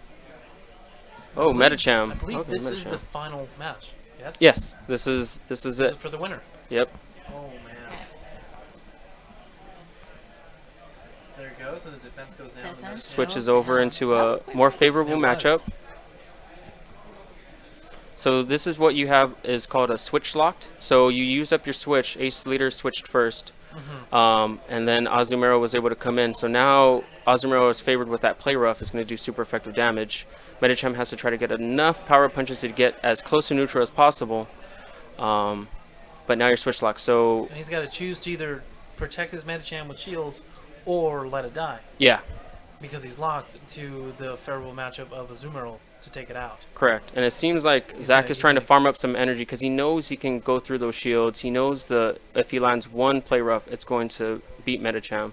Oh, Medicham. I believe Okay, this is Medicham. the final match. Yes? Yes, this is This it. is for the winner. Yep. Oh, man. There it goes, and the defense goes down. Defense. and goes Switches down. over into a more favorable It was. matchup. So this is what you have is called a switch locked. So you used up your switch. Ace Leader switched first, and then Azumarill was able to come in. So now Azumarill is favored with that play rough. It's going to do super effective damage. Medicham has to try to get enough power punches to get as close to neutral as possible. But now you're switch locked. So And he's got to choose to either protect his Medicham with shields or let it die, yeah, because he's locked to the favorable matchup of Azumarill to take it out. correct. And it seems like He's Zach gonna- is he's trying to gonna- farm up some energy because he knows he can go through those shields. He knows if he lands one play rough, it's going to beat Medicham.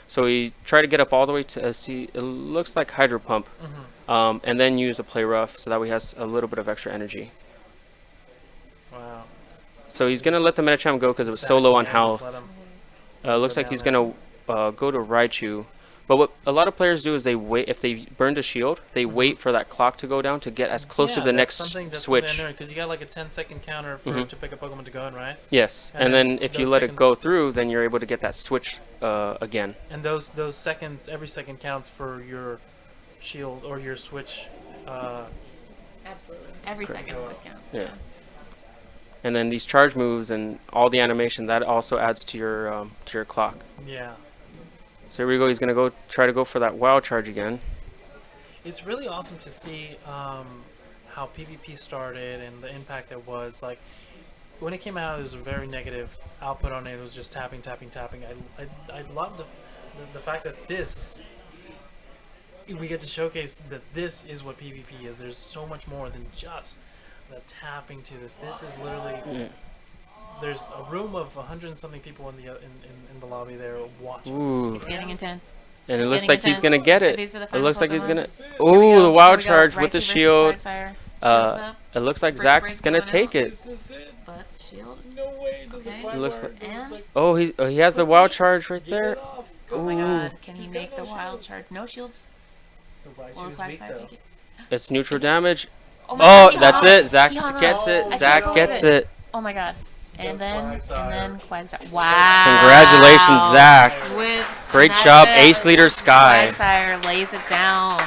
So he tried to get up all the way to see. It looks like Hydro Pump, and then use a play rough so that way he has a little bit of extra energy. Wow. So he's gonna let the Medicham go because it was so low on health. Looks like he's gonna go to Raichu. But what a lot of players do is they wait. If they burned a shield, they wait for that clock to go down to get as close to the next switch. Because you got like a 10-second counter for to pick a Pokemon to go in, right? Yes, and then if you those let it seconds- go through, then you're able to get that switch again. And those seconds, every second counts for your shield or your switch. Absolutely. Every second always counts. Yeah. And then these charge moves and all the animation that also adds to your clock. Yeah. So here we go. He's gonna try to go for that wild charge again. It's really awesome to see how PvP started and the impact it was. Like, when it came out, there was a very negative output on it. It was just tapping, tapping, tapping. I love the fact that we get to showcase that this is what PvP is. There's so much more than just the tapping to this. This is literally... There's a room of 100 and something people in the lobby there watching. Ooh. It's getting intense. And It's it looks getting like he's intense. gonna get it. These are the It final looks like he's Pokemon. gonna. Here we Ooh, go, the here wild we go. charge with Raichu the versus shield. Quagsire. Shields up, It looks like Break Zach's going gonna out. take it. This is it. But shield. No way. Does Okay. it It looks work? like. And Oh, he has the wild charge right Give it there. off. oh my Ooh. god, can he He's got make the no wild shields. charge? No shields. The Will Raichu is weak Quagsire though. take it? It's neutral damage. Oh, Oh, he that's hung it. up. Zach He hung gets up. it. Oh, I Zach can't gets believe it. Oh my god. And The then Quagsire. Quagsire. Wow. Congratulations, Zach. With Great magic, job, Ace Leader Sky. Quagsire lays it down.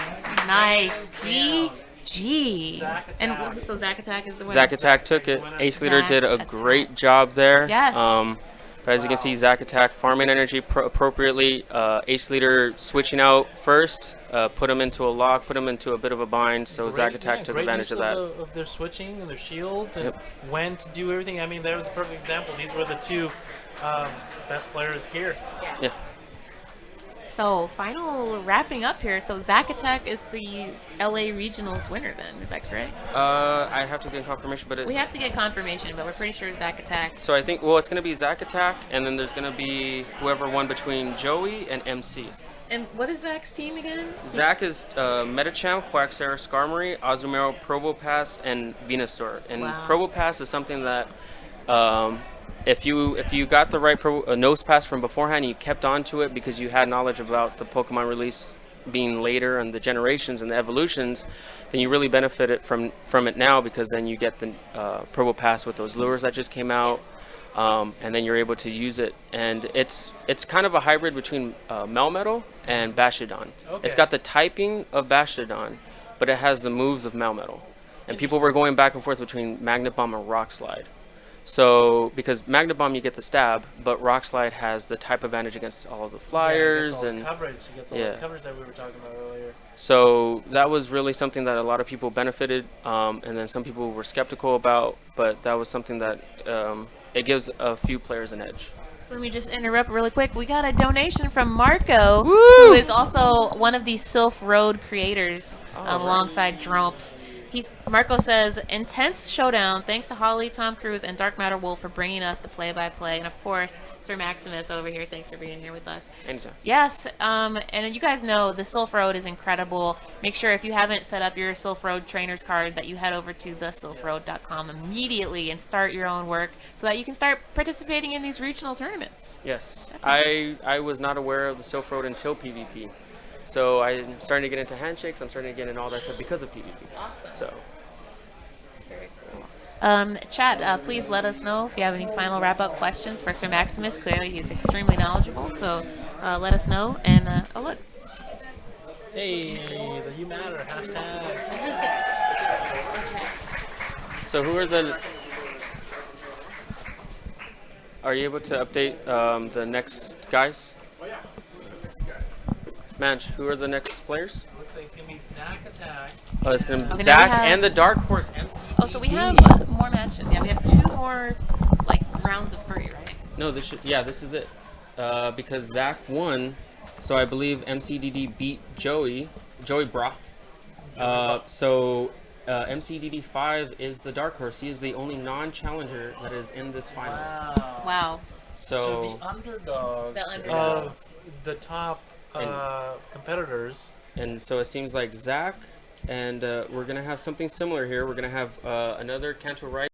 Nice. GG. Zack And attack. so Zack Attack is the winner. Zack Attack took it. Ace Leader Zack did a Attack. great job there. Yes. But as you can see, Zack Attack farming energy appropriately. Ace Leader switching out first, put him into a lock, put him into a bit of a bind. So Zack Attack took great advantage use of that. of their switching and their shields and when to do everything. I mean, there was a perfect example. These were the two best players here. Yeah. So final wrapping up here. So Zack Attack is the LA Regionals winner then. Is that correct? I have to get confirmation, but We have to get confirmation, but we're pretty sure Zack Attack. so I think it's going to be Zack Attack, and then there's going to be whoever won between Joey and MC. And what is Zack's team again? Zack is Medicham, Quagsire, Skarmory, Azumarill, Probopass, and Venusaur. And Wow. Probopass is something that if you got the right nose pass from beforehand, you kept on to it because you had knowledge about the Pokemon release being later and the generations and the evolutions, then you really benefited from it now because then you get the Probopass with those lures that just came out. And then you're able to use it, and it's kind of a hybrid between Melmetal and Bastiodon. It's got the typing of Bastiodon, but it has the moves of Melmetal. And people were going back and forth between Magnet Bomb and Rock Slide. So because Magna Bomb you get the stab, but Rock Slide has the type advantage against all the flyers yeah, and coverage. It gets all the coverage that we were talking about earlier. so that was really something that a lot of people benefited, and then some people were skeptical about, but that was something that it gives a few players an edge. Let me just interrupt really quick. We got a donation from Marco, who is also one of the Silph Road creators, alongside Dromps. Marco says, intense showdown. Thanks to Holly, Tom Kruse, and DarkMatterWolf for bringing us the play-by-play. And, of course, Sir Maximus over here. Thanks for being here with us. Anytime. Yes, and you guys know the Silph Road is incredible. Make sure if you haven't set up your Silph Road trainer's card that you head over to thesilphroad.com immediately and start your own work so that you can start participating in these regional tournaments. Yes. I was not aware of the Silph Road until PvP. So I'm starting to get into handshakes. I'm starting to get into all that stuff because of PvP. Awesome. So. Very cool. Chat, please let us know if you have any final wrap-up questions for Sir Maximus. Clearly, he's extremely knowledgeable, so let us know. And, oh, look. Hey, the You Matter hashtags. So who are the... Are you able to update the next guys? Manch, who are the next players? Looks like it's going to be Zach Attack. Oh, it's going to be Okay, Zach and the Dark Horse MC. Oh, so we have more matches. Yeah, we have 2 more, like, rounds of 3, right? No, this is it. Because Zach won, so I believe MCDD beat Joey Bra. So MCDD 5 is the Dark Horse. He is the only non-challenger that is in this finals. Wow. So the underdog of the top competitors. And so it seems like Zach, and we're going to have something similar here. We're going to have another Canto Right